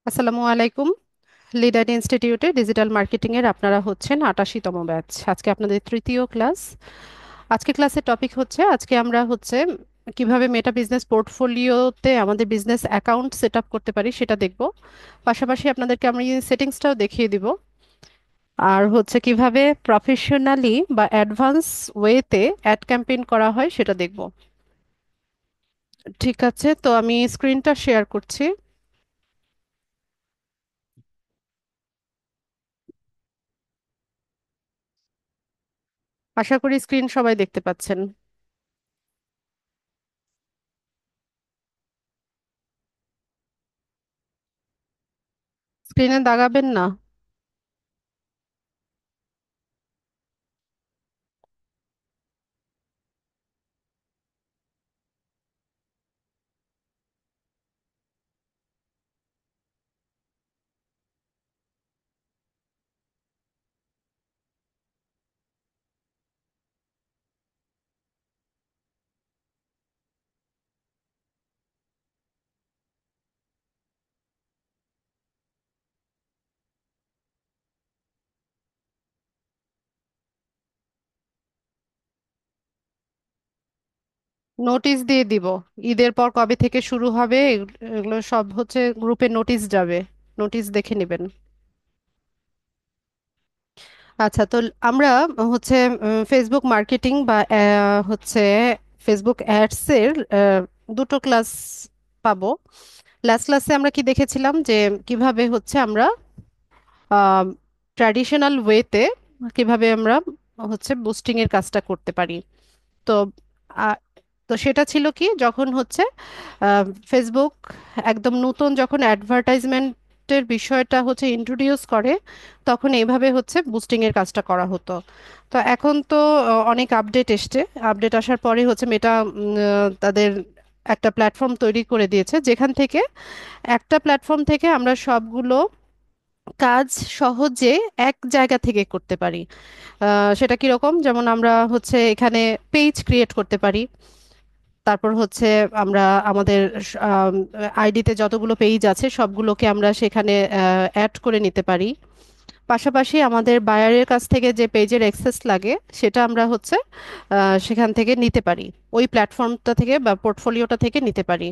আসসালামু আলাইকুম। লিডার ইনস্টিটিউটে ডিজিটাল মার্কেটিং এর আপনারা হচ্ছেন ৮৮তম ব্যাচ। আজকে আপনাদের তৃতীয় ক্লাস। আজকে ক্লাসের টপিক হচ্ছে আজকে আমরা হচ্ছে কিভাবে মেটা বিজনেস পোর্টফোলিওতে আমাদের বিজনেস অ্যাকাউন্ট সেট আপ করতে পারি সেটা দেখব। পাশাপাশি আপনাদেরকে আমি সেটিংসটাও দেখিয়ে দিব। আর হচ্ছে কিভাবে প্রফেশনালি বা অ্যাডভান্স ওয়েতে অ্যাড ক্যাম্পেইন করা হয় সেটা দেখব। ঠিক আছে, তো আমি স্ক্রিনটা শেয়ার করছি। আশা করি স্ক্রিন সবাই দেখতে পাচ্ছেন। স্ক্রিনে দাগাবেন না। নোটিশ দিয়ে দিব। ঈদের পর কবে থেকে শুরু হবে এগুলো সব হচ্ছে গ্রুপে নোটিশ যাবে। নোটিশ দেখে নেবেন। আচ্ছা, তো আমরা হচ্ছে ফেসবুক মার্কেটিং বা হচ্ছে ফেসবুক অ্যাডস এর দুটো ক্লাস পাবো। লাস্ট ক্লাসে আমরা কি দেখেছিলাম যে কিভাবে হচ্ছে আমরা ট্র্যাডিশনাল ওয়েতে কিভাবে আমরা হচ্ছে বুস্টিং এর কাজটা করতে পারি। তো আ- তো সেটা ছিল কি, যখন হচ্ছে ফেসবুক একদম নতুন যখন অ্যাডভার্টাইজমেন্টের বিষয়টা হচ্ছে ইন্ট্রোডিউস করে, তখন এইভাবে হচ্ছে বুস্টিং এর কাজটা করা হতো। তো এখন তো অনেক আপডেট এসছে। আপডেট আসার পরে হচ্ছে মেটা তাদের একটা প্ল্যাটফর্ম তৈরি করে দিয়েছে, যেখান থেকে একটা প্ল্যাটফর্ম থেকে আমরা সবগুলো কাজ সহজে এক জায়গা থেকে করতে পারি। সেটা কিরকম, যেমন আমরা হচ্ছে এখানে পেজ ক্রিয়েট করতে পারি। তারপর হচ্ছে আমরা আমাদের আইডিতে যতগুলো পেজ আছে সবগুলোকে আমরা সেখানে অ্যাড করে নিতে পারি। পাশাপাশি আমাদের বায়ারের কাছ থেকে যে পেজের অ্যাক্সেস লাগে সেটা আমরা হচ্ছে সেখান থেকে নিতে পারি, ওই প্ল্যাটফর্মটা থেকে বা পোর্টফোলিওটা থেকে নিতে পারি।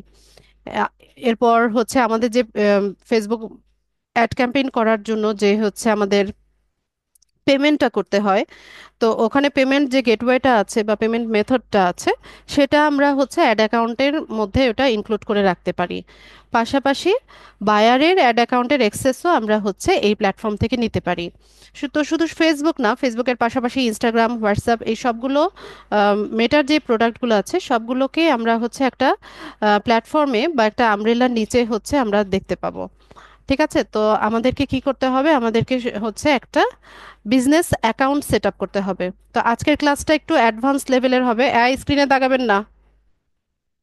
আহ, এরপর হচ্ছে আমাদের যে ফেসবুক অ্যাড ক্যাম্পেইন করার জন্য যে হচ্ছে আমাদের পেমেন্টটা করতে হয়, তো ওখানে পেমেন্ট যে গেটওয়েটা আছে বা পেমেন্ট মেথডটা আছে সেটা আমরা হচ্ছে অ্যাড অ্যাকাউন্টের মধ্যে ওটা ইনক্লুড করে রাখতে পারি। পাশাপাশি বায়ারের অ্যাড অ্যাকাউন্টের অ্যাক্সেসও আমরা হচ্ছে এই প্ল্যাটফর্ম থেকে নিতে পারি। তো শুধু ফেসবুক না, ফেসবুকের পাশাপাশি ইনস্টাগ্রাম, হোয়াটসঅ্যাপ, এই সবগুলো মেটার যে প্রোডাক্টগুলো আছে সবগুলোকে আমরা হচ্ছে একটা প্ল্যাটফর্মে বা একটা আমব্রেলার নিচে হচ্ছে আমরা দেখতে পাবো। ঠিক আছে, তো আমাদেরকে কি করতে হবে, আমাদেরকে হচ্ছে একটা বিজনেস অ্যাকাউন্ট সেট আপ করতে হবে। তো আজকের ক্লাসটা একটু অ্যাডভান্স লেভেলের হবে। স্ক্রিনে দাগাবেন না,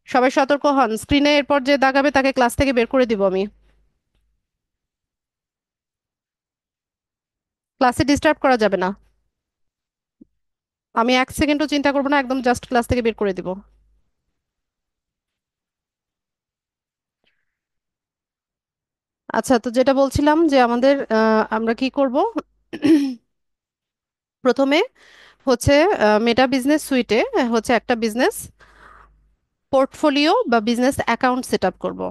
সবাই সতর্ক হন। স্ক্রিনে এরপর যে দাগাবে তাকে ক্লাস থেকে বের করে দিব আমি। ক্লাসে ডিস্টার্ব করা যাবে না। আমি এক সেকেন্ডও চিন্তা করবো না, একদম জাস্ট ক্লাস থেকে বের করে দিব। আচ্ছা, তো যেটা বলছিলাম যে আমাদের আমরা কি করব প্রথমে হচ্ছে মেটা বিজনেস সুইটে হচ্ছে একটা বিজনেস পোর্টফোলিও বা বিজনেস অ্যাকাউন্ট সেট আপ করবো।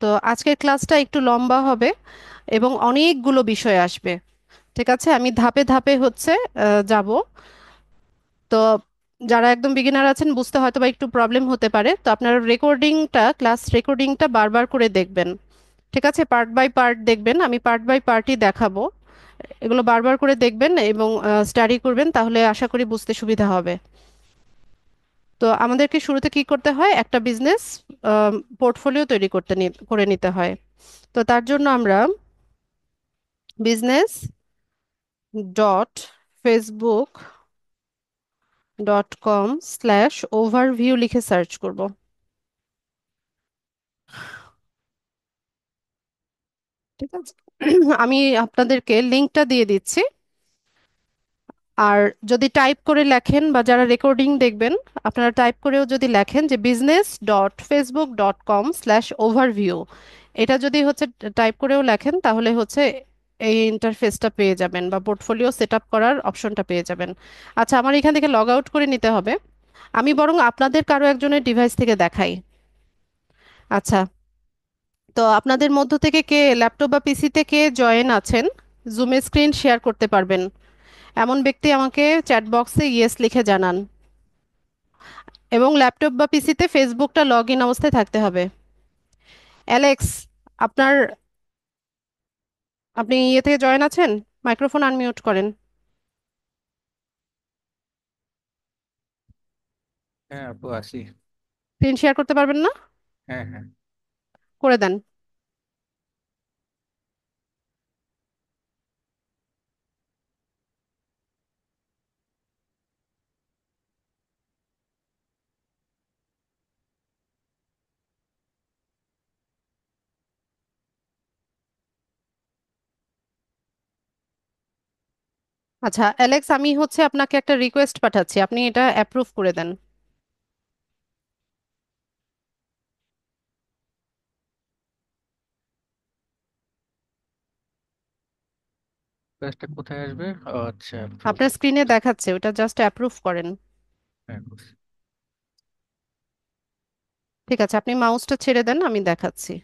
তো আজকের ক্লাসটা একটু লম্বা হবে এবং অনেকগুলো বিষয় আসবে। ঠিক আছে, আমি ধাপে ধাপে হচ্ছে যাব। তো যারা একদম বিগিনার আছেন বুঝতে হয়তো বা একটু প্রবলেম হতে পারে, তো আপনারা ক্লাস রেকর্ডিংটা বারবার করে দেখবেন। ঠিক আছে, পার্ট বাই পার্ট দেখবেন, আমি পার্ট বাই পার্টই দেখাবো। এগুলো বারবার করে দেখবেন এবং স্টাডি করবেন, তাহলে আশা করি বুঝতে সুবিধা হবে। তো আমাদেরকে শুরুতে কি করতে হয়, একটা বিজনেস পোর্টফোলিও তৈরি করে নিতে হয়। তো তার জন্য আমরা বিজনেস ডট ফেসবুক .com/ওভারভিউ লিখে সার্চ করব। ঠিক আছে, আমি আপনাদেরকে লিংকটা দিয়ে দিচ্ছি। আর যদি টাইপ করে লেখেন বা যারা রেকর্ডিং দেখবেন, আপনারা টাইপ করেও যদি লেখেন যে business.facebook.com/overview, এটা যদি হচ্ছে টাইপ করেও লেখেন তাহলে হচ্ছে এই ইন্টারফেসটা পেয়ে যাবেন বা পোর্টফোলিও সেট আপ করার অপশনটা পেয়ে যাবেন। আচ্ছা, আমার এখান থেকে লগ আউট করে নিতে হবে। আমি বরং আপনাদের কারো একজনের ডিভাইস থেকে দেখাই। আচ্ছা, তো আপনাদের মধ্য থেকে কে ল্যাপটপ বা পিসিতে কে জয়েন আছেন, জুমে স্ক্রিন শেয়ার করতে পারবেন এমন ব্যক্তি আমাকে চ্যাট বক্সে ইয়েস লিখে জানান। এবং ল্যাপটপ বা পিসিতে ফেসবুকটা লগ ইন অবস্থায় থাকতে হবে। অ্যালেক্স, আপনার আপনি ইয়ে থেকে জয়েন আছেন? মাইক্রোফোন আনমিউট করেন। হ্যাঁ আপু আছি। স্ক্রিন শেয়ার করতে পারবেন না? হ্যাঁ হ্যাঁ। করে দেন। আচ্ছা অ্যালেক্স, আমি হচ্ছে আপনাকে একটা রিকোয়েস্ট পাঠাচ্ছি, আপনি এটা অ্যাপ্রুভ করে দেন। কাজটা কোথায় আসবে? ও আচ্ছা, প্রুফ। আপনার স্ক্রিনে দেখাচ্ছে, ওটা জাস্ট অ্যাপ্রুভ করেন। হ্যাঁ বুঝছি। ঠিক আছে, আপনি মাউসটা ছেড়ে দেন, আমি দেখাচ্ছি।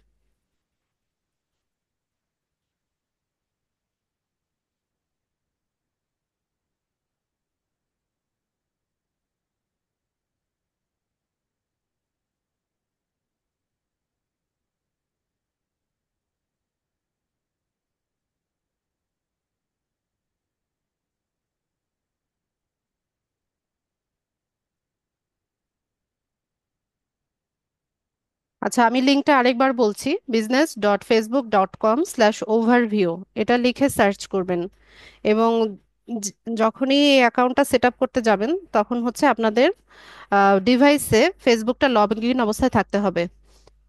আচ্ছা, আমি লিঙ্কটা আরেকবার বলছি, business.facebook.com/overview, এটা লিখে সার্চ করবেন। এবং য- যখনই এই অ্যাকাউন্টটা সেট আপ করতে যাবেন তখন হচ্ছে আপনাদের ডিভাইসে ফেসবুকটা লগ ইন অবস্থায় থাকতে হবে।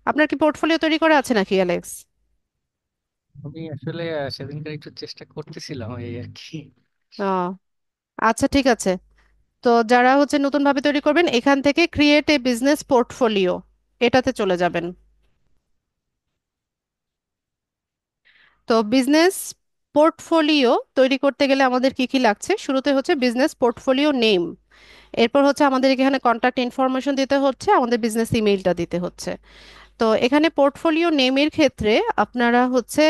আপনার কি পোর্টফোলিও তৈরি করা আছে নাকি অ্যালেক্স? আমি আসলে সেদিনকার একটু চেষ্টা করতেছিলাম এই আর কি। আহ, আচ্ছা ঠিক আছে। তো যারা হচ্ছে নতুন ভাবে তৈরি করবেন, এখান থেকে ক্রিয়েট এ বিজনেস পোর্টফোলিও এটাতে চলে যাবেন। তো বিজনেস পোর্টফোলিও তৈরি করতে গেলে আমাদের কি কি লাগছে, শুরুতে হচ্ছে বিজনেস পোর্টফোলিও নেম। এরপর হচ্ছে আমাদের এখানে কন্ট্যাক্ট ইনফরমেশন দিতে হচ্ছে, আমাদের বিজনেস ইমেইলটা দিতে হচ্ছে। তো এখানে পোর্টফোলিও নেমের ক্ষেত্রে আপনারা হচ্ছে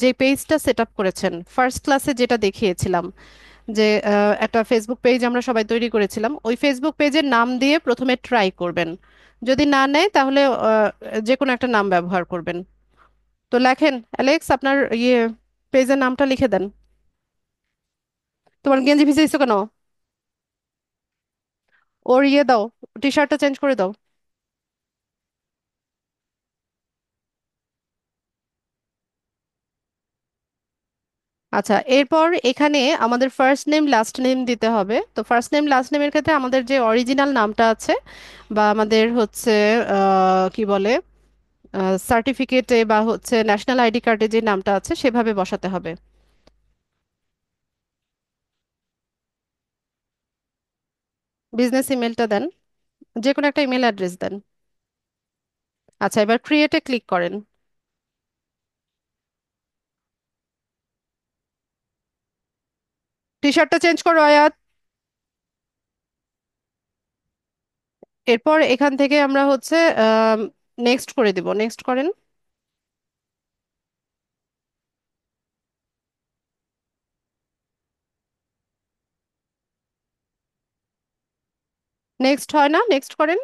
যে পেজটা সেট আপ করেছেন ফার্স্ট ক্লাসে যেটা দেখিয়েছিলাম, যে একটা ফেসবুক পেজ আমরা সবাই তৈরি করেছিলাম, ওই ফেসবুক পেজের নাম দিয়ে প্রথমে ট্রাই করবেন। যদি না নেয় তাহলে যে কোনো একটা নাম ব্যবহার করবেন। তো লেখেন অ্যালেক্স, আপনার ইয়ে পেজের নামটা লিখে দেন। তোমার গেঞ্জি ভিজে কেন? ওর ইয়ে দাও, টি শার্টটা চেঞ্জ করে দাও। আচ্ছা, এরপর এখানে আমাদের ফার্স্ট নেম লাস্ট নেম দিতে হবে। তো ফার্স্ট নেম লাস্ট নেমের ক্ষেত্রে আমাদের যে অরিজিনাল নামটা আছে বা আমাদের হচ্ছে কি বলে সার্টিফিকেটে বা হচ্ছে ন্যাশনাল আইডি কার্ডে যে নামটা আছে সেভাবে বসাতে হবে। বিজনেস ইমেলটা দেন, যে কোনো একটা ইমেল অ্যাড্রেস দেন। আচ্ছা, এবার ক্রিয়েটে ক্লিক করেন। টি শার্টটা চেঞ্জ করো আয়াত। এরপর এখান থেকে আমরা হচ্ছে নেক্সট করে দিব, নেক্সট করেন। নেক্সট হয় না, নেক্সট করেন।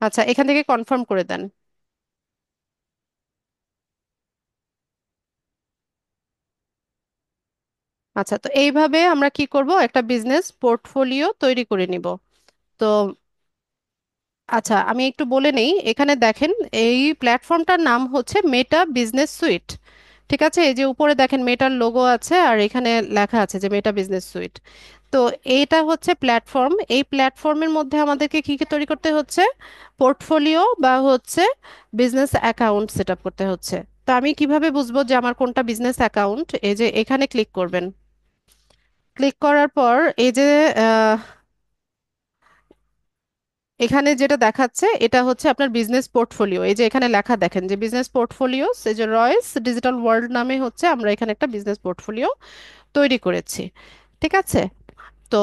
আচ্ছা, এখান থেকে কনফার্ম করে দেন। আচ্ছা, তো এইভাবে আমরা কি করব, একটা বিজনেস পোর্টফোলিও তৈরি করে নিব। তো আচ্ছা, আমি একটু বলে নেই, এখানে দেখেন এই প্ল্যাটফর্মটার নাম হচ্ছে মেটা বিজনেস সুইট। ঠিক আছে, এই যে উপরে দেখেন মেটার লোগো আছে আর এখানে লেখা আছে যে মেটা বিজনেস সুইট। তো এইটা হচ্ছে প্ল্যাটফর্ম, এই প্ল্যাটফর্মের মধ্যে আমাদেরকে কি কি তৈরি করতে হচ্ছে, পোর্টফোলিও বা হচ্ছে বিজনেস অ্যাকাউন্ট সেট আপ করতে হচ্ছে। তো আমি কিভাবে বুঝবো যে আমার কোনটা বিজনেস অ্যাকাউন্ট? এই যে এখানে ক্লিক করবেন। ক্লিক করার পর এই যে এখানে যেটা দেখাচ্ছে এটা হচ্ছে আপনার বিজনেস পোর্টফোলিও। এই যে এখানে লেখা দেখেন যে বিজনেস পোর্টফোলিও, এই যে রয়েস ডিজিটাল ওয়ার্ল্ড নামে হচ্ছে আমরা এখানে একটা বিজনেস পোর্টফোলিও তৈরি করেছি। ঠিক আছে? তো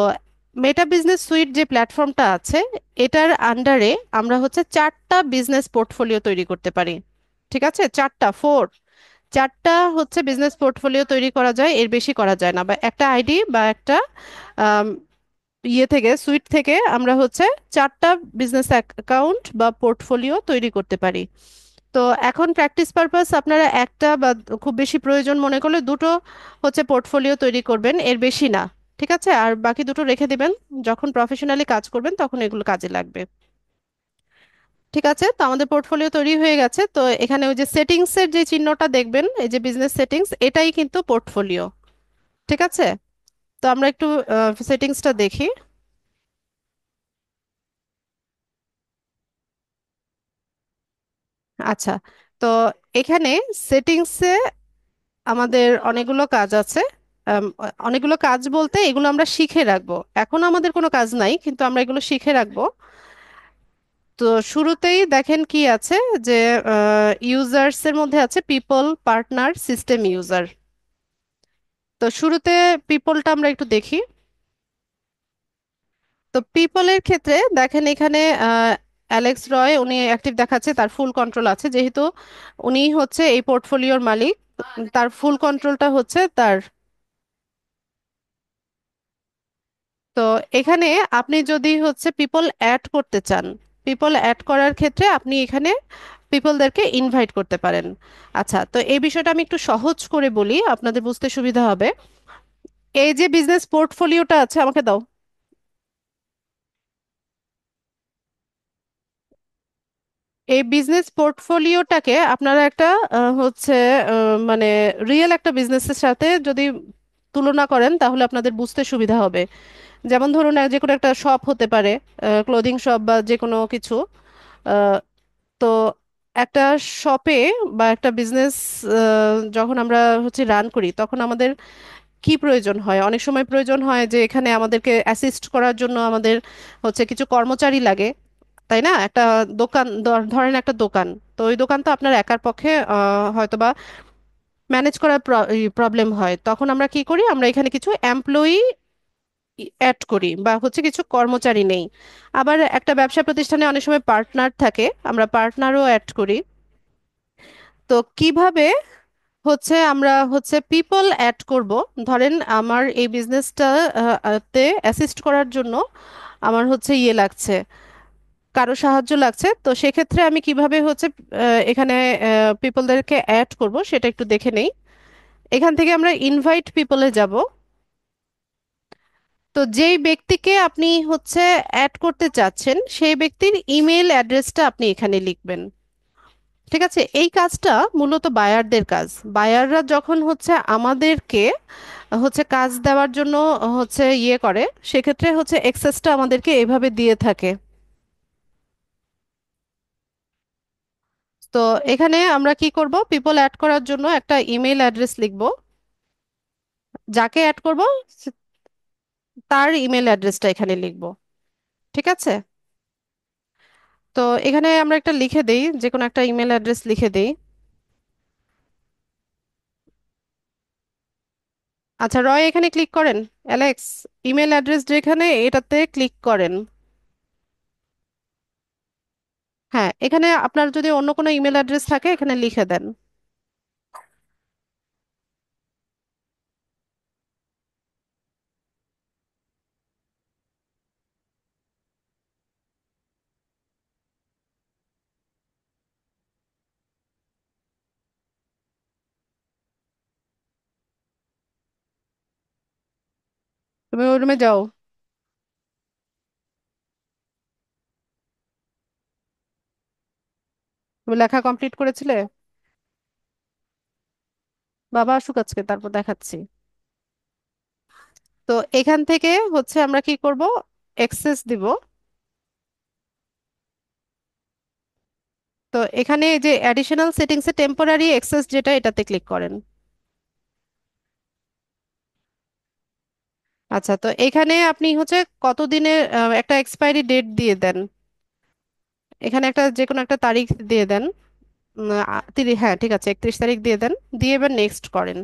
মেটা বিজনেস সুইট যে প্ল্যাটফর্মটা আছে, এটার আন্ডারে আমরা হচ্ছে চারটা বিজনেস পোর্টফোলিও তৈরি করতে পারি। ঠিক আছে? চারটা, ফোর, চারটা হচ্ছে বিজনেস পোর্টফোলিও তৈরি করা যায়, এর বেশি করা যায় না। বা একটা আইডি বা একটা আম, ইয়ে থেকে, সুইট থেকে আমরা হচ্ছে চারটা বিজনেস অ্যাকাউন্ট বা পোর্টফোলিও তৈরি করতে পারি। তো এখন প্র্যাকটিস পারপাস আপনারা একটা বা খুব বেশি প্রয়োজন মনে করলে দুটো হচ্ছে পোর্টফোলিও তৈরি করবেন, এর বেশি না। ঠিক আছে? আর বাকি দুটো রেখে দিবেন, যখন প্রফেশনালি কাজ করবেন তখন এগুলো কাজে লাগবে। ঠিক আছে? তো আমাদের পোর্টফোলিও তৈরি হয়ে গেছে। তো এখানে ওই যে সেটিংস এর যে চিহ্নটা দেখবেন, এই যে বিজনেস সেটিংস, এটাই কিন্তু পোর্টফোলিও। ঠিক আছে? তো আমরা একটু সেটিংসটা দেখি। আচ্ছা, তো এখানে সেটিংসে আমাদের অনেকগুলো কাজ আছে। অনেকগুলো কাজ বলতে এগুলো আমরা শিখে রাখবো। এখন আমাদের কোনো কাজ নাই, কিন্তু আমরা এগুলো শিখে রাখবো। তো শুরুতেই দেখেন কি আছে, যে ইউজার্স এর মধ্যে আছে পিপল, পার্টনার, সিস্টেম, ইউজার। তো শুরুতে পিপলটা আমরা একটু দেখি। তো পিপলের ক্ষেত্রে দেখেন এখানে অ্যালেক্স রয় উনি অ্যাক্টিভ দেখাচ্ছে, তার ফুল কন্ট্রোল আছে যেহেতু উনি হচ্ছে এই পোর্টফোলিওর মালিক। তার ফুল কন্ট্রোলটা হচ্ছে তার। তো এখানে আপনি যদি হচ্ছে পিপল অ্যাড করতে চান, পিপল অ্যাড করার ক্ষেত্রে আপনি এখানে পিপলদেরকে ইনভাইট করতে পারেন। আচ্ছা, তো এই বিষয়টা আমি একটু সহজ করে বলি, আপনাদের বুঝতে সুবিধা হবে। এই যে বিজনেস পোর্টফোলিওটা আছে, আমাকে দাও। এই বিজনেস পোর্টফোলিওটাকে আপনারা একটা হচ্ছে মানে রিয়েল একটা বিজনেসের সাথে যদি তুলনা করেন তাহলে আপনাদের বুঝতে সুবিধা হবে। যেমন ধরুন যে কোনো একটা শপ হতে পারে, ক্লোদিং শপ বা যে কোনো কিছু। আহ, তো একটা শপে বা একটা বিজনেস যখন আমরা হচ্ছে রান করি তখন আমাদের কি প্রয়োজন হয়? অনেক সময় প্রয়োজন হয় যে এখানে আমাদেরকে অ্যাসিস্ট করার জন্য আমাদের হচ্ছে কিছু কর্মচারী লাগে। তাই না? একটা দোকান, ধরেন একটা দোকান, তো ওই দোকান তো আপনার একার পক্ষে হয়তোবা ম্যানেজ করার প্রবলেম হয়, তখন আমরা কি করি? আমরা এখানে কিছু এমপ্লয়ি অ্যাড করি বা হচ্ছে কিছু কর্মচারী নেই। আবার একটা ব্যবসা প্রতিষ্ঠানে অনেক সময় পার্টনার থাকে, আমরা পার্টনারও অ্যাড করি। তো কিভাবে হচ্ছে আমরা হচ্ছে পিপল অ্যাড করব? ধরেন আমার এই বিজনেসটা তে অ্যাসিস্ট করার জন্য আমার হচ্ছে ইয়ে লাগছে, কারো সাহায্য লাগছে। তো সেক্ষেত্রে আমি কিভাবে হচ্ছে এখানে পিপলদেরকে অ্যাড করব সেটা একটু দেখে নেই। এখান থেকে আমরা ইনভাইট পিপলে যাব। তো যেই ব্যক্তিকে আপনি হচ্ছে অ্যাড করতে চাচ্ছেন সেই ব্যক্তির ইমেল অ্যাড্রেসটা আপনি এখানে লিখবেন। ঠিক আছে? এই কাজটা মূলত বায়ারদের কাজ। বায়াররা যখন হচ্ছে আমাদেরকে হচ্ছে কাজ দেওয়ার জন্য হচ্ছে ইয়ে করে, সেক্ষেত্রে হচ্ছে এক্সেসটা আমাদেরকে এভাবে দিয়ে থাকে। তো এখানে আমরা কি করব? পিপল অ্যাড করার জন্য একটা ইমেল অ্যাড্রেস লিখব। যাকে অ্যাড করব তার ইমেল অ্যাড্রেসটা এখানে লিখব। ঠিক আছে? তো এখানে আমরা একটা লিখে দেই, যে কোনো একটা ইমেল অ্যাড্রেস লিখে দেই। আচ্ছা, রয় এখানে ক্লিক করেন। অ্যালেক্স, ইমেল অ্যাড্রেস যেখানে এটাতে ক্লিক করেন। হ্যাঁ, এখানে আপনার যদি অন্য কোনো ইমেল অ্যাড্রেস থাকে এখানে লিখে দেন। তুমি ওই রুমে যাও। তুমি লেখা কমপ্লিট করেছিলে? বাবা আসুক আজকে, তারপর দেখাচ্ছি। তো এখান থেকে হচ্ছে আমরা কি করব? অ্যাক্সেস দিব। তো এখানে এই যে অ্যাডিশনাল সেটিংসে টেম্পোরারি অ্যাক্সেস যেটা, এটাতে ক্লিক করেন। আচ্ছা, তো এখানে আপনি হচ্ছে কতদিনের একটা এক্সপায়ারি ডেট দিয়ে দেন। এখানে একটা যে কোনো একটা তারিখ দিয়ে দেন। হ্যাঁ ঠিক আছে, 31 তারিখ দিয়ে দেন। দিয়ে এবার নেক্সট করেন।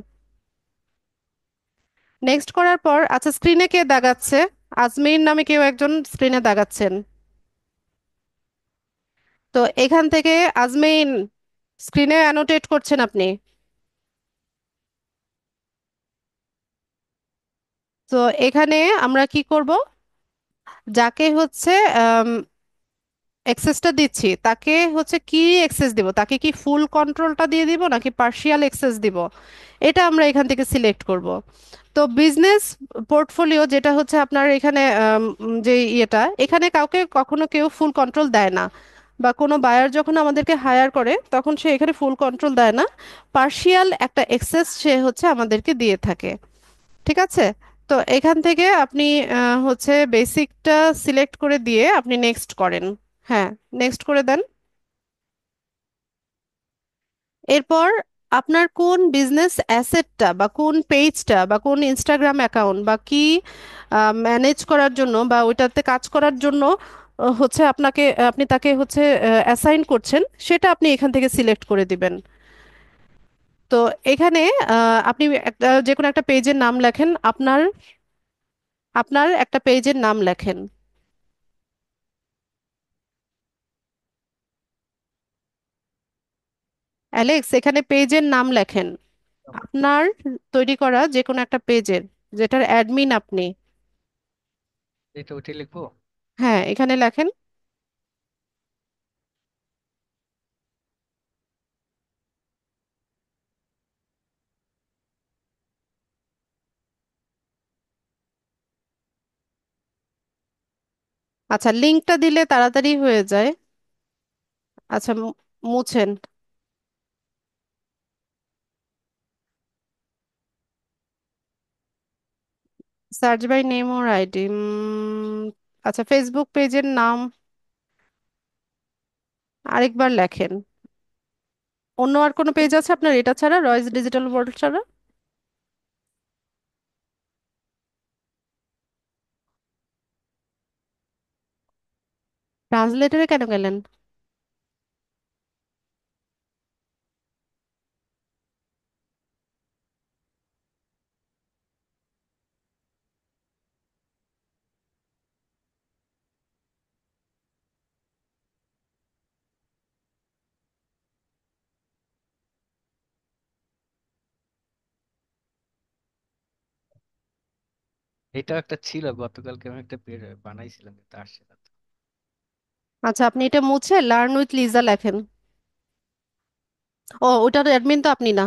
নেক্সট করার পর আচ্ছা, স্ক্রিনে কে দাগাচ্ছে? আজমির নামে কেউ একজন স্ক্রিনে দাগাচ্ছেন। তো এখান থেকে আজমিন স্ক্রিনে অ্যানোটেট করছেন আপনি। তো এখানে আমরা কি করব, যাকে হচ্ছে অ্যাক্সেসটা দিচ্ছি তাকে হচ্ছে কি অ্যাক্সেস দিব, তাকে কি ফুল কন্ট্রোলটা দিয়ে দিব নাকি পার্শিয়াল অ্যাক্সেস দিব, এটা আমরা এখান থেকে সিলেক্ট করব। তো বিজনেস পোর্টফোলিও যেটা হচ্ছে আপনার এখানে যে ইয়েটা, এখানে কাউকে কখনো কেউ ফুল কন্ট্রোল দেয় না, বা কোনো বায়ার যখন আমাদেরকে হায়ার করে তখন সে এখানে ফুল কন্ট্রোল দেয় না, পার্শিয়াল একটা অ্যাক্সেস সে হচ্ছে আমাদেরকে দিয়ে থাকে। ঠিক আছে। তো এখান থেকে আপনি হচ্ছে বেসিকটা সিলেক্ট করে দিয়ে আপনি নেক্সট করেন। হ্যাঁ, নেক্সট করে দেন। এরপর আপনার কোন বিজনেস অ্যাসেটটা বা কোন পেজটা বা কোন ইনস্টাগ্রাম অ্যাকাউন্ট বা কি ম্যানেজ করার জন্য বা ওইটাতে কাজ করার জন্য হচ্ছে আপনি তাকে হচ্ছে অ্যাসাইন করছেন, সেটা আপনি এখান থেকে সিলেক্ট করে দিবেন। তো এখানে আপনি একটা যে কোনো একটা পেজের নাম লেখেন, আপনার আপনার একটা পেজের নাম লেখেন। অ্যালেক্স, এখানে পেজের নাম লেখেন, আপনার তৈরি করা যে কোনো একটা পেজের, যেটার অ্যাডমিন আপনি। এটা ওইটাই লিখবো। হ্যাঁ, এখানে লেখেন। আচ্ছা, লিঙ্কটা দিলে তাড়াতাড়ি হয়ে যায়। আচ্ছা, মুছেন। Search by name or ID. আচ্ছা, ফেসবুক পেজের নাম আরেকবার লেখেন। অন্য আর কোনো পেজ আছে আপনার এটা ছাড়া, রয়েস ডিজিটাল ওয়ার্ল্ড ছাড়া? ট্রান্সলেটরে কেন গেলেন? এটা একটা ছিল, গতকালকে আমি একটা বানাইছিলাম কিন্তু আসছে না তো। আচ্ছা, আপনি এটা মুছে লার্ন উইথ লিজা লেখেন। ও, ওটার অ্যাডমিন তো আপনি না।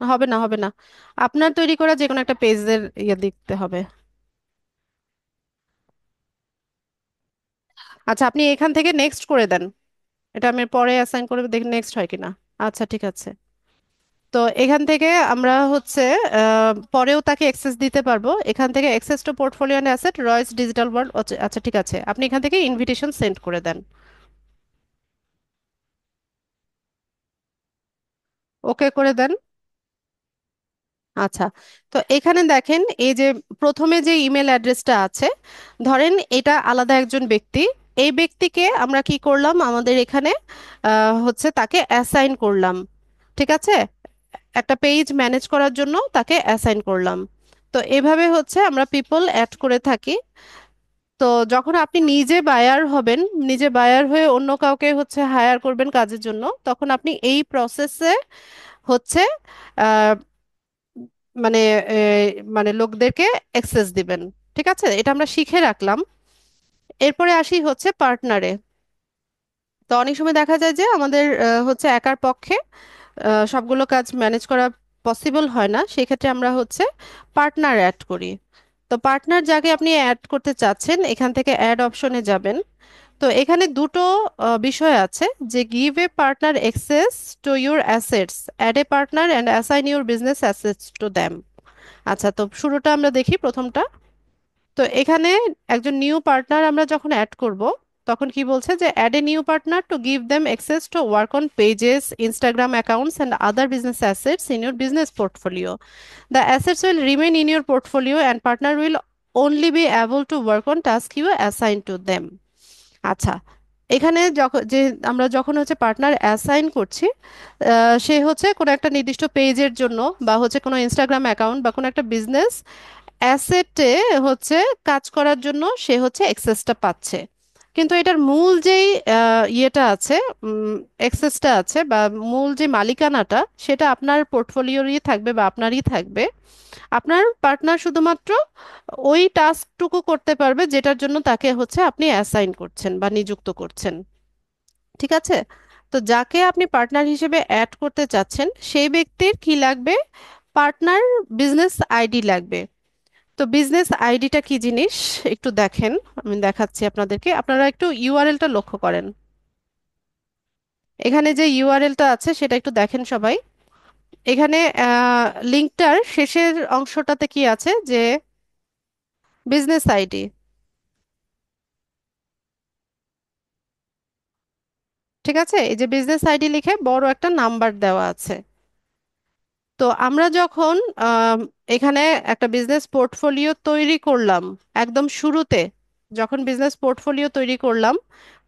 হবে না, হবে না। আপনার তৈরি করা যে কোনো একটা পেজের ইয়ে দেখতে হবে। আচ্ছা, আপনি এখান থেকে নেক্সট করে দেন। এটা আমি পরে অ্যাসাইন করে দেখি নেক্সট হয় কিনা। আচ্ছা, ঠিক আছে। তো এখান থেকে আমরা হচ্ছে পরেও তাকে অ্যাক্সেস দিতে পারবো। এখান থেকে access to portfolio and asset Royce digital world. আচ্ছা ঠিক আছে, আপনি এখান থেকে ইনভিটেশন সেন্ড করে দেন। ওকে করে দেন। আচ্ছা, তো এখানে দেখেন এই যে প্রথমে যে ইমেল অ্যাড্রেসটা আছে, ধরেন এটা আলাদা একজন ব্যক্তি। এই ব্যক্তিকে আমরা কি করলাম, আমাদের এখানে হচ্ছে তাকে অ্যাসাইন করলাম। ঠিক আছে, একটা পেজ ম্যানেজ করার জন্য তাকে অ্যাসাইন করলাম। তো এভাবে হচ্ছে আমরা পিপল অ্যাড করে থাকি। তো যখন আপনি নিজে বায়ার হবেন, নিজে বায়ার হয়ে অন্য কাউকে হচ্ছে হায়ার করবেন কাজের জন্য, তখন আপনি এই প্রসেসে হচ্ছে আহ, মানে মানে লোকদেরকে অ্যাক্সেস দিবেন। ঠিক আছে, এটা আমরা শিখে রাখলাম। এরপরে আসি হচ্ছে পার্টনারে। তো অনেক সময় দেখা যায় যে আমাদের হচ্ছে একার পক্ষে সবগুলো কাজ ম্যানেজ করা পসিবল হয় না, সেক্ষেত্রে আমরা হচ্ছে পার্টনার অ্যাড করি। তো পার্টনার যাকে আপনি অ্যাড করতে চাচ্ছেন, এখান থেকে অ্যাড অপশনে যাবেন। তো এখানে দুটো বিষয় আছে, যে give a partner access to your assets, add a partner and assign your business assets to them. আচ্ছা, তো শুরুটা আমরা দেখি, প্রথমটা। তো এখানে একজন নিউ পার্টনার আমরা যখন অ্যাড করব, তখন কি বলছে যে add a new partner to give them access to work on pages, Instagram accounts and other business assets in your business portfolio. The assets will remain in your portfolio and partner will only be able to work on tasks you assign to them. আচ্ছা, এখানে যখন যে আমরা যখন হচ্ছে partner assign করছি, সে হচ্ছে কোনো একটা নির্দিষ্ট পেজের জন্য বা হচ্ছে কোনো ইনস্টাগ্রাম অ্যাকাউন্ট বা কোনো একটা বিজনেস অ্যাসেটে হচ্ছে কাজ করার জন্য সে হচ্ছে অ্যাক্সেসটা পাচ্ছে। কিন্তু এটার মূল যেই ইয়েটা আছে, অ্যাক্সেসটা আছে বা মূল যে মালিকানাটা, সেটা আপনার পোর্টফোলিওরই থাকবে বা আপনারই থাকবে। আপনার পার্টনার শুধুমাত্র ওই টাস্কটুকু করতে পারবে যেটার জন্য তাকে হচ্ছে আপনি অ্যাসাইন করছেন বা নিযুক্ত করছেন। ঠিক আছে? তো যাকে আপনি পার্টনার হিসেবে অ্যাড করতে চাচ্ছেন সেই ব্যক্তির কি লাগবে? পার্টনার বিজনেস আইডি লাগবে। তো বিজনেস আইডিটা কি জিনিস একটু দেখেন, আমি দেখাচ্ছি আপনাদেরকে, আপনারা একটু ইউআরএলটা লক্ষ্য করেন। এখানে যে ইউআরএলটা আছে সেটা একটু দেখেন সবাই। এখানে লিঙ্কটার শেষের অংশটাতে কি আছে যে বিজনেস আইডি। ঠিক আছে, এই যে বিজনেস আইডি লিখে বড় একটা নাম্বার দেওয়া আছে। তো আমরা যখন আম, এখানে একটা বিজনেস পোর্টফোলিও তৈরি করলাম, একদম শুরুতে যখন বিজনেস পোর্টফোলিও তৈরি করলাম,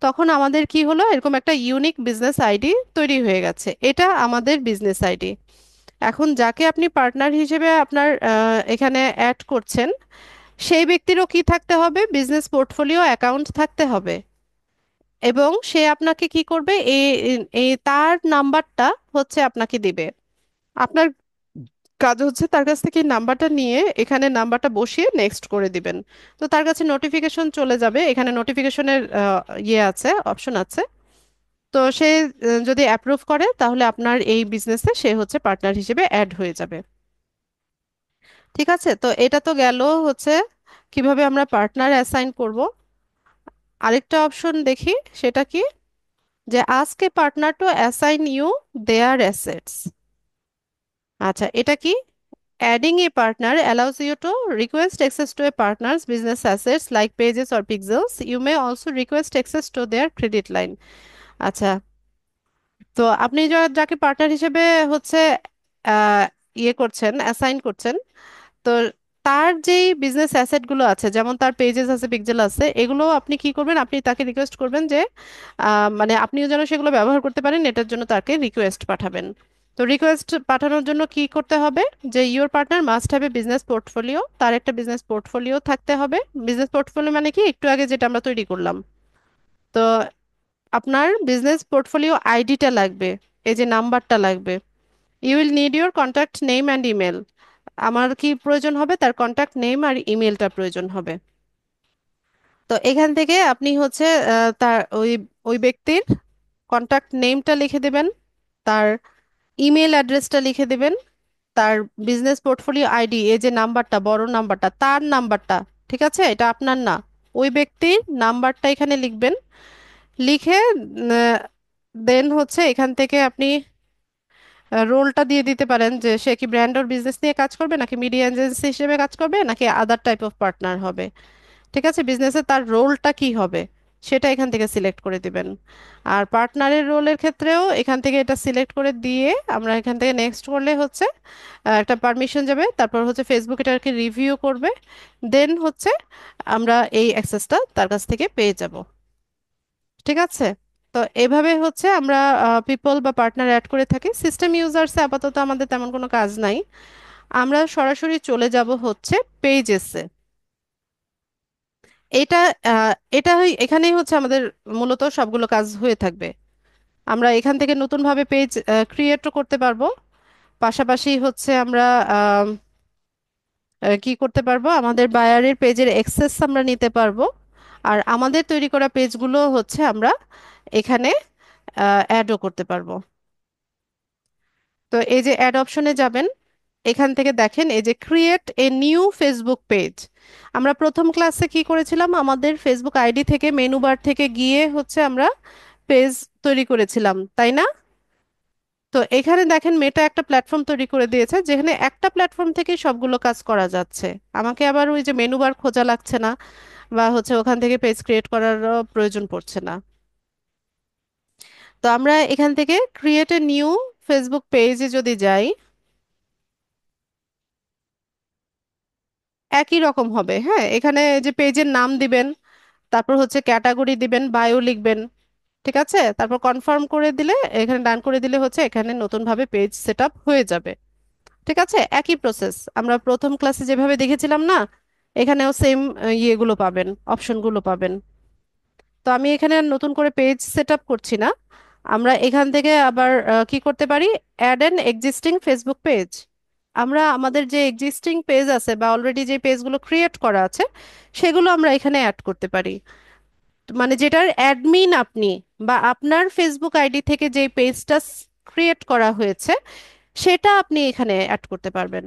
তখন আমাদের কি হলো, এরকম একটা ইউনিক বিজনেস আইডি তৈরি হয়ে গেছে, এটা আমাদের বিজনেস আইডি। এখন যাকে আপনি পার্টনার হিসেবে আপনার এখানে অ্যাড করছেন, সেই ব্যক্তিরও কি থাকতে হবে? বিজনেস পোর্টফোলিও অ্যাকাউন্ট থাকতে হবে। এবং সে আপনাকে কি করবে, এই এই তার নাম্বারটা হচ্ছে আপনাকে দিবে। আপনার কাজ হচ্ছে তার কাছ থেকে নাম্বারটা নিয়ে এখানে নাম্বারটা বসিয়ে নেক্সট করে দিবেন। তো তার কাছে নোটিফিকেশন চলে যাবে, এখানে নোটিফিকেশনের ইয়ে আছে, অপশন আছে। তো সে যদি অ্যাপ্রুভ করে তাহলে আপনার এই বিজনেসে সে হচ্ছে পার্টনার হিসেবে অ্যাড হয়ে যাবে। ঠিক আছে, তো এটা তো গেল হচ্ছে কিভাবে আমরা পার্টনার অ্যাসাইন করব। আরেকটা অপশন দেখি, সেটা কি, যে ask a partner to assign you their assets. আচ্ছা, এটা কি? Adding a partner allows you to request access to a partner's business assets like pages or pixels. You may also request access to their credit line. আচ্ছা, তো আপনি যাকে partner হিসেবে হচ্ছে আহ, ইয়ে করছেন, অ্যাসাইন করছেন, তো তার যেই বিজনেস অ্যাসেট গুলো আছে, যেমন তার পেজেস আছে, পিক্সেল আছে, এগুলো আপনি কি করবেন, আপনি তাকে রিকোয়েস্ট করবেন যে মানে আপনিও যেন সেগুলো ব্যবহার করতে পারেন, এটার জন্য তাকে রিকোয়েস্ট পাঠাবেন। তো রিকোয়েস্ট পাঠানোর জন্য কি করতে হবে, যে your partner must have a business portfolio, তার একটা বিজনেস পোর্টফোলিও থাকতে হবে। বিজনেস পোর্টফোলিও মানে কি, একটু আগে যেটা আমরা তৈরি করলাম। তো আপনার বিজনেস পোর্টফোলিও আইডিটা লাগবে, এই যে নাম্বারটা লাগবে। You will need your contact name and email. আমার কি প্রয়োজন হবে? তার কন্ট্যাক্ট নেম আর ইমেলটা প্রয়োজন হবে। তো এখান থেকে আপনি হচ্ছে তার ওই ওই ব্যক্তির কন্ট্যাক্ট নেমটা লিখে দেবেন, তার ইমেল অ্যাড্রেসটা লিখে দেবেন, তার বিজনেস পোর্টফোলিও আইডি, এই যে নাম্বারটা, বড় নাম্বারটা, তার নাম্বারটা। ঠিক আছে, এটা আপনার না, ওই ব্যক্তির নাম্বারটা এখানে লিখবেন। লিখে দেন হচ্ছে এখান থেকে আপনি রোলটা দিয়ে দিতে পারেন যে সে কি ব্র্যান্ড ওর বিজনেস নিয়ে কাজ করবে, নাকি মিডিয়া এজেন্সি হিসেবে কাজ করবে, নাকি আদার টাইপ অফ পার্টনার হবে। ঠিক আছে, বিজনেসে তার রোলটা কি হবে সেটা এখান থেকে সিলেক্ট করে দিবেন। আর পার্টনারের রোলের ক্ষেত্রেও এখান থেকে এটা সিলেক্ট করে দিয়ে আমরা এখান থেকে নেক্সট করলে হচ্ছে একটা পারমিশন যাবে, তারপর হচ্ছে ফেসবুক এটাকে রিভিউ করবে। দেন হচ্ছে আমরা এই অ্যাক্সেসটা তার কাছ থেকে পেয়ে যাব। ঠিক আছে, তো এভাবে হচ্ছে আমরা পিপল বা পার্টনার অ্যাড করে থাকি। সিস্টেম ইউজার্সে আপাতত আমাদের তেমন কোনো কাজ নাই। আমরা সরাসরি চলে যাব হচ্ছে পেজেসে। এটা এখানেই হচ্ছে আমাদের মূলত সবগুলো কাজ হয়ে থাকবে। আমরা এখান থেকে নতুনভাবে পেজ ক্রিয়েটও করতে পারবো। পাশাপাশি হচ্ছে আমরা আম, কি করতে পারবো, আমাদের বায়ারের পেজের অ্যাক্সেস আমরা নিতে পারবো। আর আমাদের তৈরি করা পেজগুলো হচ্ছে আমরা এখানে অ্যাডও করতে পারবো। তো এই যে অ্যাড অপশনে যাবেন, এখান থেকে দেখেন এই যে create a new Facebook page. আমরা প্রথম ক্লাসে কি করেছিলাম, আমাদের ফেসবুক আইডি থেকে মেনু বার থেকে গিয়ে হচ্ছে আমরা পেজ তৈরি করেছিলাম, তাই না? তো এখানে দেখেন মেটা একটা প্ল্যাটফর্ম তৈরি করে দিয়েছে, যেখানে একটা প্ল্যাটফর্ম থেকেই সবগুলো কাজ করা যাচ্ছে। আমাকে আবার ওই যে মেনু বার খোঁজা লাগছে না, বা হচ্ছে ওখান থেকে পেজ ক্রিয়েট করার প্রয়োজন পড়ছে না। তো আমরা এখান থেকে ক্রিয়েট এ নিউ ফেসবুক পেজে যদি যাই, একই রকম হবে। হ্যাঁ, এখানে যে পেজের নাম দিবেন, তারপর হচ্ছে ক্যাটাগরি দিবেন, বায়ো লিখবেন। ঠিক আছে, তারপর কনফার্ম করে দিলে, এখানে ডান করে দিলে হচ্ছে এখানে নতুনভাবে পেজ সেট আপ হয়ে যাবে। ঠিক আছে, একই প্রসেস আমরা প্রথম ক্লাসে যেভাবে দেখেছিলাম না, এখানেও সেম ইয়েগুলো পাবেন, অপশনগুলো পাবেন। তো আমি এখানে আর নতুন করে পেজ সেট আপ করছি না। আমরা এখান থেকে আবার কি করতে পারি, add an existing Facebook page. আমরা আমাদের যে এক্সিস্টিং পেজ আছে বা অলরেডি যে পেজগুলো ক্রিয়েট করা আছে, সেগুলো আমরা এখানে অ্যাড করতে পারি। মানে যেটার অ্যাডমিন আপনি, বা আপনার ফেসবুক আইডি থেকে যে পেজটা ক্রিয়েট করা হয়েছে, সেটা আপনি এখানে অ্যাড করতে পারবেন।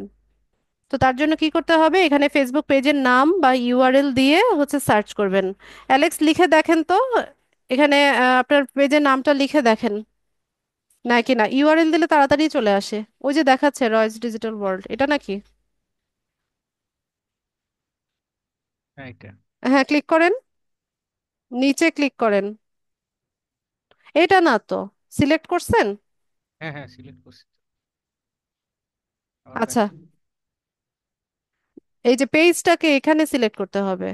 তো তার জন্য কি করতে হবে, এখানে ফেসবুক পেজের নাম বা ইউআরএল দিয়ে হচ্ছে সার্চ করবেন। অ্যালেক্স লিখে দেখেন তো, এখানে আপনার পেজের নামটা লিখে দেখেন, নাকি না ইউআরএল দিলে তাড়াতাড়ি চলে আসে। ওই যে দেখাচ্ছে রয়েস ডিজিটাল ওয়ার্ল্ড, এটা নাকি? হ্যাঁ, এটা। হ্যাঁ, ক্লিক করেন, নিচে ক্লিক করেন। এটা না তো, সিলেক্ট করছেন? হ্যাঁ, হ্যাঁ, সিলেক্ট করছি তো। আবার ব্যাক আচ্ছা, করি। এই যে পেজটাকে এখানে সিলেক্ট করতে হবে,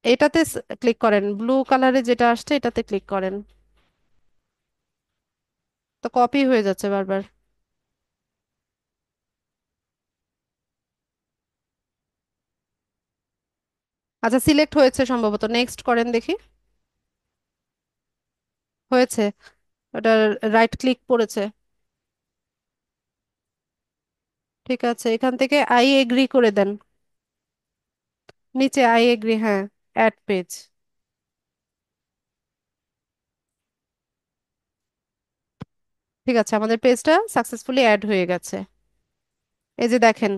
এটাতে ক্লিক করেন, ব্লু কালারে যেটা আসছে এটাতে ক্লিক করেন। তো কপি হয়ে যাচ্ছে বারবার। আচ্ছা, সিলেক্ট হয়েছে সম্ভবত, নেক্সট করেন দেখি। হয়েছে, ওটা রাইট ক্লিক পড়েছে। ঠিক আছে, এখান থেকে আই এগ্রি করে দেন, নিচে আই এগ্রি, হ্যাঁ, অ্যাড পেজ। ঠিক আছে, আমাদের পেজটা সাকসেসফুলি অ্যাড হয়ে গেছে। এই যে দেখেন,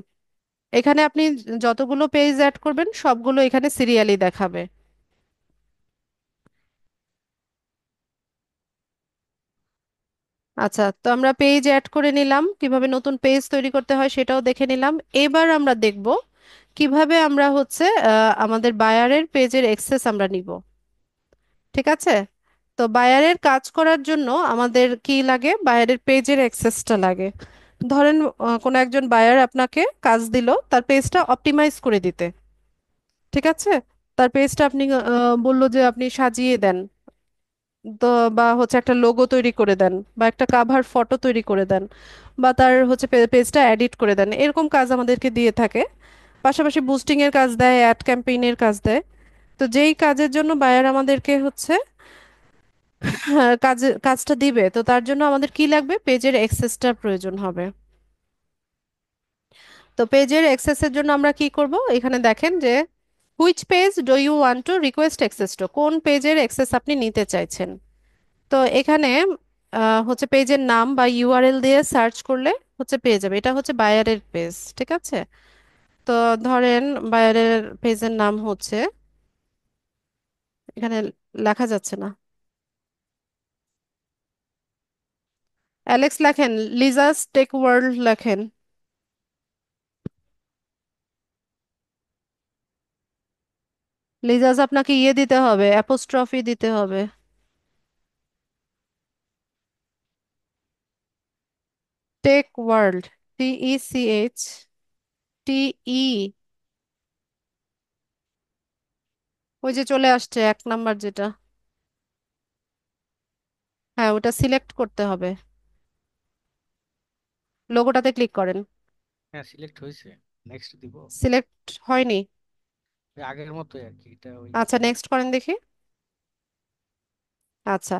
এখানে আপনি যতগুলো পেজ অ্যাড করবেন সবগুলো এখানে সিরিয়ালি দেখাবে। আচ্ছা, তো আমরা পেজ অ্যাড করে নিলাম, কিভাবে নতুন পেজ তৈরি করতে হয় সেটাও দেখে নিলাম। এবার আমরা দেখব কিভাবে আমরা হচ্ছে আমাদের বায়ারের পেজের অ্যাক্সেস আমরা নিব। ঠিক আছে, তো বায়ারের কাজ করার জন্য আমাদের কি লাগে, বায়ারের পেজের অ্যাক্সেসটা লাগে। ধরেন কোনো একজন বায়ার আপনাকে কাজ দিল তার পেজটা অপটিমাইজ করে দিতে। ঠিক আছে, তার পেজটা আপনি বললো যে আপনি সাজিয়ে দেন, তো বা হচ্ছে একটা লোগো তৈরি করে দেন, বা একটা কাভার ফটো তৈরি করে দেন, বা তার হচ্ছে পেজটা এডিট করে দেন, এরকম কাজ আমাদেরকে দিয়ে থাকে। পাশাপাশি বুস্টিং এর কাজ দেয়, অ্যাড ক্যাম্পেইনের কাজ দেয়। তো যেই কাজের জন্য বায়ার আমাদেরকে হচ্ছে কাজটা দিবে, তো তার জন্য আমাদের কি লাগবে, পেজের অ্যাক্সেসটার প্রয়োজন হবে। তো পেজের অ্যাক্সেসের জন্য আমরা কি করব, এখানে দেখেন যে which page do you want to request access to, কোন পেজের অ্যাক্সেস আপনি নিতে চাইছেন। তো এখানে হচ্ছে পেজের নাম বা ইউআরএল দিয়ে সার্চ করলে হচ্ছে পেয়ে যাবে, এটা হচ্ছে বায়ারের পেজ। ঠিক আছে, তো ধরেন বায়ারের পেজের নাম হচ্ছে, এখানে লেখা যাচ্ছে না, অ্যালেক্স লেখেন, লিজাস টেক ওয়ার্ল্ড লেখেন। লিজাস আপনাকে ইয়ে দিতে হবে, অ্যাপোস্ট্রফি দিতে হবে। টেক ওয়ার্ল্ড, TECHTE, ওই যে চলে আসছে 1 নাম্বার যেটা, হ্যাঁ ওটা সিলেক্ট করতে হবে, লোগোটাতে ক্লিক করেন। হ্যাঁ, সিলেক্ট হয়েছে। নেক্সট দিব। সিলেক্ট হয়নি? ওই আগের মতোই আর কি, এটা ওই আচ্ছা, একই। নেক্সট করেন দেখি। আচ্ছা,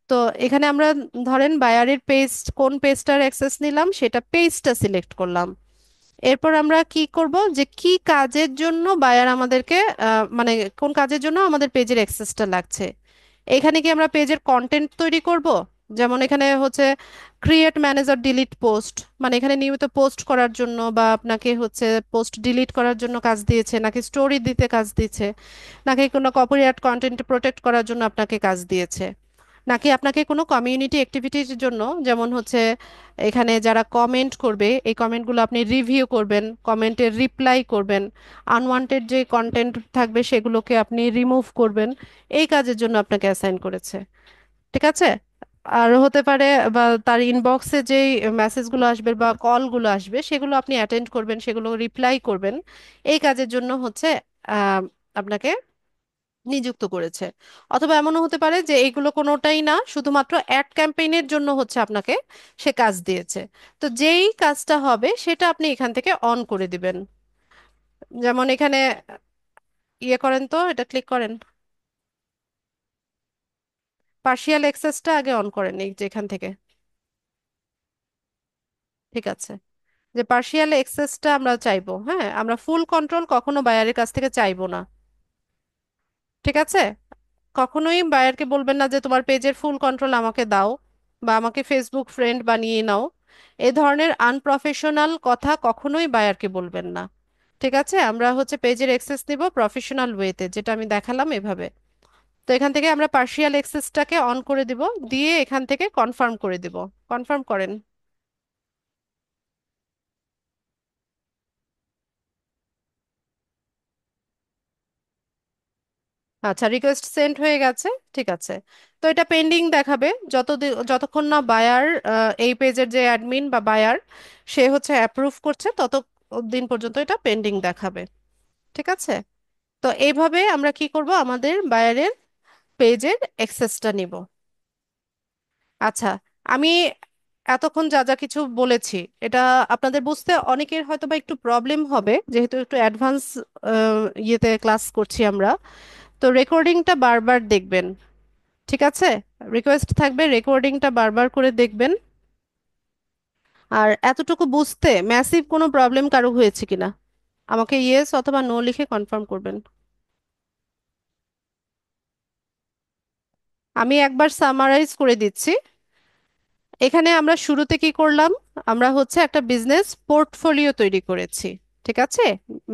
তো এখানে আমরা ধরেন বায়ারের পেজ, কোন পেজটার অ্যাক্সেস নিলাম সেটা পেজটা সিলেক্ট করলাম। এরপর আমরা কি করব, যে কি কাজের জন্য বায়ার আমাদেরকে মানে কোন কাজের জন্য আমাদের পেজের অ্যাক্সেসটা লাগছে। এখানে কি আমরা পেজের কন্টেন্ট তৈরি করব, যেমন এখানে হচ্ছে ক্রিয়েট ম্যানেজার ডিলিট পোস্ট, মানে এখানে নিয়মিত পোস্ট করার জন্য, বা আপনাকে হচ্ছে পোস্ট ডিলিট করার জন্য কাজ দিয়েছে, নাকি স্টোরি দিতে কাজ দিয়েছে, নাকি কোনো কপিরাইট কন্টেন্ট প্রোটেক্ট করার জন্য আপনাকে কাজ দিয়েছে, নাকি আপনাকে কোনো কমিউনিটি অ্যাক্টিভিটির জন্য, যেমন হচ্ছে এখানে যারা কমেন্ট করবে এই কমেন্টগুলো আপনি রিভিউ করবেন, কমেন্টের রিপ্লাই করবেন, আনওয়ান্টেড যে কন্টেন্ট থাকবে সেগুলোকে আপনি রিমুভ করবেন, এই কাজের জন্য আপনাকে অ্যাসাইন করেছে। ঠিক আছে, আর হতে পারে বা তার ইনবক্সে যেই মেসেজগুলো আসবে বা কলগুলো আসবে সেগুলো আপনি অ্যাটেন্ড করবেন, সেগুলো রিপ্লাই করবেন, এই কাজের জন্য হচ্ছে আপনাকে নিযুক্ত করেছে। অথবা এমনও হতে পারে যে এইগুলো কোনোটাই না, শুধুমাত্র অ্যাড ক্যাম্পেইনের জন্য হচ্ছে আপনাকে সে কাজ দিয়েছে। তো যেই কাজটা হবে সেটা আপনি এখান থেকে অন করে দিবেন। যেমন এখানে ইয়ে করেন, তো এটা ক্লিক করেন, পার্শিয়াল অ্যাক্সেসটা আগে অন করেন এই যে এখান থেকে। ঠিক আছে, যে পার্শিয়াল অ্যাক্সেসটা আমরা চাইবো, হ্যাঁ, আমরা ফুল কন্ট্রোল কখনো বায়ারের কাছ থেকে চাইবো না। ঠিক আছে, কখনোই বায়ারকে বলবেন না যে তোমার পেজের ফুল কন্ট্রোল আমাকে দাও, বা আমাকে ফেসবুক ফ্রেন্ড বানিয়ে নাও। এ ধরনের আনপ্রফেশনাল কথা কখনোই বায়ারকে বলবেন না। ঠিক আছে, আমরা হচ্ছে পেজের অ্যাক্সেস নিব প্রফেশনাল ওয়েতে, যেটা আমি দেখালাম এভাবে। তো এখান থেকে আমরা পার্শিয়াল অ্যাক্সেসটাকে অন করে দিব, দিয়ে এখান থেকে কনফার্ম করে দিব। কনফার্ম করেন। আচ্ছা, রিকোয়েস্ট সেন্ড হয়ে গেছে। ঠিক আছে, তো এটা পেন্ডিং দেখাবে যতক্ষণ না বায়ার, এই পেজের যে অ্যাডমিন বা বায়ার, সে হচ্ছে অ্যাপ্রুভ করছে, তত দিন পর্যন্ত এটা পেন্ডিং দেখাবে। ঠিক আছে, তো এইভাবে আমরা কি করব, আমাদের বায়ারের পেজের অ্যাক্সেসটা নিব। আচ্ছা, আমি এতক্ষণ যা যা কিছু বলেছি, এটা আপনাদের বুঝতে অনেকের হয়তো বা একটু প্রবলেম হবে, যেহেতু একটু অ্যাডভান্স ইয়েতে ক্লাস করছি আমরা। তো রেকর্ডিংটা বারবার দেখবেন। ঠিক আছে, রিকোয়েস্ট থাকবে রেকর্ডিংটা বারবার করে দেখবেন। আর এতটুকু বুঝতে ম্যাসিভ কোনো প্রবলেম কারো হয়েছে কিনা আমাকে ইয়েস অথবা নো লিখে কনফার্ম করবেন। আমি একবার সামারাইজ করে দিচ্ছি। এখানে আমরা শুরুতে কি করলাম, আমরা হচ্ছে একটা বিজনেস পোর্টফোলিও তৈরি করেছি। ঠিক আছে,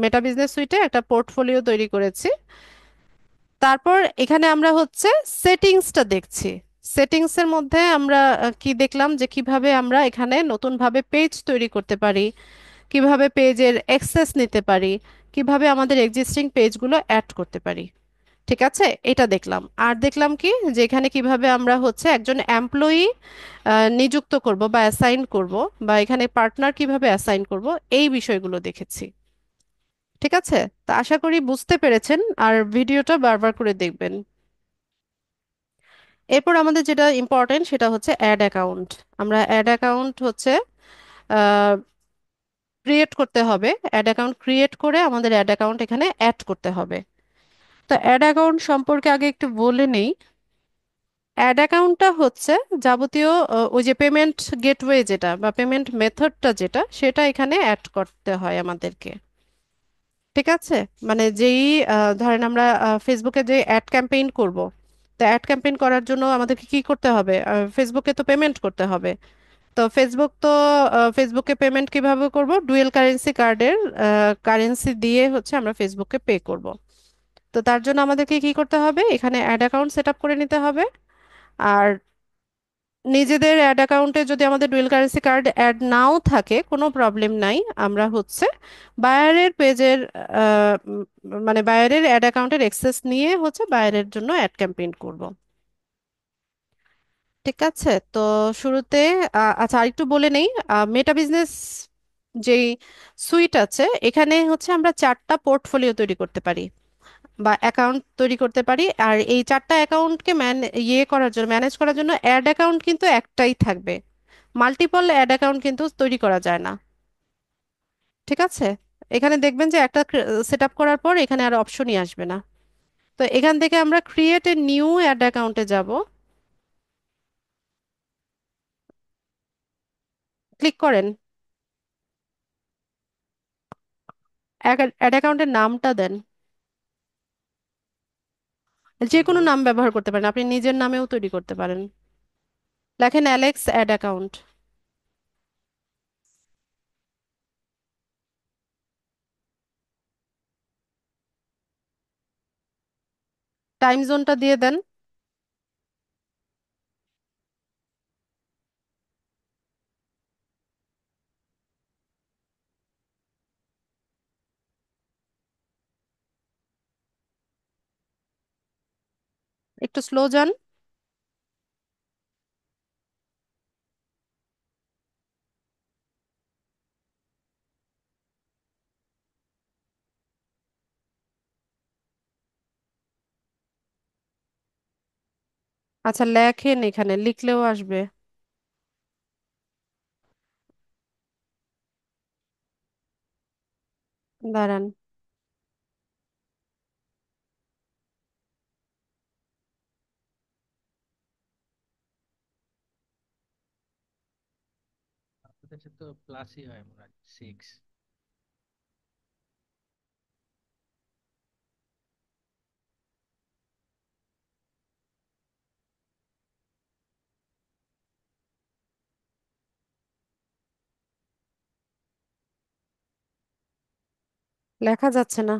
মেটা বিজনেস সুইটে একটা পোর্টফোলিও তৈরি করেছি। তারপর এখানে আমরা হচ্ছে সেটিংসটা দেখছি। সেটিংসের মধ্যে আমরা কি দেখলাম, যে কিভাবে আমরা এখানে নতুন ভাবে পেজ তৈরি করতে পারি, কিভাবে পেজের অ্যাক্সেস নিতে পারি, কিভাবে আমাদের এক্সিস্টিং পেজগুলো অ্যাড করতে পারি। ঠিক আছে, এটা দেখলাম। আর দেখলাম কি, যে এখানে কিভাবে আমরা হচ্ছে একজন এমপ্লয়ি নিযুক্ত করব বা অ্যাসাইন করব, বা এখানে পার্টনার কিভাবে অ্যাসাইন করব, এই বিষয়গুলো দেখেছি। ঠিক আছে, তা আশা করি বুঝতে পেরেছেন, আর ভিডিওটা বারবার করে দেখবেন। এরপর আমাদের যেটা ইম্পর্টেন্ট সেটা হচ্ছে অ্যাড অ্যাকাউন্ট। আমরা অ্যাড অ্যাকাউন্ট হচ্ছে ক্রিয়েট করতে হবে। অ্যাড অ্যাকাউন্ট ক্রিয়েট করে আমাদের অ্যাড অ্যাকাউন্ট এখানে অ্যাড করতে হবে। তো অ্যাড অ্যাকাউন্ট সম্পর্কে আগে একটু বলে নেই। অ্যাড অ্যাকাউন্টটা হচ্ছে যাবতীয় ওই যে পেমেন্ট গেটওয়ে যেটা বা পেমেন্ট মেথডটা যেটা, সেটা এখানে অ্যাড করতে হয় আমাদেরকে। ঠিক আছে, মানে যেই ধরেন আমরা ফেসবুকে যে অ্যাড ক্যাম্পেইন করব, তো অ্যাড ক্যাম্পেইন করার জন্য আমাদেরকে কি করতে হবে, ফেসবুকে তো পেমেন্ট করতে হবে। তো ফেসবুকে পেমেন্ট কিভাবে করব, ডুয়েল কারেন্সি কার্ডের কারেন্সি দিয়ে হচ্ছে আমরা ফেসবুকে পে করব। তো তার জন্য আমাদেরকে কি করতে হবে, এখানে অ্যাড অ্যাকাউন্ট সেট আপ করে নিতে হবে। আর নিজেদের অ্যাড অ্যাকাউন্টে যদি আমাদের ডুয়েল কারেন্সি কার্ড অ্যাড নাও থাকে, কোনো প্রবলেম নাই। আমরা হচ্ছে বায়ারের পেজের মানে বায়ারের অ্যাড অ্যাকাউন্টের অ্যাক্সেস নিয়ে হচ্ছে বায়ারের জন্য অ্যাড ক্যাম্পেইন করব। ঠিক আছে, তো শুরুতে আচ্ছা আরেকটু বলে নেই, মেটা বিজনেস যেই সুইট আছে, এখানে হচ্ছে আমরা 4টা পোর্টফোলিও তৈরি করতে পারি বা অ্যাকাউন্ট তৈরি করতে পারি। আর এই 4টা অ্যাকাউন্টকে ম্যানেজ করার জন্য অ্যাড অ্যাকাউন্ট কিন্তু একটাই থাকবে। মাল্টিপল অ্যাড অ্যাকাউন্ট কিন্তু তৈরি করা যায় না। ঠিক আছে, এখানে দেখবেন যে একটা সেট আপ করার পর এখানে আর অপশনই আসবে না। তো এখান থেকে আমরা ক্রিয়েট এ নিউ অ্যাড অ্যাকাউন্টে যাব। ক্লিক করেন, অ্যাড অ্যাকাউন্টের নামটা দেন। কি যে কোনো দিব? নাম ব্যবহার করতে পারেন, আপনি নিজের নামেও তৈরি করতে পারেন। লেখেন অ্যালেক্স অ্যাড অ্যাকাউন্ট। টাইম জোনটা দিয়ে দেন। একটু স্লো যান। আচ্ছা, লেখেন, এখানে লিখলেও আসবে। দাঁড়ান। আপনাদের সাথে তো প্লাসই হয় মনে হয়, 6। লেখা যাচ্ছে না।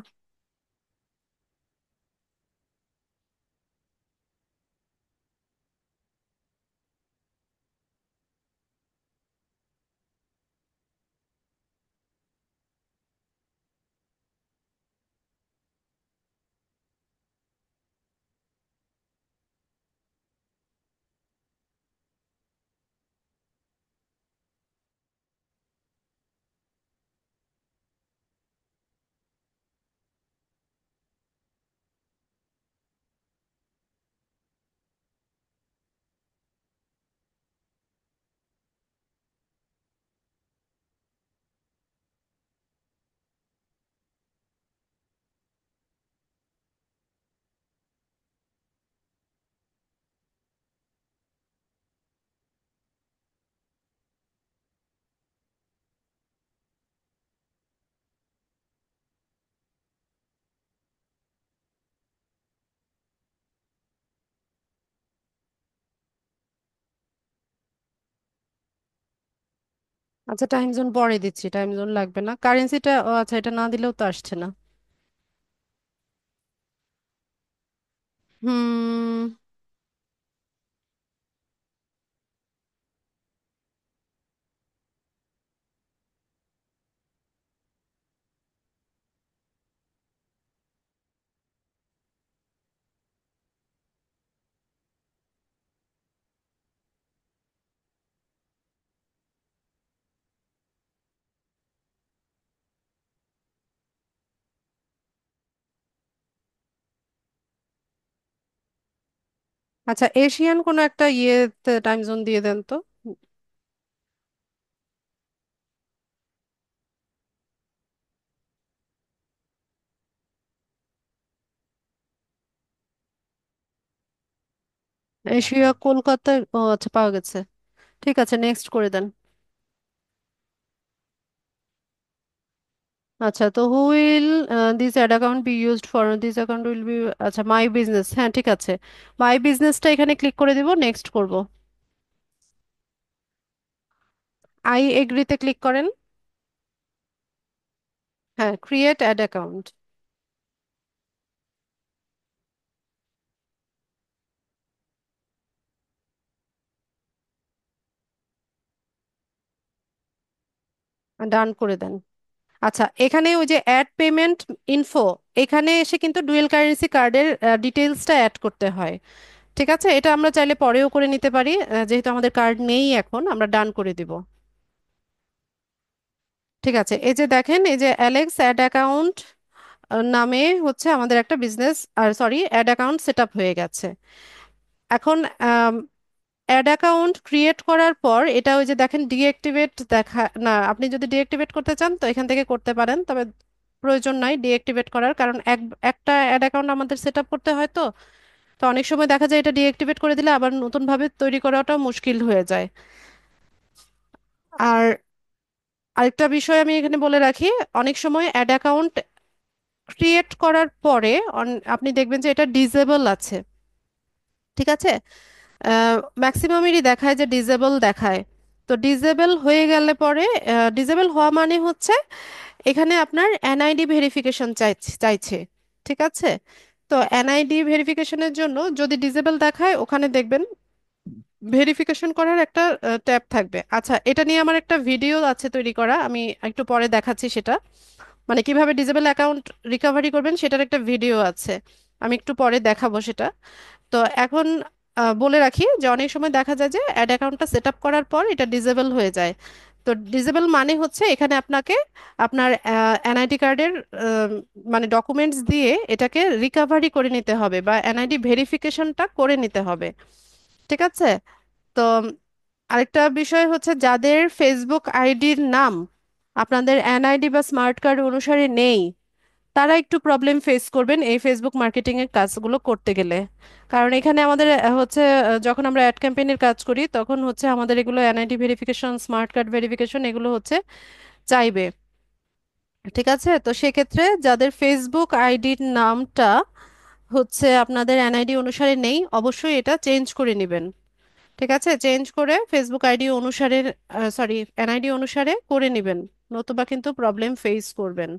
আচ্ছা, টাইম জোন পরে দিচ্ছি, টাইম জোন লাগবে না, কারেন্সিটা, ও আচ্ছা, এটা না দিলেও তো আসছে না। হুম। আচ্ছা, এশিয়ান কোনো একটা ইয়েতে টাইম জোন দিয়ে দেন তো। ঢাকা। এশিয়া কলকাতায়, ও আচ্ছা, পাওয়া গেছে। ঠিক আছে, নেক্সট করে দেন। আচ্ছা, তো who will this ad account be used for, this account will be, আচ্ছা, মাই বিজনেস, হ্যাঁ ঠিক আছে। মাই বিজনেসটা এখানে ক্লিক করে দিব, নেক্সট করব। আই এগ্রিতে ক্লিক করেন। হ্যাঁ, ক্রিয়েট অ্যাড অ্যাকাউন্ট। ডান করে দেন। আচ্ছা, এখানে ওই যে অ্যাড পেমেন্ট ইনফো, এখানে এসে কিন্তু ডুয়েল কারেন্সি কার্ডের ডিটেলসটা অ্যাড করতে হয়। ঠিক আছে, এটা আমরা চাইলে পরেও করে নিতে পারি, যেহেতু আমাদের কার্ড নেই এখন, আমরা ডান করে দিব। ঠিক আছে, এই যে দেখেন, এই যে অ্যালেক্স অ্যাড অ্যাকাউন্ট নামে হচ্ছে আমাদের একটা বিজনেস, আর sorry, add account set up হয়ে গেছে। এখন অ্যাড অ্যাকাউন্ট ক্রিয়েট করার পর এটা ওই যে দেখেন ডিঅ্যাক্টিভেট দেখা না, আপনি যদি ডিঅ্যাক্টিভেট করতে চান তো এখান থেকে করতে পারেন, তবে প্রয়োজন নাই ডিঅ্যাক্টিভেট করার, কারণ একটা অ্যাড অ্যাকাউন্ট আমাদের সেট আপ করতে হয়। তো তো অনেক সময় দেখা যায় এটা ডিঅ্যাক্টিভেট করে দিলে আবার নতুন ভাবে তৈরি করাটাও মুশকিল হয়ে যায়। আর আরেকটা বিষয় আমি এখানে বলে রাখি, অনেক সময় অ্যাড অ্যাকাউন্ট ক্রিয়েট করার পরে আপনি দেখবেন যে এটা ডিজেবল আছে। ঠিক আছে, ম্যাক্সিমামেরই দেখায় যে ডিজেবল দেখায়। তো ডিজেবল হয়ে গেলে পরে, ডিজেবল হওয়া মানে হচ্ছে এখানে আপনার এনআইডি ভেরিফিকেশন চাইছে। ঠিক আছে, তো এনআইডি ভেরিফিকেশনের জন্য যদি ডিজেবল দেখায়, ওখানে দেখবেন ভেরিফিকেশন করার একটা ট্যাব থাকবে। আচ্ছা, এটা নিয়ে আমার একটা ভিডিও আছে তৈরি করা, আমি একটু পরে দেখাচ্ছি সেটা, মানে কিভাবে ডিজেবল অ্যাকাউন্ট রিকভারি করবেন সেটার একটা ভিডিও আছে, আমি একটু পরে দেখাবো সেটা। তো এখন বলে রাখি যে অনেক সময় দেখা যায় যে অ্যাড অ্যাকাউন্টটা সেট আপ করার পর এটা ডিজেবল হয়ে যায়। তো ডিজেবল মানে হচ্ছে এখানে আপনাকে আপনার এনআইডি কার্ডের মানে ডকুমেন্টস দিয়ে এটাকে রিকভারি করে নিতে হবে, বা এনআইডি ভেরিফিকেশনটা করে নিতে হবে। ঠিক আছে? তো আরেকটা বিষয় হচ্ছে, যাদের ফেসবুক আইডির নাম আপনাদের এনআইডি বা স্মার্ট কার্ড অনুসারে নেই, তারা একটু প্রবলেম ফেস করবেন এই ফেসবুক মার্কেটিং এর কাজগুলো করতে গেলে। কারণ এখানে আমাদের যখন আমরা অ্যাড ক্যাম্পেইনের কাজ করি, তখন হচ্ছে আমাদের এগুলো NID verification, smart card verification এগুলো হচ্ছে চাইবে। ঠিক আছে? তো সেক্ষেত্রে যাদের ফেসবুক আইডির নামটা হচ্ছে আপনাদের এনআইডি অনুসারে নেই, অবশ্যই এটা চেঞ্জ করে নেবেন। ঠিক আছে? চেঞ্জ করে ফেসবুক আইডি অনুসারে, সরি, এনআইডি অনুসারে করে নেবেন, নতুবা কিন্তু প্রবলেম ফেস করবেন।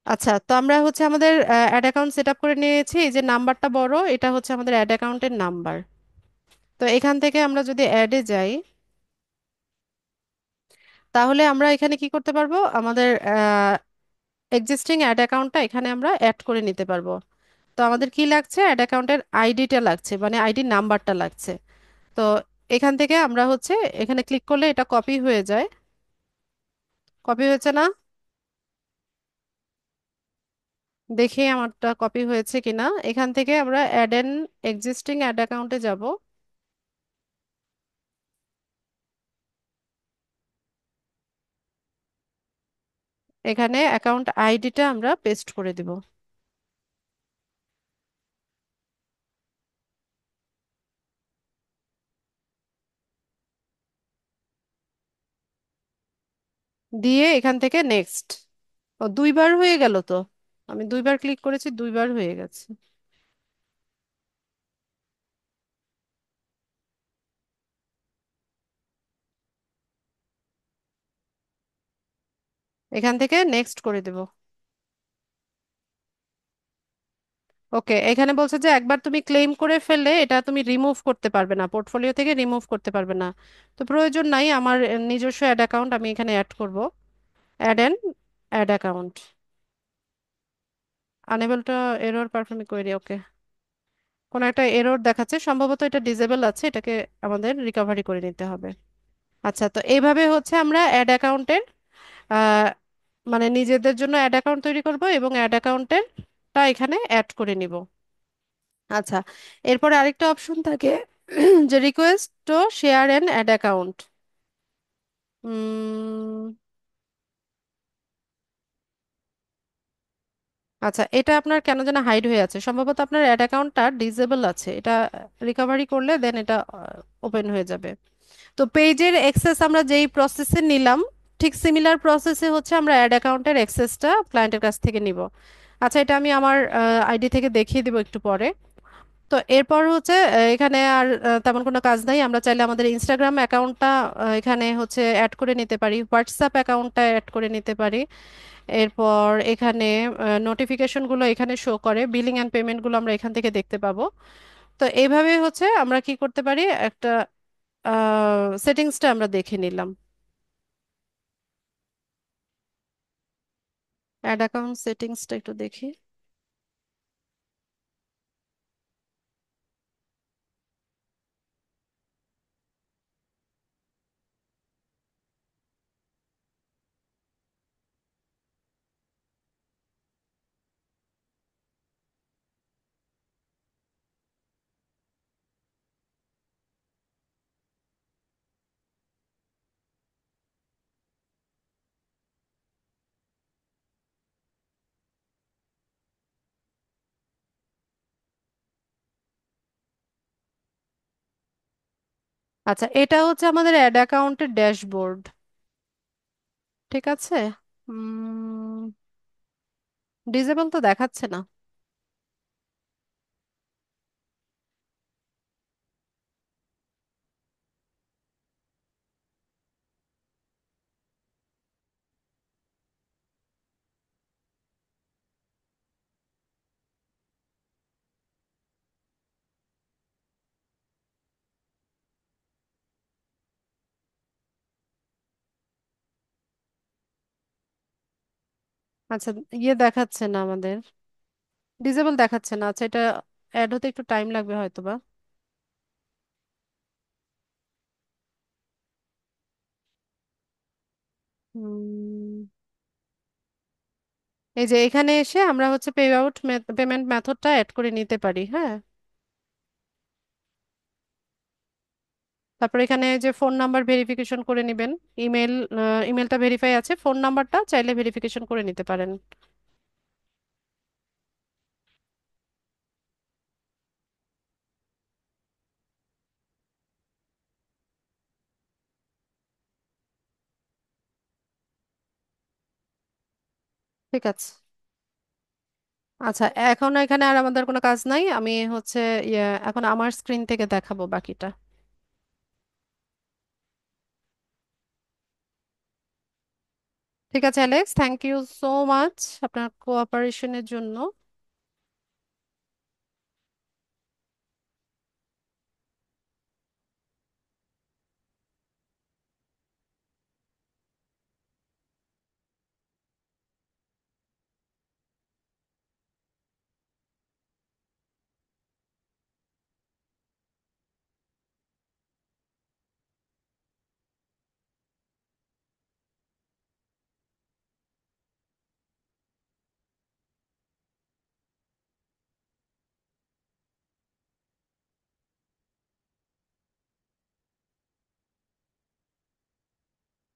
আচ্ছা, তো আমরা হচ্ছে আমাদের অ্যাড অ্যাকাউন্ট সেট আপ করে নিয়েছি। এই যে নাম্বারটা বড়, এটা হচ্ছে আমাদের অ্যাড অ্যাকাউন্টের নাম্বার। তো এখান থেকে আমরা যদি অ্যাডে যাই, তাহলে আমরা এখানে কি করতে পারবো, আমাদের এক্সিস্টিং অ্যাড অ্যাকাউন্টটা এখানে আমরা অ্যাড করে নিতে পারবো। তো আমাদের কি লাগছে, অ্যাড অ্যাকাউন্টের আইডিটা লাগছে, মানে আইডি নাম্বারটা লাগছে। তো এখান থেকে আমরা হচ্ছে এখানে ক্লিক করলে এটা কপি হয়ে যায়। কপি হয়েছে না? দেখি আমারটা কপি হয়েছে কিনা। এখান থেকে আমরা অ্যাড এন এক্সিস্টিং অ্যাড অ্যাকাউন্টে যাব। এখানে অ্যাকাউন্ট আইডিটা আমরা পেস্ট করে দিব। দিয়ে এখান থেকে নেক্সট। ও, দুইবার হয়ে গেল তো। আমি দুইবার ক্লিক করেছি, দুইবার হয়ে গেছে। এখান থেকে নেক্সট করে দেব। ওকে, এখানে বলছে যে একবার তুমি ক্লেম করে ফেললে এটা তুমি রিমুভ করতে পারবে না, পোর্টফোলিও থেকে রিমুভ করতে পারবে না। তো প্রয়োজন নাই, আমার নিজস্ব অ্যাড অ্যাকাউন্ট আমি এখানে অ্যাড করব। Add an add account, unable to error performing query. Okay, কোনো একটা এরর দেখাচ্ছে, সম্ভবত এটা ডিসেবল আছে, এটাকে আমাদের রিকভারি করে নিতে হবে। আচ্ছা, তো এইভাবে হচ্ছে আমরা অ্যাড অ্যাকাউন্টের মানে নিজেদের জন্য অ্যাড অ্যাকাউন্ট তৈরি করব এবং অ্যাড অ্যাকাউন্টেরটা এখানে অ্যাড করে নিব। আচ্ছা, এরপরে আরেকটা অপশন থাকে যে request to share an ad account. আচ্ছা, এটা আপনার কেন যেন হাইড হয়ে আছে, সম্ভবত আপনার অ্যাড অ্যাকাউন্টটা ডিসেবল আছে। এটা রিকভারি করলে দেন এটা ওপেন হয়ে যাবে। তো পেজের অ্যাক্সেস আমরা যেই প্রসেসে নিলাম, ঠিক সিমিলার প্রসেসে হচ্ছে আমরা অ্যাড অ্যাকাউন্টের অ্যাক্সেসটা ক্লায়েন্টের কাছ থেকে নিব। আচ্ছা, এটা আমি আমার আইডি থেকে দেখিয়ে দিব একটু পরে। তো এরপর হচ্ছে এখানে আর তেমন কোনো কাজ নাই। আমরা চাইলে আমাদের ইনস্টাগ্রাম অ্যাকাউন্টটা এখানে হচ্ছে অ্যাড করে নিতে পারি, হোয়াটসঅ্যাপ অ্যাকাউন্টটা অ্যাড করে নিতে পারি। এরপর এখানে নোটিফিকেশনগুলো এখানে শো করে, বিলিং অ্যান্ড পেমেন্টগুলো আমরা এখান থেকে দেখতে পাবো। তো এইভাবে হচ্ছে আমরা কি করতে পারি, একটা সেটিংসটা আমরা দেখে নিলাম। অ্যাড অ্যাকাউন্ট সেটিংসটা একটু দেখি। আচ্ছা, এটা হচ্ছে আমাদের অ্যাড অ্যাকাউন্টের ড্যাশবোর্ড। ঠিক আছে? ডিজেবল তো দেখাচ্ছে না। আচ্ছা, ইয়ে দেখাচ্ছে না আমাদের, ডিজেবল দেখাচ্ছে না। আচ্ছা, এটা অ্যাড হতে একটু টাইম লাগবে হয়তো বা। উম, এই যে এখানে এসে আমরা হচ্ছে পে আউট পেমেন্ট মেথডটা অ্যাড করে নিতে পারি। হ্যাঁ, তারপর এখানে যে ফোন নাম্বার ভেরিফিকেশন করে নেবেন। ইমেল, ইমেলটা ভেরিফাই আছে, ফোন নাম্বারটা চাইলে ভেরিফিকেশন করে নিতে পারেন। ঠিক আছে। আচ্ছা, এখন এখানে আর আমাদের কোনো কাজ নাই। আমি হচ্ছে এখন আমার স্ক্রিন থেকে দেখাবো বাকিটা। ঠিক আছে Alex, thank you so much আপনার কোঅপারেশনের জন্য।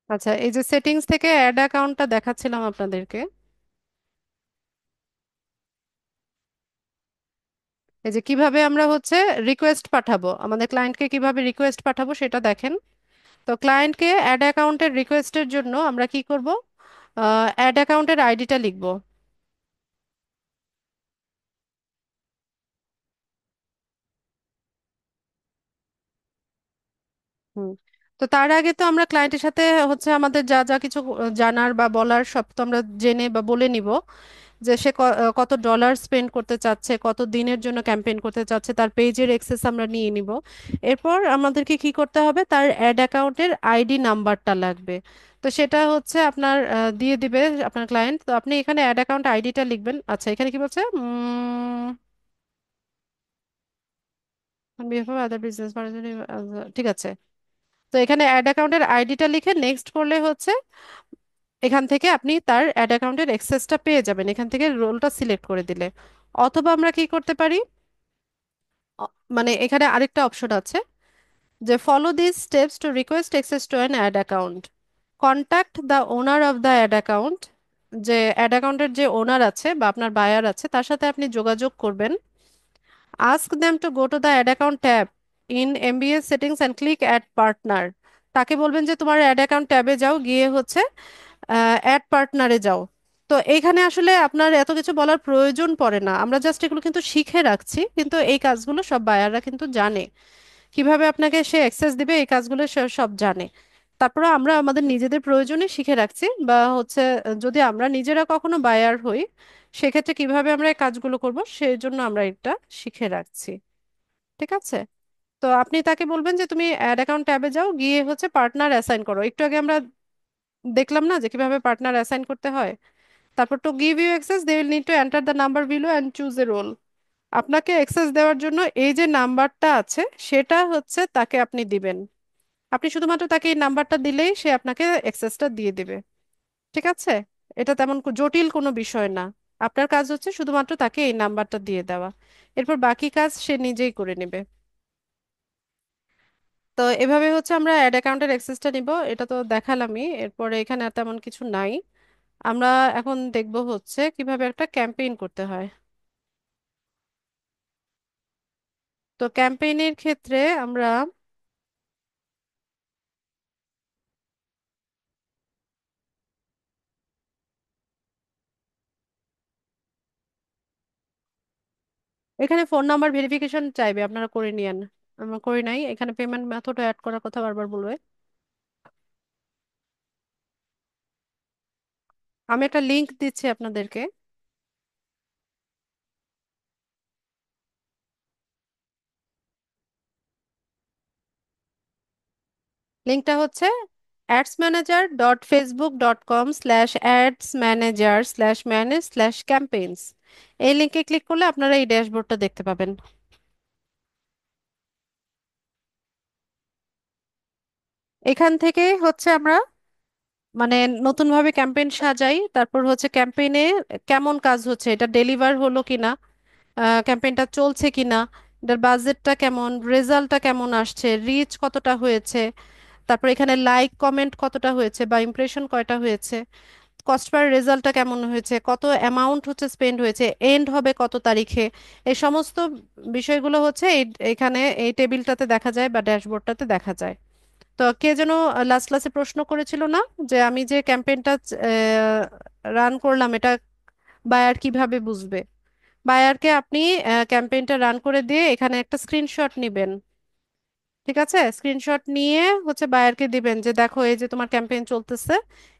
আচ্ছা, এই যে সেটিংস থেকে অ্যাড অ্যাকাউন্টটা দেখাচ্ছিলাম আপনাদেরকে, এই যে কিভাবে আমরা হচ্ছে রিকোয়েস্ট পাঠাবো, আমাদের ক্লায়েন্টকে কিভাবে রিকোয়েস্ট পাঠাবো সেটা দেখেন। তো ক্লায়েন্টকে অ্যাড অ্যাকাউন্টের রিকোয়েস্টের জন্য আমরা কি করব, অ্যাড অ্যাকাউন্টের আইডিটা লিখব। হুম। তো তার আগে তো আমরা ক্লায়েন্টের সাথে হচ্ছে আমাদের যা যা কিছু জানার বা বলার সব তো আমরা জেনে বা বলে নিব, যে সে কত ডলার স্পেন্ড করতে চাচ্ছে, কত দিনের জন্য ক্যাম্পেইন করতে চাচ্ছে, তার পেজের অ্যাক্সেস আমরা নিয়ে নিব। এরপর আমাদেরকে কি করতে হবে, তার অ্যাড অ্যাকাউন্টের আইডি নাম্বারটা লাগবে। তো সেটা হচ্ছে আপনার দিয়ে দিবে আপনার ক্লায়েন্ট। তো আপনি এখানে অ্যাড অ্যাকাউন্ট আইডিটা লিখবেন। আচ্ছা, এখানে কি বলছে, আদার বিজনেস, ঠিক আছে। তো এখানে অ্যাড অ্যাকাউন্টের আইডিটা লিখে নেক্সট করলে হচ্ছে এখান থেকে আপনি তার অ্যাড অ্যাকাউন্টের অ্যাক্সেসটা পেয়ে যাবেন, এখান থেকে রোলটা সিলেক্ট করে দিলে। অথবা আমরা কি করতে পারি, মানে এখানে আরেকটা অপশন আছে, যে follow this steps to request access to an ad account, contact the owner of the ad account. যে অ্যাড অ্যাকাউন্টের যে ওনার আছে বা আপনার বায়ার আছে তার সাথে আপনি যোগাযোগ করবেন। Ask them to go to the ad account tab in MBS settings and click add partner. তাকে বলবেন যে তোমার অ্যাড অ্যাকাউন্ট ট্যাবে যাও, গিয়ে হচ্ছে অ্যাড পার্টনারে যাও। তো এইখানে আসলে আপনার এত কিছু বলার প্রয়োজন পড়ে না, আমরা জাস্ট এগুলো কিন্তু শিখে রাখছি, কিন্তু এই কাজগুলো সব বায়াররা কিন্তু জানে, কিভাবে আপনাকে সে অ্যাক্সেস দিবে এই কাজগুলো সে সব জানে। তারপরে আমরা আমাদের নিজেদের প্রয়োজনে শিখে রাখছি, বা হচ্ছে যদি আমরা নিজেরা কখনো বায়ার হই সেক্ষেত্রে কিভাবে আমরা এই কাজগুলো করব সেই জন্য আমরা এটা শিখে রাখছি। ঠিক আছে। তো আপনি তাকে বলবেন যে তুমি অ্যাড অ্যাকাউন্ট ট্যাবে যাও, গিয়ে হচ্ছে পার্টনার অ্যাসাইন করো। একটু আগে আমরা দেখলাম না যে কিভাবে পার্টনার অ্যাসাইন করতে হয়। তারপর to give you access they will need to enter the number below and choose a role. আপনাকে অ্যাক্সেস দেওয়ার জন্য এই যে নাম্বারটা আছে সেটা হচ্ছে তাকে আপনি দিবেন। আপনি শুধুমাত্র তাকে এই নাম্বারটা দিলেই সে আপনাকে অ্যাক্সেসটা দিয়ে দিবে। ঠিক আছে। এটা তেমন জটিল কোনো বিষয় না। আপনার কাজ হচ্ছে শুধুমাত্র তাকে এই নাম্বারটা দিয়ে দেওয়া, এরপর বাকি কাজ সে নিজেই করে নেবে। তো এভাবে হচ্ছে আমরা অ্যাড অ্যাকাউন্টের অ্যাক্সেসটা নিব, এটা তো দেখালামই। এরপরে এখানে আর তেমন কিছু নাই। আমরা এখন দেখব হচ্ছে কিভাবে একটা ক্যাম্পেইন করতে হয়। তো ক্যাম্পেইনের ক্ষেত্রে আমরা এখানে ফোন নাম্বার ভেরিফিকেশন চাইবে, আপনারা করে নিয়েন। আমরা করি নাই, এখানে পেমেন্ট মেথড অ্যাড করার কথা বারবার বলবে। আমি একটা লিংক দিচ্ছি আপনাদেরকে। লিঙ্কটা হচ্ছে adsmanager.facebook.com/adsmanager/manage/campaigns। এই লিঙ্কে ক্লিক করলে আপনারা এই ড্যাশবোর্ডটা দেখতে পাবেন। এখান থেকে হচ্ছে আমরা মানে নতুন ভাবে ক্যাম্পেইন সাজাই, তারপর হচ্ছে ক্যাম্পেইনে কেমন কাজ হচ্ছে, এটা ডেলিভার হলো কিনা, ক্যাম্পেইনটা চলছে কিনা, এটার বাজেটটা কেমন, রেজাল্টটা কেমন আসছে, রিচ কতটা হয়েছে, তারপর এখানে লাইক কমেন্ট কতটা হয়েছে বা ইমপ্রেশন কয়টা হয়েছে, কস্ট পার রেজাল্টটা কেমন হয়েছে, কত অ্যামাউন্ট হচ্ছে স্পেন্ড হয়েছে, এন্ড হবে কত তারিখে। এই সমস্ত বিষয়গুলো হচ্ছে এখানে এই টেবিলটাতে দেখা যায় বা ড্যাশবোর্ডটাতে দেখা যায়। তো কে যেন লাস্ট ক্লাসে প্রশ্ন করেছিল না, যে আমি যে ক্যাম্পেইনটা রান করলাম এটা বায়ার কিভাবে বুঝবে? বায়ারকে আপনি ক্যাম্পেইনটা রান করে দিয়ে এখানে একটা স্ক্রিনশট নিবেন। ঠিক আছে, স্ক্রিনশট নিয়ে হচ্ছে বায়ারকে দিবেন যে দেখো এই যে তোমার ক্যাম্পেইন চলতেছে,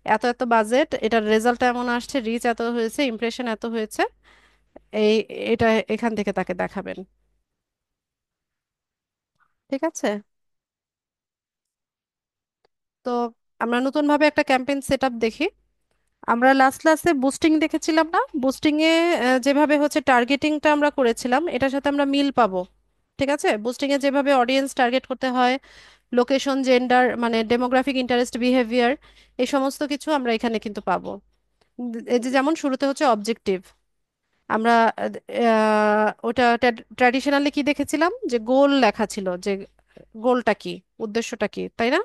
এত এত বাজেট, এটার রেজাল্ট এমন আসছে, রিচ এত হয়েছে, ইমপ্রেশন এত হয়েছে। এই এটা এখান থেকে তাকে দেখাবেন। ঠিক আছে। তো আমরা নতুন ভাবে একটা ক্যাম্পেইন সেট আপ দেখি। আমরা লাস্ট ক্লাসে বুস্টিং দেখেছিলাম না? বুস্টিং এ যেভাবে হচ্ছে টার্গেটিংটা আমরা করেছিলাম এটার সাথে আমরা মিল পাবো। ঠিক আছে, বুস্টিং এ যেভাবে অডিয়েন্স টার্গেট করতে হয়, লোকেশন, জেন্ডার, মানে ডেমোগ্রাফিক, ইন্টারেস্ট, বিহেভিয়ার, এই সমস্ত কিছু আমরা এখানে কিন্তু পাবো। এই যে যেমন শুরুতে হচ্ছে অবজেক্টিভ, আমরা ওটা ট্র্যাডিশনালি কি দেখেছিলাম, যে গোল লেখা ছিল, যে গোলটা কি, উদ্দেশ্যটা কি, তাই না?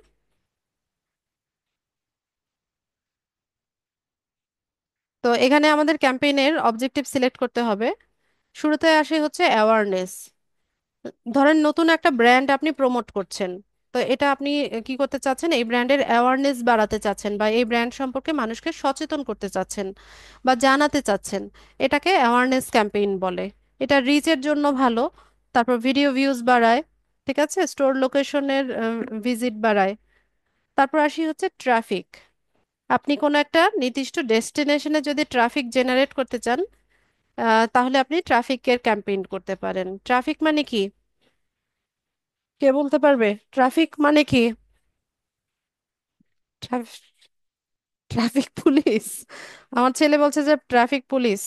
তো এখানে আমাদের ক্যাম্পেইনের অবজেক্টিভ সিলেক্ট করতে হবে। শুরুতে আসে হচ্ছে অ্যাওয়ারনেস। ধরেন নতুন একটা ব্র্যান্ড আপনি প্রমোট করছেন, তো এটা আপনি কি করতে চাচ্ছেন, এই ব্র্যান্ডের অ্যাওয়ারনেস বাড়াতে চাচ্ছেন বা এই ব্র্যান্ড সম্পর্কে মানুষকে সচেতন করতে চাচ্ছেন বা জানাতে চাচ্ছেন। এটাকে অ্যাওয়ারনেস ক্যাম্পেইন বলে। এটা রিচের জন্য ভালো। তারপর ভিডিও ভিউজ বাড়ায়। ঠিক আছে, স্টোর লোকেশনের ভিজিট বাড়ায়। তারপর আসি হচ্ছে ট্রাফিক। আপনি কোনো একটা নির্দিষ্ট ডেস্টিনেশনে যদি ট্রাফিক জেনারেট করতে চান, তাহলে আপনি ট্রাফিকের ক্যাম্পেইন করতে পারেন। ট্রাফিক মানে কি, কে বলতে পারবে? ট্রাফিক মানে কি? Traffic police? আমার ছেলে বলছে যে ট্রাফিক পুলিশ।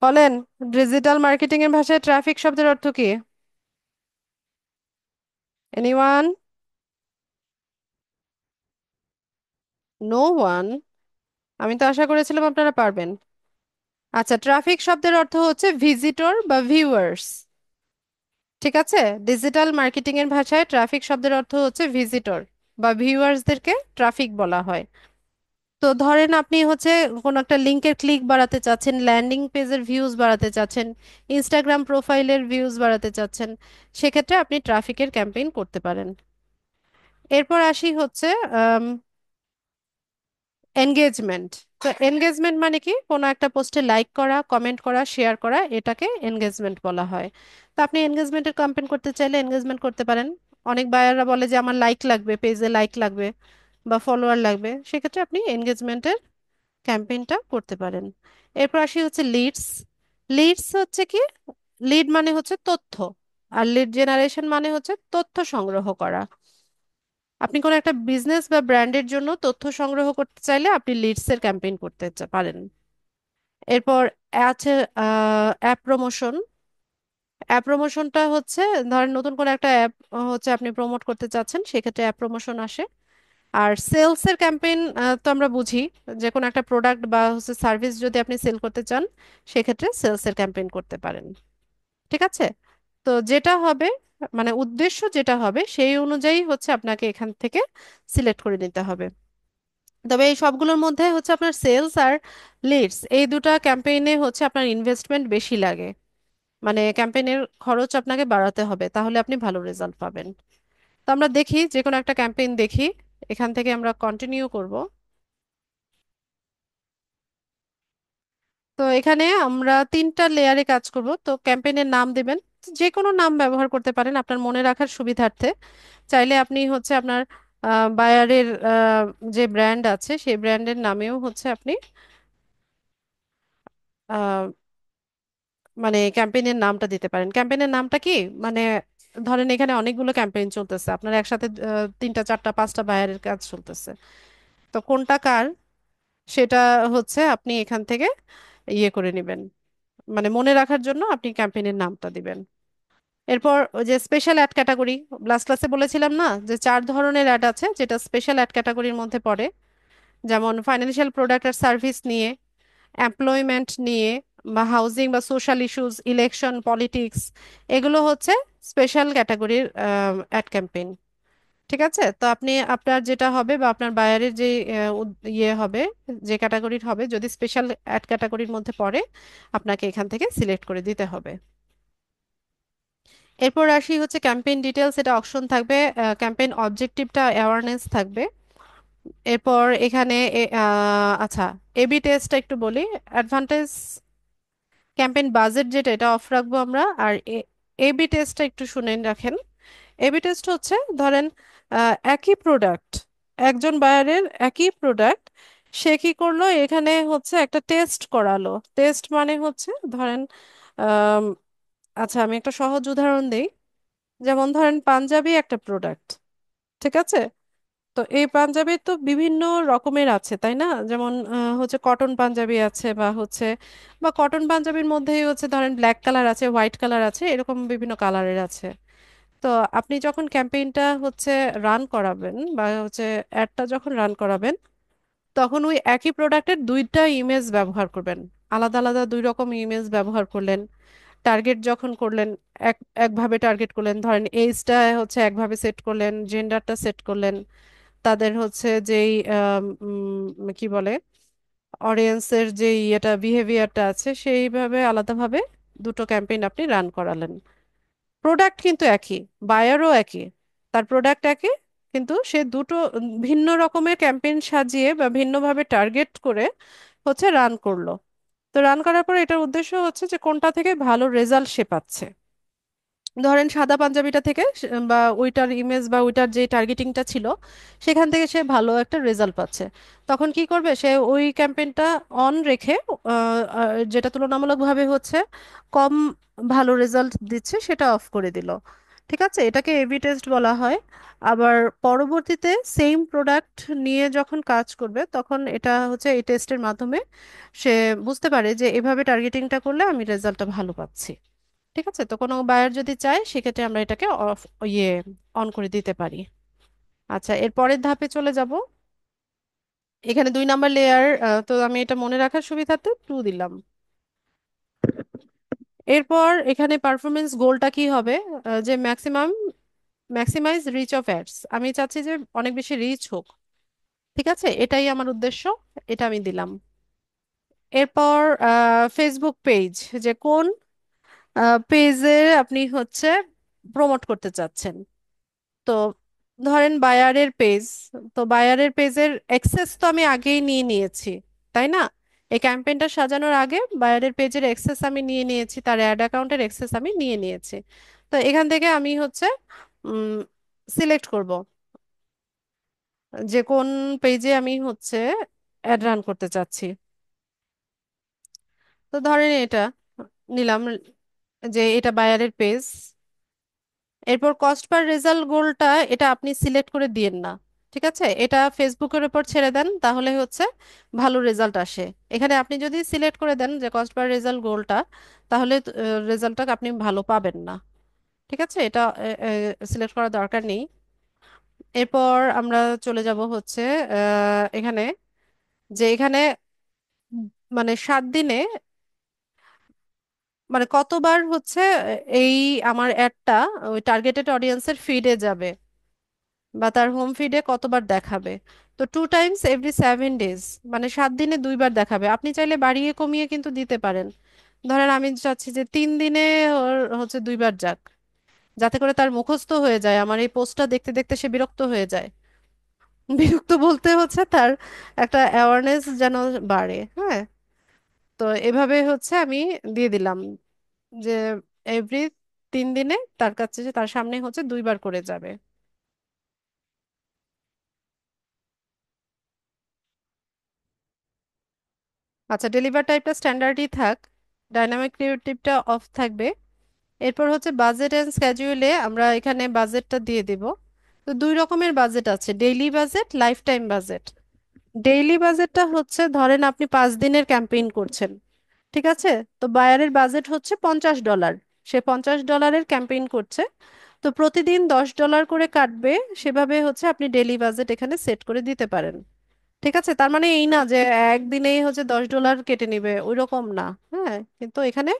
বলেন, ডিজিটাল মার্কেটিং এর ভাষায় ট্রাফিক শব্দের অর্থ কি? এনিওয়ান? No one? আমি তো আশা করেছিলাম আপনারা পারবেন। আচ্ছা, ট্রাফিক শব্দের অর্থ হচ্ছে ভিজিটর বা ভিউয়ার্স। ঠিক আছে, ডিজিটাল মার্কেটিং এর ভাষায় ট্রাফিক শব্দের অর্থ হচ্ছে ভিজিটর বা ভিউয়ার্সদেরকে ট্রাফিক বলা হয়। তো ধরেন আপনি হচ্ছে কোনো একটা লিঙ্কের ক্লিক বাড়াতে চাচ্ছেন, ল্যান্ডিং পেজের ভিউজ বাড়াতে চাচ্ছেন, ইনস্টাগ্রাম প্রোফাইলের ভিউজ বাড়াতে চাচ্ছেন, সেক্ষেত্রে আপনি ট্রাফিকের ক্যাম্পেইন করতে পারেন। এরপর আসি হচ্ছে এনগেজমেন্ট। তো এনগেজমেন্ট মানে কি, কোনো একটা পোস্টে লাইক করা, কমেন্ট করা, শেয়ার করা, এটাকে এনগেজমেন্ট বলা হয়। তো আপনি এনগেজমেন্টের ক্যাম্পেইন করতে চাইলে এনগেজমেন্ট করতে পারেন। অনেক বায়াররা বলে যে আমার লাইক লাগবে, পেজে লাইক লাগবে বা ফলোয়ার লাগবে, সেক্ষেত্রে আপনি এনগেজমেন্টের ক্যাম্পেইনটা করতে পারেন। এরপর আসি হচ্ছে লিডস। লিডস হচ্ছে কি, লিড মানে হচ্ছে তথ্য, আর লিড জেনারেশন মানে হচ্ছে তথ্য সংগ্রহ করা। আপনি কোনো একটা বিজনেস বা ব্র্যান্ডের জন্য তথ্য সংগ্রহ করতে চাইলে আপনি লিডস এর ক্যাম্পেইন করতে পারেন। এরপর আছে অ্যাপ প্রমোশন। অ্যাপ প্রমোশনটা হচ্ছে, ধরেন নতুন কোনো একটা অ্যাপ হচ্ছে আপনি প্রমোট করতে চাচ্ছেন, সেক্ষেত্রে অ্যাপ প্রমোশন আসে। আর সেলস এর ক্যাম্পেইন তো আমরা বুঝি, যে কোনো একটা প্রোডাক্ট বা হচ্ছে সার্ভিস যদি আপনি সেল করতে চান, সেক্ষেত্রে সেলস এর ক্যাম্পেইন করতে পারেন। ঠিক আছে। তো যেটা হবে, মানে উদ্দেশ্য যেটা হবে সেই অনুযায়ী হচ্ছে আপনাকে এখান থেকে সিলেক্ট করে নিতে হবে। তবে এই সবগুলোর মধ্যে হচ্ছে আপনার সেলস আর লিডস, এই দুটা ক্যাম্পেইনে হচ্ছে আপনার ইনভেস্টমেন্ট বেশি লাগে। মানে ক্যাম্পেইনের খরচ আপনাকে বাড়াতে হবে, তাহলে আপনি ভালো রেজাল্ট পাবেন। তো আমরা দেখি, যে কোনো একটা ক্যাম্পেইন দেখি, এখান থেকে আমরা কন্টিনিউ করব। তো এখানে আমরা তিনটা লেয়ারে কাজ করব। তো ক্যাম্পেইনের নাম দিবেন, যে কোনো নাম ব্যবহার করতে পারেন আপনার মনে রাখার সুবিধার্থে। চাইলে আপনি হচ্ছে আপনার বায়ারের যে ব্র্যান্ড আছে সেই ব্র্যান্ডের নামেও হচ্ছে আপনি আহ, মানে ক্যাম্পেইনের নামটা দিতে পারেন। ক্যাম্পেইনের নামটা কি, মানে ধরেন এখানে অনেকগুলো ক্যাম্পেইন চলতেছে, আপনার একসাথে তিনটা চারটা পাঁচটা বায়ারের কাজ চলতেছে। তো কোনটা কার, সেটা হচ্ছে আপনি এখান থেকে ইয়ে করে নেবেন, মানে মনে রাখার জন্য আপনি ক্যাম্পেইনের নামটা দিবেন। এরপর ওই যে স্পেশাল অ্যাড ক্যাটাগরি, লাস্ট ক্লাসে বলেছিলাম না যে চার ধরনের অ্যাড আছে যেটা স্পেশাল অ্যাড ক্যাটাগরির মধ্যে পড়ে। যেমন ফাইন্যান্সিয়াল প্রোডাক্ট আর সার্ভিস নিয়ে, এমপ্লয়মেন্ট নিয়ে, বা হাউজিং বা সোশ্যাল ইস্যুস, ইলেকশন, পলিটিক্স, এগুলো হচ্ছে স্পেশাল ক্যাটাগরির অ্যাড ক্যাম্পেইন। ঠিক আছে, তো আপনি আপনার যেটা হবে বা আপনার বায়ারের যে ইয়ে হবে, যে ক্যাটাগরির হবে, যদি স্পেশাল অ্যাড ক্যাটাগরির মধ্যে পড়ে, আপনাকে এখান থেকে সিলেক্ট করে দিতে হবে। এরপর আসি হচ্ছে ক্যাম্পেইন ডিটেলস, এটা অপশন থাকবে। ক্যাম্পেইন অবজেক্টিভটা অ্যাওয়ারনেস থাকবে। এরপর এখানে আচ্ছা, এবি টেস্টটা একটু বলি। অ্যাডভান্টেজ ক্যাম্পেইন বাজেট যেটা, এটা অফ রাখবো আমরা। আর এবি টেস্টটা একটু শুনে রাখেন। এবি টেস্ট হচ্ছে, ধরেন একই প্রোডাক্ট, একজন বায়ারের একই প্রোডাক্ট, সে কি করলো, এখানে হচ্ছে একটা টেস্ট করালো। টেস্ট মানে হচ্ছে ধরেন, আম, আচ্ছা আমি একটা সহজ উদাহরণ দিই। যেমন ধরেন পাঞ্জাবি একটা প্রোডাক্ট, ঠিক আছে? তো এই পাঞ্জাবি তো বিভিন্ন রকমের আছে, তাই না? যেমন হচ্ছে কটন পাঞ্জাবি আছে, বা হচ্ছে, বা কটন পাঞ্জাবির মধ্যেই হচ্ছে ধরেন ব্ল্যাক কালার আছে, হোয়াইট কালার আছে, এরকম বিভিন্ন কালারের আছে। তো আপনি যখন ক্যাম্পেইনটা হচ্ছে রান করাবেন, বা হচ্ছে অ্যাডটা যখন রান করাবেন, তখন ওই একই প্রোডাক্টের দুইটা ইমেজ ব্যবহার করবেন। আলাদা আলাদা দুই রকম ইমেজ ব্যবহার করলেন। টার্গেট যখন করলেন, এক একভাবে টার্গেট করলেন, ধরেন এইজটা হচ্ছে একভাবে সেট করলেন, জেন্ডারটা সেট করলেন, তাদের হচ্ছে যেই কি বলে, অডিয়েন্সের যে ইয়েটা, বিহেভিয়ারটা আছে, সেইভাবে আলাদাভাবে দুটো ক্যাম্পেইন আপনি রান করালেন। প্রোডাক্ট কিন্তু একই, বায়ারও একই, তার প্রোডাক্ট একই, কিন্তু সে দুটো ভিন্ন রকমের ক্যাম্পেইন সাজিয়ে বা ভিন্নভাবে টার্গেট করে হচ্ছে রান করলো। তো রান করার পর এটার উদ্দেশ্য হচ্ছে যে কোনটা থেকে ভালো রেজাল্ট সে পাচ্ছে। ধরেন সাদা পাঞ্জাবিটা থেকে বা ওইটার ইমেজ বা ওইটার যে টার্গেটিংটা ছিল, সেখান থেকে সে ভালো একটা রেজাল্ট পাচ্ছে, তখন কি করবে, সে ওই ক্যাম্পেইনটা অন রেখে যেটা তুলনামূলকভাবে হচ্ছে কম ভালো রেজাল্ট দিচ্ছে সেটা অফ করে দিল। ঠিক আছে, এটাকে এবি টেস্ট বলা হয়। আবার পরবর্তীতে সেম প্রোডাক্ট নিয়ে যখন কাজ করবে, তখন এটা হচ্ছে এই টেস্টের মাধ্যমে সে বুঝতে পারে যে এভাবে টার্গেটিংটা করলে আমি রেজাল্টটা ভালো পাচ্ছি। ঠিক আছে, তো কোনো বায়ার যদি চায় সেক্ষেত্রে আমরা এটাকে অফ, ইয়ে, অন করে দিতে পারি। আচ্ছা, এর পরের ধাপে চলে যাব। এখানে 2 নাম্বার লেয়ার, তো আমি এটা মনে রাখার সুবিধার্থে 2 দিলাম। এরপর এখানে পারফরমেন্স গোলটা কি হবে, যে ম্যাক্সিমাইজ রিচ অফ অ্যাডস, আমি চাচ্ছি যে অনেক বেশি রিচ হোক। ঠিক আছে, এটাই আমার উদ্দেশ্য, এটা আমি দিলাম। এরপর ফেসবুক পেজ, যে কোন পেজে আপনি হচ্ছে প্রমোট করতে চাচ্ছেন। তো ধরেন বায়ারের পেজ, তো বায়ারের পেজের অ্যাক্সেস তো আমি আগেই নিয়ে নিয়েছি, তাই না? এই ক্যাম্পেইনটা সাজানোর আগে বায়ারের পেজের অ্যাক্সেস আমি নিয়ে নিয়েছি, তার অ্যাড অ্যাকাউন্টের অ্যাক্সেস আমি নিয়ে নিয়েছি। তো এখান থেকে আমি হচ্ছে সিলেক্ট করব যে কোন পেজে আমি হচ্ছে অ্যাড রান করতে চাচ্ছি। তো ধরেন এটা নিলাম, যে এটা বায়ারের পেজ। এরপর কস্ট পার রেজাল্ট গোলটা, এটা আপনি সিলেক্ট করে দিয়েন না। ঠিক আছে, এটা ফেসবুকের উপর ছেড়ে দেন, তাহলে হচ্ছে ভালো রেজাল্ট আসে। এখানে আপনি যদি সিলেক্ট করে দেন যে কস্ট পার রেজাল্ট গোলটা, তাহলে রেজাল্টটা আপনি ভালো পাবেন না। ঠিক আছে, এটা সিলেক্ট করার দরকার নেই। এরপর আমরা চলে যাব হচ্ছে এখানে, যে এখানে মানে 7 দিনে, মানে কতবার হচ্ছে এই আমার অ্যাডটা ওই টার্গেটেড অডিয়েন্সের ফিডে যাবে, বা তার হোম ফিডে কতবার দেখাবে। তো 2 টাইমস এভরি 7 ডেজ, মানে 7 দিনে 2 বার দেখাবে। আপনি চাইলে বাড়িয়ে কমিয়ে কিন্তু দিতে পারেন। ধরেন আমি চাচ্ছি যে 3 দিনে ওর হচ্ছে 2 বার যাক, যাতে করে তার মুখস্থ হয়ে যায়, আমার এই পোস্টটা দেখতে দেখতে সে বিরক্ত হয়ে যায়। বিরক্ত বলতে হচ্ছে তার একটা অ্যাওয়ারনেস যেন বাড়ে, হ্যাঁ। তো এভাবে হচ্ছে আমি দিয়ে দিলাম যে এভরি 3 দিনে তার কাছে, তার সামনে হচ্ছে 2 বার করে যাবে। আচ্ছা, ডেলিভার টাইপটা স্ট্যান্ডার্ডই থাক, ডাইনামিক ক্রিয়েটিভটা অফ থাকবে। এরপর হচ্ছে বাজেট অ্যান্ড স্ক্যাজুয়ালে আমরা এখানে বাজেটটা দিয়ে দিব। তো 2 রকমের বাজেট আছে, daily budget, life time budget. Daily বাজেটটা হচ্ছে ধরেন আপনি 5 দিনের ক্যাম্পেইন করছেন, ঠিক আছে? তো বায়ারের বাজেট হচ্ছে $50, সে $50 ক্যাম্পেইন করছে। তো প্রতিদিন $10 করে কাটবে, সেভাবে হচ্ছে আপনি ডেইলি বাজেট এখানে সেট করে দিতে পারেন। ঠিক আছে, তার মানে এই না যে একদিনেই হচ্ছে $10 কেটে নিবে, ওই রকম না। হ্যাঁ, কিন্তু এখানে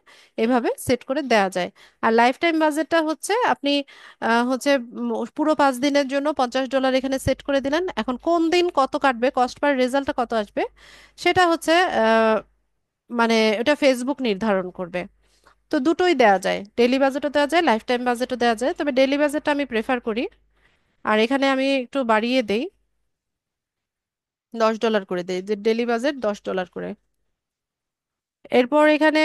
এভাবে সেট করে দেওয়া যায়। আর লাইফ টাইম বাজেটটা হচ্ছে আপনি হচ্ছে পুরো 5 দিনের জন্য $50 এখানে সেট করে দিলেন। এখন কোন দিন কত কাটবে, কস্ট পার রেজাল্টটা কত আসবে, সেটা হচ্ছে আহ, মানে এটা ফেসবুক নির্ধারণ করবে। তো দুটোই দেওয়া যায়, ডেইলি বাজেটও দেওয়া যায়, লাইফ টাইম বাজেটও দেওয়া যায়, তবে ডেইলি বাজেটটা আমি প্রেফার করি। আর এখানে আমি একটু বাড়িয়ে দেই, $10 করে দেই, যে ডেইলি বাজেট $10 করে। এরপর এখানে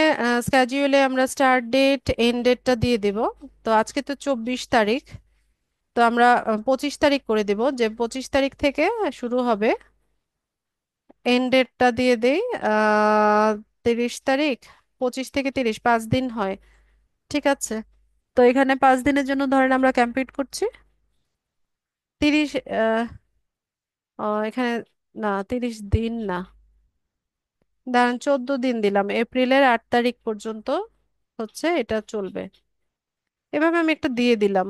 স্ক্যাজুয়ালে আমরা স্টার্ট ডেট এন্ড ডেটটা দিয়ে দেব। তো আজকে তো 24 তারিখ, তো আমরা 25 তারিখ করে দেব, যে 25 তারিখ থেকে শুরু হবে। এন্ড ডেটটা দিয়ে দেই আহ 30 তারিখ। 25 থেকে 30, 5 দিন হয়। ঠিক আছে, তো এখানে 5 দিনের জন্য ধরেন আমরা ক্যাম্পেইন করছি। 30 এখানে না, 30 দিন না, দাঁড়ান 14 দিন দিলাম, এপ্রিলের 8 তারিখ পর্যন্ত হচ্ছে এটা চলবে। এভাবে আমি একটা দিয়ে দিলাম।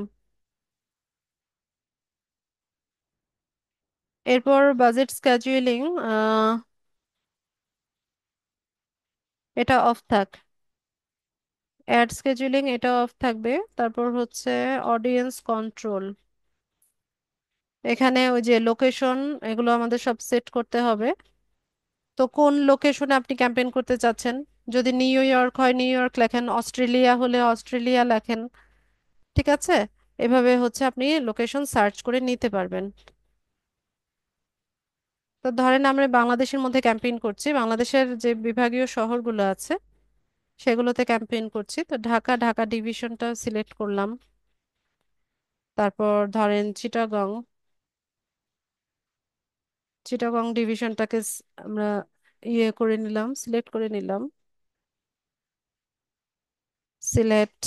এরপর বাজেট স্কেজুয়েলিং, এটা অফ থাক। অ্যাড স্কেজুয়েলিং এটা অফ থাকবে। তারপর হচ্ছে অডিয়েন্স কন্ট্রোল, এখানে ওই যে লোকেশন, এগুলো আমাদের সব সেট করতে হবে। তো কোন লোকেশনে আপনি ক্যাম্পেইন করতে চাচ্ছেন, যদি নিউ ইয়র্ক হয় নিউ ইয়র্ক লেখেন, অস্ট্রেলিয়া হলে অস্ট্রেলিয়া লেখেন। ঠিক আছে, এভাবে হচ্ছে আপনি লোকেশন সার্চ করে নিতে পারবেন। তো ধরেন আমরা বাংলাদেশের মধ্যে ক্যাম্পেইন করছি, বাংলাদেশের যে বিভাগীয় শহরগুলো আছে সেগুলোতে ক্যাম্পেইন করছি। তো ঢাকা, ঢাকা ডিভিশনটা সিলেক্ট করলাম। তারপর ধরেন চিটাগং, চিটাগং ডিভিশনটাকে আমরা ইয়ে করে নিলাম, সিলেক্ট করে নিলাম। সিলেট,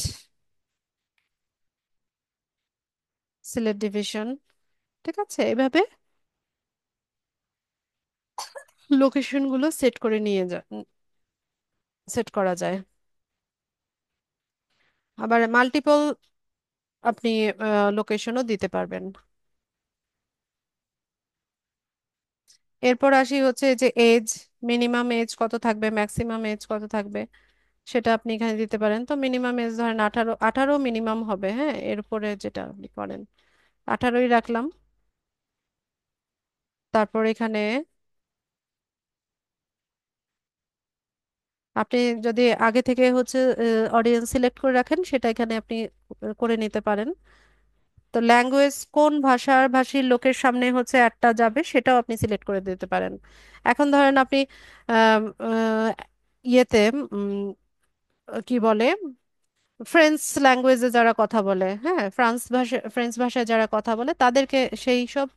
সিলেট ডিভিশন। ঠিক আছে, এভাবে লোকেশনগুলো সেট করে নিয়ে সেট করা যায়। আবার মাল্টিপল আপনি লোকেশনও দিতে পারবেন। এরপর আসি হচ্ছে যে এজ, মিনিমাম এজ কত থাকবে, ম্যাক্সিমাম এজ কত থাকবে, সেটা আপনি এখানে দিতে পারেন। তো মিনিমাম এজ ধরেন 18, 18 মিনিমাম হবে। হ্যাঁ, এর উপরে যেটা আপনি করেন 18ই রাখলাম। তারপর এখানে আপনি যদি আগে থেকে হচ্ছে অডিয়েন্স সিলেক্ট করে রাখেন, সেটা এখানে আপনি করে নিতে পারেন। তো ল্যাঙ্গুয়েজ, কোন ভাষার ভাষীর লোকের সামনে হচ্ছে একটা যাবে, সেটাও আপনি সিলেক্ট করে দিতে পারেন। এখন ধরেন আপনি আম, ইয়েতে কি বলে, ফ্রেঞ্চ ল্যাঙ্গুয়েজে যারা কথা বলে, হ্যাঁ, ফ্রেঞ্চ ভাষায় যারা কথা বলে তাদেরকে, সেই সব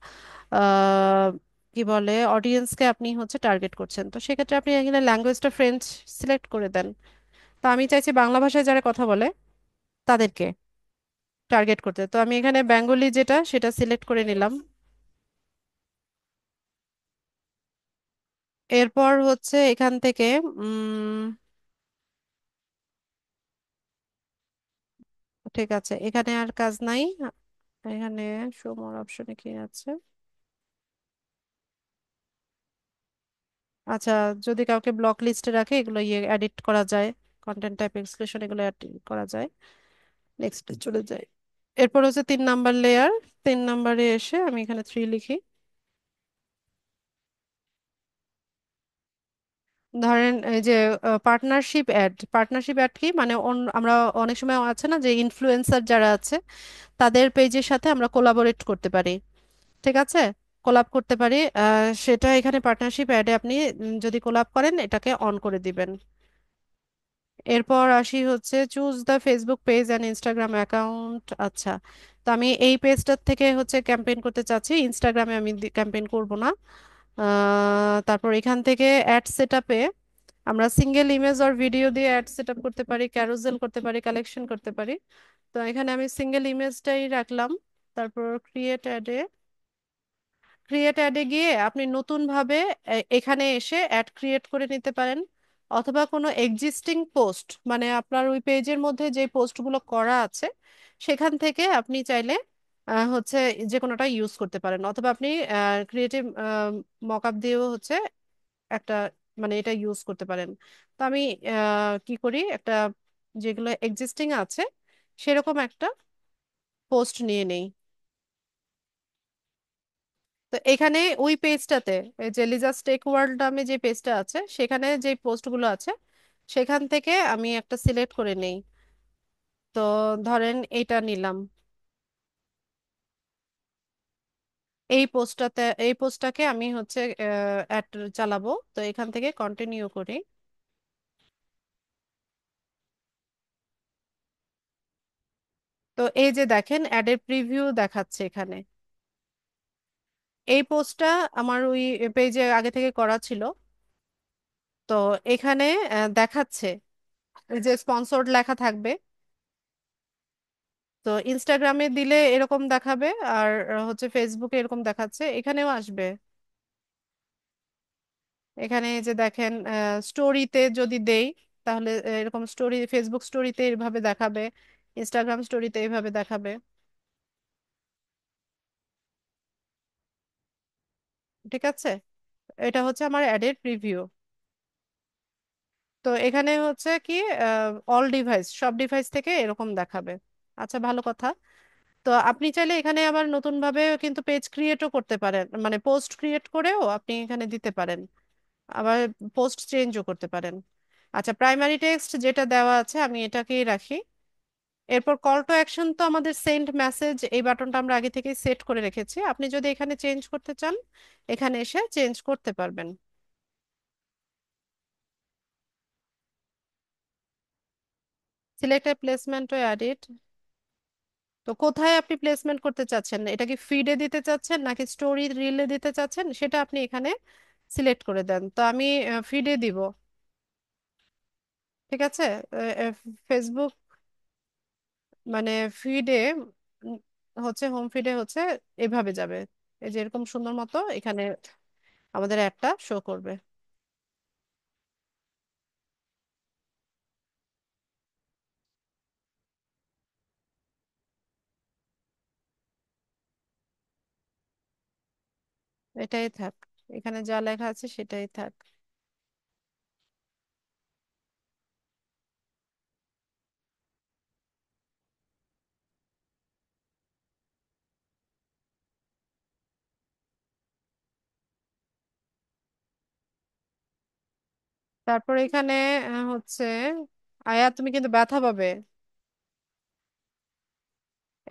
আহ, কি বলে অডিয়েন্সকে আপনি হচ্ছে টার্গেট করছেন। তো সেক্ষেত্রে আপনি এখানে ল্যাঙ্গুয়েজটা ফ্রেঞ্চ সিলেক্ট করে দেন। তো আমি চাইছি বাংলা ভাষায় যারা কথা বলে তাদেরকে টার্গেট করতে, তো আমি এখানে বেঙ্গলি যেটা সেটা সিলেক্ট করে নিলাম। এরপর হচ্ছে এখান থেকে উম ঠিক আছে, এখানে আর কাজ নাই। এখানে শো মোর অপশনে কি আছে, আচ্ছা, যদি কাউকে ব্লক লিস্টে রাখে এগুলো ইয়ে এডিট করা যায়, কন্টেন্ট টাইপ এক্সক্লুশন এগুলো এড করা যায়। নেক্সটে চলে যায়। এরপর হচ্ছে 3 নাম্বার লেয়ার। 3 নাম্বারে এসে আমি এখানে 3 লিখি। ধরেন এই যে পার্টনারশিপ অ্যাড, পার্টনারশিপ অ্যাড কি মানে, আমরা অনেক সময় আছে না যে ইনফ্লুয়েন্সার যারা আছে তাদের পেজের সাথে আমরা কোলাবোরেট করতে পারি। ঠিক আছে, কোলাব করতে পারি, সেটা এখানে পার্টনারশিপ অ্যাডে আপনি যদি কোলাব করেন এটাকে অন করে দিবেন। এরপর আসি হচ্ছে choose the Facebook page and Instagram account. আচ্ছা, তো আমি এই পেজটার থেকে হচ্ছে ক্যাম্পেইন করতে চাচ্ছি, ইনস্টাগ্রামে আমি ক্যাম্পেইন করব না। তারপর এখান থেকে অ্যাড সেটআপে আমরা সিঙ্গেল ইমেজ আর ভিডিও দিয়ে অ্যাড সেটআপ করতে পারি, ক্যারোসেল করতে পারি, কালেকশন করতে পারি। তো এখানে আমি সিঙ্গেল ইমেজটাই রাখলাম। তারপর ক্রিয়েট অ্যাডে গিয়ে আপনি নতুন ভাবে এখানে এসে অ্যাড ক্রিয়েট করে নিতে পারেন। অথবা কোনো এক্সিস্টিং পোস্ট, মানে আপনার ওই পেজের মধ্যে যে পোস্টগুলো করা আছে সেখান থেকে আপনি চাইলে হচ্ছে যে কোনোটা ইউজ করতে পারেন, অথবা আপনি ক্রিয়েটিভ মকআপ দিয়েও হচ্ছে একটা মানে এটা ইউজ করতে পারেন। তো আমি কি করি, একটা যেগুলো এক্সিস্টিং আছে সেরকম একটা পোস্ট নিয়ে নেই। তো এখানে ওই পেজটাতে, এই যে লিজা স্টেক ওয়ার্ল্ড নামে যে পেজটা আছে সেখানে যে পোস্টগুলো আছে সেখান থেকে আমি একটা সিলেক্ট করে নেই। তো ধরেন এইটা নিলাম, এই পোস্টটাকে আমি হচ্ছে অ্যাড চালাবো। তো এখান থেকে কন্টিনিউ করি। তো এই যে দেখেন অ্যাডের প্রিভিউ দেখাচ্ছে এখানে। এই পোস্টটা আমার ওই পেজে আগে থেকে করা ছিল। তো এখানে দেখাচ্ছে যে স্পন্সর্ড লেখা থাকবে। তো ইনস্টাগ্রামে দিলে এরকম দেখাবে, আর হচ্ছে ফেসবুকে এরকম দেখাচ্ছে, এখানেও আসবে। এখানে এই যে দেখেন স্টোরিতে যদি দেই তাহলে এরকম স্টোরি, ফেসবুক স্টোরিতে এইভাবে দেখাবে, ইনস্টাগ্রাম স্টোরিতে এইভাবে দেখাবে। ঠিক আছে, এটা হচ্ছে আমার অ্যাডের প্রিভিউ। তো এখানে হচ্ছে কি অল ডিভাইস, সব ডিভাইস থেকে এরকম দেখাবে। আচ্ছা, ভালো কথা। তো আপনি চাইলে এখানে আবার নতুন ভাবে কিন্তু পেজ ক্রিয়েটও করতে পারেন, মানে পোস্ট ক্রিয়েট করেও আপনি এখানে দিতে পারেন, আবার পোস্ট চেঞ্জও করতে পারেন। আচ্ছা, প্রাইমারি টেক্সট যেটা দেওয়া আছে আমি এটাকেই রাখি। এরপর কল টু অ্যাকশন, তো আমাদের সেন্ড মেসেজ এই বাটনটা আমরা আগে থেকেই সেট করে রেখেছি, আপনি যদি এখানে চেঞ্জ করতে চান এখানে এসে চেঞ্জ করতে পারবেন। সিলেক্ট প্লেসমেন্ট ও এডিট। তো কোথায় আপনি প্লেসমেন্ট করতে চাচ্ছেন, এটা কি ফিডে দিতে চাচ্ছেন নাকি স্টোরি রিলে দিতে চাচ্ছেন, সেটা আপনি এখানে সিলেক্ট করে দেন। তো আমি ফিডে দিব। ঠিক আছে, ফেসবুক মানে ফিডে হচ্ছে, হোম ফিডে হচ্ছে এভাবে যাবে, এই যে এরকম সুন্দর মতো এখানে আমাদের একটা শো করবে। এটাই থাক, এখানে যা লেখা আছে সেটাই থাক। তারপর এখানে হচ্ছে আয়া, তুমি কিন্তু ব্যথা পাবে।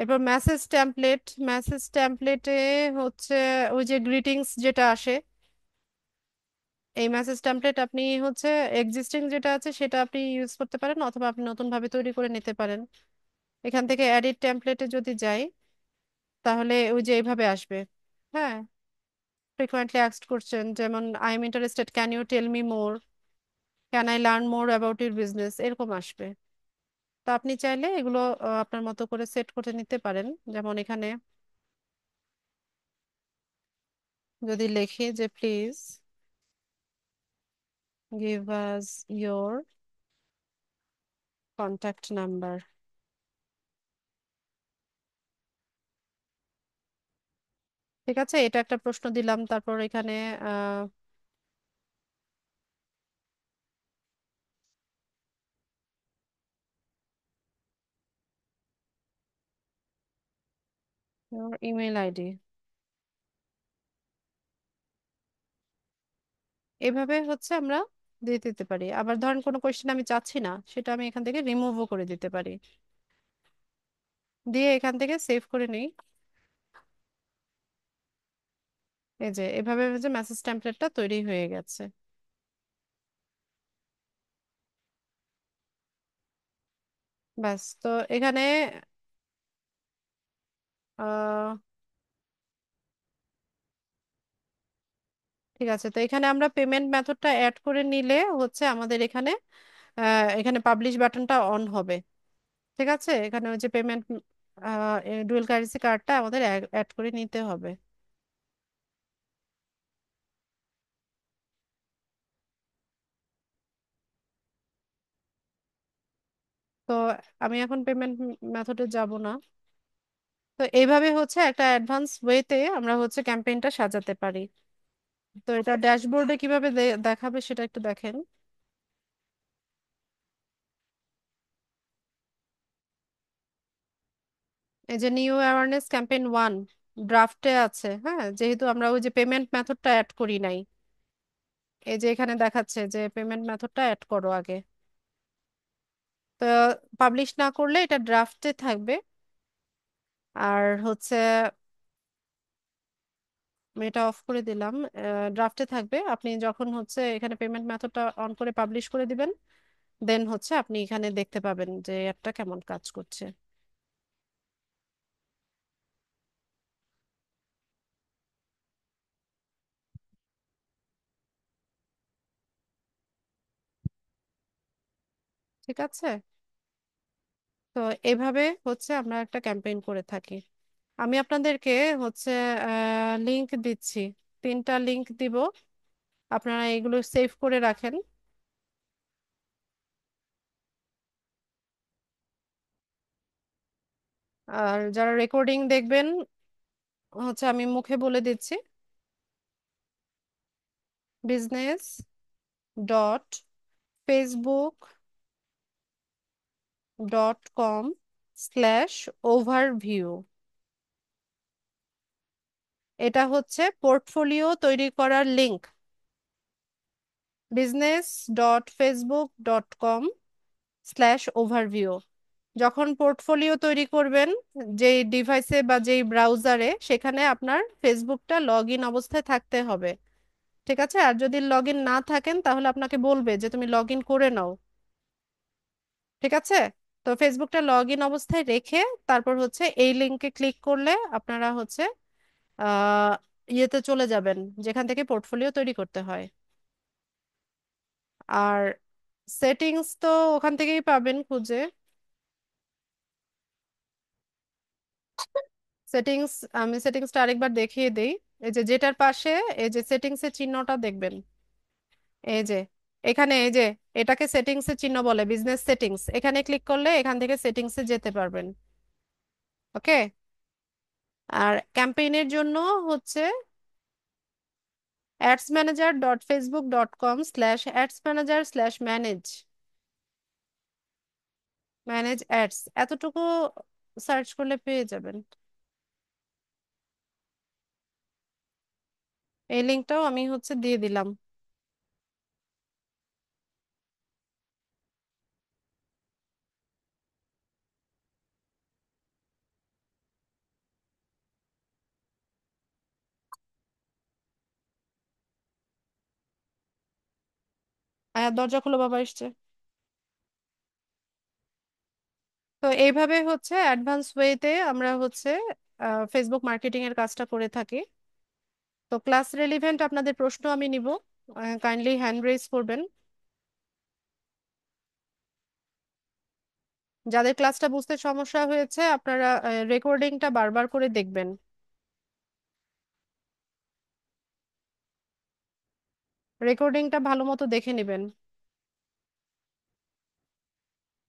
এরপর মেসেজ টেমপ্লেট, মেসেজ টেমপ্লেটে হচ্ছে ওই যে গ্রিটিংস যেটা আসে, এই মেসেজ টেমপ্লেট আপনি হচ্ছে এক্সিস্টিং যেটা আছে সেটা আপনি ইউজ করতে পারেন, অথবা আপনি নতুন ভাবে তৈরি করে নিতে পারেন। এখান থেকে এডিট টেমপ্লেটে যদি যাই তাহলে ওই যে এইভাবে আসবে। হ্যাঁ, ফ্রিকোয়েন্টলি আস্কড কোশ্চেন, যেমন I am interested, can you tell me more, can I learn more about your business, এরকম আসবে। তো আপনি চাইলে এগুলো আপনার মতো করে সেট করে নিতে পারেন। যেমন এখানে যদি লিখি যে please give us your contact number. ঠিক আছে, এটা একটা প্রশ্ন দিলাম। তারপর এখানে ইমেল আইডি, এভাবে হচ্ছে আমরা দিয়ে দিতে পারি। আবার ধরেন কোনো কোয়েশ্চেন আমি চাচ্ছি না, সেটা আমি এখান থেকে রিমুভও করে দিতে পারি, দিয়ে এখান থেকে সেভ করে নিই। এই যে এভাবে যে মেসেজ টেমপ্লেটটা তৈরি হয়ে গেছে। ব্যাস, তো এখানে আহ ঠিক আছে, তো এখানে আমরা পেমেন্ট মেথডটা অ্যাড করে নিলে হচ্ছে আমাদের এখানে এখানে পাবলিশ বাটনটা অন হবে। ঠিক আছে, এখানে ওই যে পেমেন্ট ডুয়াল কারেন্সি কার্ডটা আমাদের অ্যাড করে নিতে হবে। তো আমি এখন পেমেন্ট মেথডে যাব না, তো এইভাবে হচ্ছে একটা অ্যাডভান্স ওয়েতে আমরা হচ্ছে ক্যাম্পেইনটা সাজাতে পারি। তো এটা ড্যাশবোর্ডে কিভাবে দেখাবে সেটা একটু দেখেন। এই যে নিউ অ্যাওয়ারনেস ক্যাম্পেইন 1 ড্রাফটে আছে, হ্যাঁ, যেহেতু আমরা ওই যে পেমেন্ট মেথডটা অ্যাড করি নাই। এই যে এখানে দেখাচ্ছে যে পেমেন্ট মেথডটা অ্যাড করো আগে। তো পাবলিশ না করলে এটা ড্রাফটে থাকবে। আর হচ্ছে আমি এটা অফ করে দিলাম, ড্রাফটে থাকবে। আপনি যখন হচ্ছে এখানে পেমেন্ট মেথডটা অন করে পাবলিশ করে দিবেন, দেন হচ্ছে আপনি এখানে দেখতে পাবেন যে অ্যাডটা কেমন কাজ করছে। ঠিক আছে। তো এভাবে হচ্ছে আমরা একটা ক্যাম্পেইন করে থাকি। আমি আপনাদেরকে হচ্ছে লিংক দিচ্ছি, 3টা লিংক দিব, আপনারা এগুলো সেভ করে রাখেন। আর যারা রেকর্ডিং দেখবেন হচ্ছে আমি মুখে বলে দিচ্ছি, business.facebook.com/overview। এটা হচ্ছে পোর্টফোলিও তৈরি করার লিংক। business.facebook.com/overview। যখন পোর্টফোলিও তৈরি করবেন যেই ডিভাইসে বা যেই ব্রাউজারে, সেখানে আপনার ফেসবুকটা লগ ইন অবস্থায় থাকতে হবে। ঠিক আছে। আর যদি লগ ইন না থাকেন তাহলে আপনাকে বলবে যে তুমি লগ ইন করে নাও। ঠিক আছে। তো ফেসবুকটা লগ ইন অবস্থায় রেখে তারপর হচ্ছে এই লিংকে ক্লিক করলে আপনারা হচ্ছে আহ ইয়েতে চলে যাবেন যেখান থেকে পোর্টফোলিও তৈরি করতে হয়। আর সেটিংস তো ওখান থেকেই পাবেন খুঁজে। সেটিংস, আমি সেটিংসটা আরেকবার দেখিয়ে দেই। এই যে যেটার পাশে এই যে সেটিংস এর চিহ্নটা দেখবেন, এই যে এখানে এই যে এটাকে সেটিংস এর চিহ্ন বলে, বিজনেস সেটিংস। এখানে ক্লিক করলে এখান থেকে সেটিংস এ যেতে পারবেন। ওকে। আর ক্যাম্পেইনের জন্য হচ্ছে adsmanager.facebook.com/adsmanager/manage ম্যানেজ অ্যাডস, এতটুকু সার্চ করলে পেয়ে যাবেন। এই লিঙ্কটাও আমি হচ্ছে দিয়ে দিলাম। দরজা খুলো, বাবা এসছে। তো এইভাবে হচ্ছে অ্যাডভান্স ওয়েতে আমরা হচ্ছে ফেসবুক মার্কেটিং এর কাজটা করে থাকি। তো ক্লাস রেলিভেন্ট আপনাদের প্রশ্ন আমি নিব, কাইন্ডলি হ্যান্ড রেজ করবেন। যাদের ক্লাসটা বুঝতে সমস্যা হয়েছে আপনারা রেকর্ডিংটা বারবার করে দেখবেন। রেকর্ডিংটা ভালো মতো দেখে নেবেন।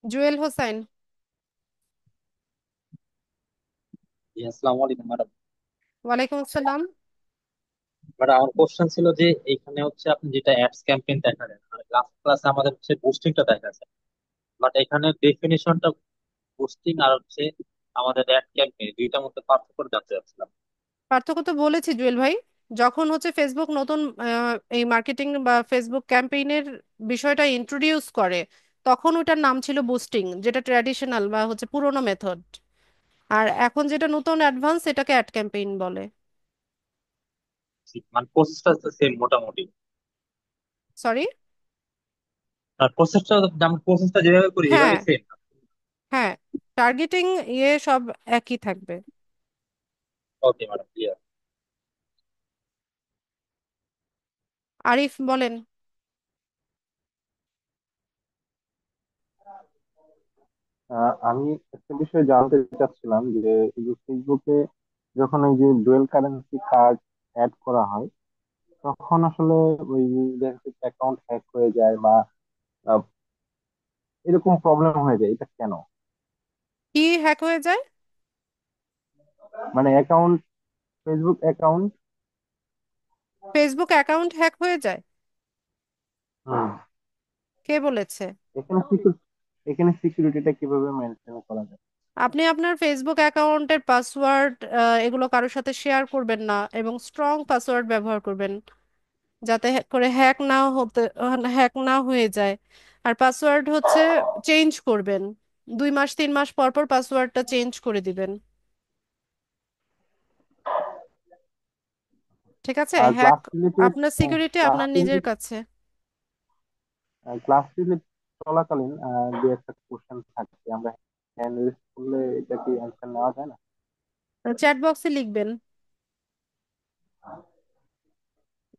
জুয়েল হোসেন। জি, আসসালামু আলাইকুম ম্যাডাম। ওয়ালাইকুম আসসালাম। ম্যাডাম, আমার কোশ্চেন ছিল যে এখানে হচ্ছে আপনি যেটা অ্যাডস ক্যাম্পেইন দেখালেন আর লাস্ট ক্লাসে আমাদের হচ্ছে বুস্টিংটা দেখাচ্ছে, বাট এখানে ডেফিনিশনটা বুস্টিং আর হচ্ছে আমাদের অ্যাড ক্যাম্পেইন দুইটার মধ্যে পার্থক্য জানতে চাচ্ছিলাম। পার্থক্য তো বলেছি জুয়েল ভাই। যখন হচ্ছে ফেসবুক নতুন এই মার্কেটিং বা ফেসবুক ক্যাম্পেইনের বিষয়টা ইন্ট্রোডিউস করে, তখন ওটার নাম ছিল বুস্টিং, যেটা ট্র্যাডিশনাল বা হচ্ছে পুরোনো মেথড। আর এখন যেটা নতুন অ্যাডভান্স, এটাকে অ্যাড ক্যাম্পেইন বলে। মানে প্রসেসটা হচ্ছে সেম মোটামুটি। সরি। আর প্রসেসটা প্রসেসটা যেভাবে করি হ্যাঁ, এভাবে সেম। হ্যাঁ, টার্গেটিং সব একই থাকবে। Okay madam, clear. আরিফ বলেন। আমি একটা বিষয় জানতে চাচ্ছিলাম যে এই যে ফেসবুকে যখন এই যে ডুয়েল কারেন্সি কার্ড অ্যাড করা হয় তখন আসলে ওই অ্যাকাউন্ট হ্যাক হয়ে যায় বা আহ, এরকম প্রবলেম হয়ে যায়, এটা কেন? কি হ্যাক হয়ে যায়? মানে account, Facebook account. Facebook account hack হয়ে যায়? হুম। কে বলেছে? এখানে সিকিউর এখানে সিকিউরিটিটা কিভাবে মেনটেন করা যায়? আপনি আপনার ফেসবুক অ্যাকাউন্টের পাসওয়ার্ড এগুলো কারোর সাথে শেয়ার করবেন না, এবং স্ট্রং পাসওয়ার্ড ব্যবহার করবেন, যাতে করে হ্যাক না হয়ে যায়। আর পাসওয়ার্ড হচ্ছে চেঞ্জ করবেন, 2 মাস 3 মাস পর পর পাসওয়ার্ডটা চেঞ্জ করে দিবেন। ঠিক আছে? আর হ্যাক, ক্লাস রিলেটেড আপনার সিকিউরিটি ক্লাস আপনার নিজের রিলেটেড কাছে। ক্লাস রিলেটেড চলাকালীন যে একটা কোশ্চেন থাকে, আমরা হ্যান্ড রেজ করলে এটা কি অ্যান্সার নেওয়া যায় না? চ্যাট বক্সে লিখবেন, আমি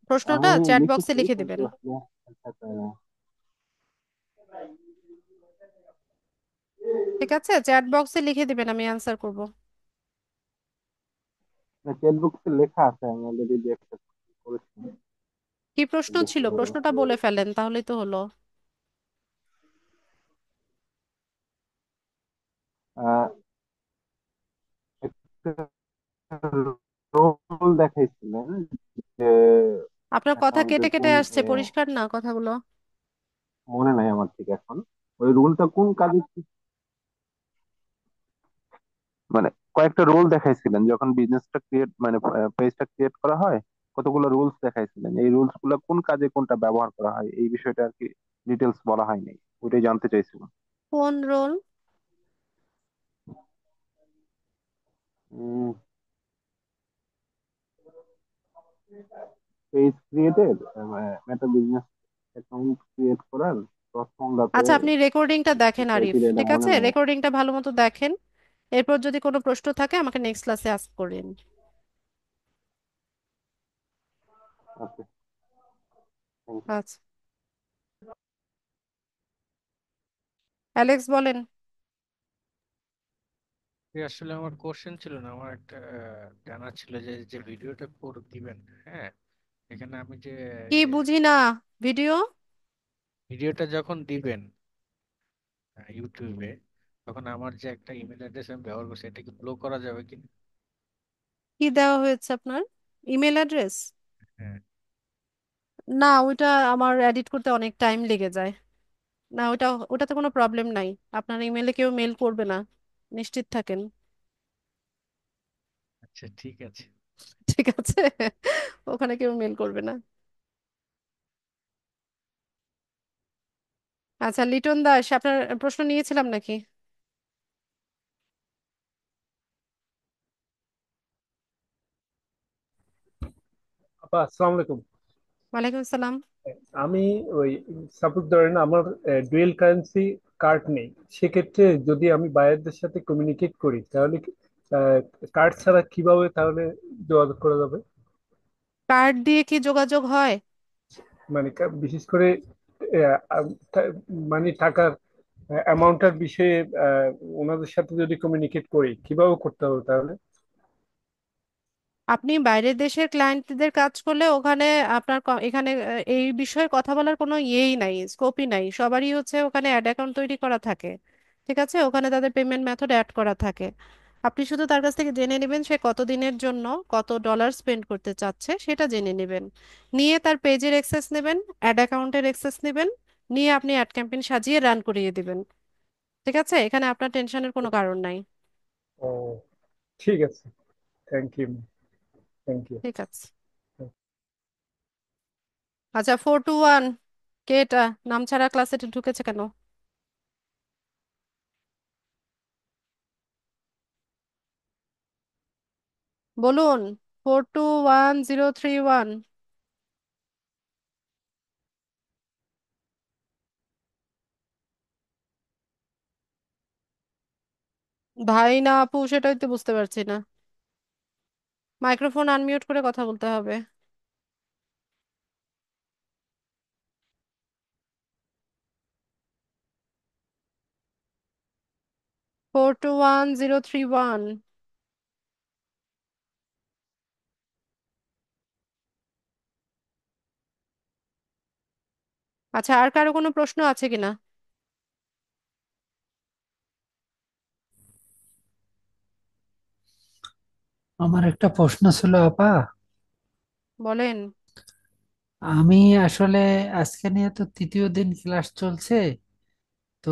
প্রশ্নটা চ্যাট বক্সে লিখেছি লিখে কিন্তু দিবেন। আসলে answer পাই না। ঠিক আছে, চ্যাট বক্সে লিখে দিবেন, আমি অ্যান্সার করব। চেক বুকতে লেখা আছে, আমি অলরেডি যে একটা করেছি কি প্রশ্ন ছিল? দেখতে পারবো। প্রশ্নটা বলে ফেলেন, তাহলেই তো হলো। আহ, একটা রোল দেখাইছিলেন যে আপনার কথা কেটে অ্যাকাউন্টের কেটে কোন আসছে, পরিষ্কার না কথাগুলো। মনে নাই আমার ঠিক এখন। ওই রুলটা কোন কাজে মানে কয়েকটা রোল দেখাইছিলেন যখন বিজনেসটা ক্রিয়েট মানে পেজটা ক্রিয়েট করা হয়, কতগুলো রুলস দেখাইছিলেন, এই রুলস গুলো কোন কাজে কোনটা ব্যবহার করা হয় এই বিষয়টা আর কি ডিটেলস বলা হয়নি, ওইটাই জানতে চাইছিলাম। কোন রোল? পেজ ক্রিয়েটেড, একটা বিজনেস অ্যাকাউন্ট ক্রিয়েট করার প্রথমটাতে আচ্ছা, আপনি রেকর্ডিংটা কি দেখেন আরিফ, ক্রাইটেরিয়াটা ঠিক মনে আছে? নাই। রেকর্ডিংটা ভালো মতো দেখেন। এরপর যদি কোনো প্রশ্ন থাকে আমাকে নেক্সট ক্লাসে আস্ক করেন। ওকে। আচ্ছা, অ্যালেক্স বলেন। আসলে আমার কোশ্চেন ছিল না, আমার একটা জানার ছিল যে যে ভিডিওটা দিবেন, হ্যাঁ, এখানে আমি যে কি বুঝি না? ভিডিও? ভিডিওটা যখন দিবেন ইউটিউবে, তখন আমার যে একটা ইমেল অ্যাড্রেস আমি ব্যবহার করছি এটা কি ব্লক করা যাবে কি? কি দেওয়া হয়েছে আপনার? Email address? হ্যাঁ। না, ওইটা আমার এডিট করতে অনেক টাইম লেগে যায়। না, ওটাতে কোনো প্রবলেম নাই। আপনার ইমেলে কেউ মেল করবে না, নিশ্চিত থাকেন। আচ্ছা, ঠিক আছে। ঠিক আছে, ওখানে কেউ মেল করবে না। আচ্ছা, লিটন দাস, আপনার প্রশ্ন নিয়েছিলাম নাকি? আপা আসসালামু আলাইকুম। ওয়ালাইকুম আসসালাম। আমি ওই সাপোজ ধরেন আমার ডুয়েল কারেন্সি কার্ড নেই, সেক্ষেত্রে যদি আমি বায়ারদের সাথে কমিউনিকেট করি তাহলে কার্ড ছাড়া কিভাবে তাহলে যোগাযোগ করা যাবে? কার্ড দিয়ে কি যোগাযোগ হয়? মানে বিশেষ করে মানে টাকার অ্যামাউন্টের বিষয়ে আহ, ওনাদের সাথে যদি কমিউনিকেট করি কিভাবে করতে হবে তাহলে? আপনি বাইরের দেশের ক্লায়েন্টদের কাজ করলে ওখানে আপনার এখানে এই বিষয়ে কথা বলার কোনো ইয়েই নাই, স্কোপই নাই। সবারই হচ্ছে ওখানে অ্যাড অ্যাকাউন্ট তৈরি করা থাকে। ঠিক আছে, ওখানে তাদের পেমেন্ট মেথড অ্যাড করা থাকে। আপনি শুধু তার কাছ থেকে জেনে নেবেন সে কত দিনের জন্য কত ডলার স্পেন্ড করতে চাচ্ছে, সেটা জেনে নেবেন। নিয়ে তার পেজের অ্যাক্সেস নেবেন, অ্যাড অ্যাকাউন্টের অ্যাক্সেস নেবেন, নিয়ে আপনি অ্যাড ক্যাম্পেইন সাজিয়ে রান করিয়ে দিবেন। ঠিক আছে, এখানে আপনার টেনশনের কোনো কারণ নাই। ও, ঠিক আছে। Thank you. Thank you. ঠিক আছে। আচ্ছা, 421, কে এটা? নাম ছাড়া ক্লাসে ঢুকেছে কেন? বলুন। 421031। ভাই না আপু, সেটাই তো বুঝতে পারছি না। মাইক্রোফোন আনমিউট করে কথা বলতে হবে। 421031। আচ্ছা, আর কারো কোনো প্রশ্ন আছে কিনা? আমার একটা প্রশ্ন ছিল আপা। বলেন। আমি আসলে আজকে নিয়ে তো তৃতীয় দিন ক্লাস চলছে, তো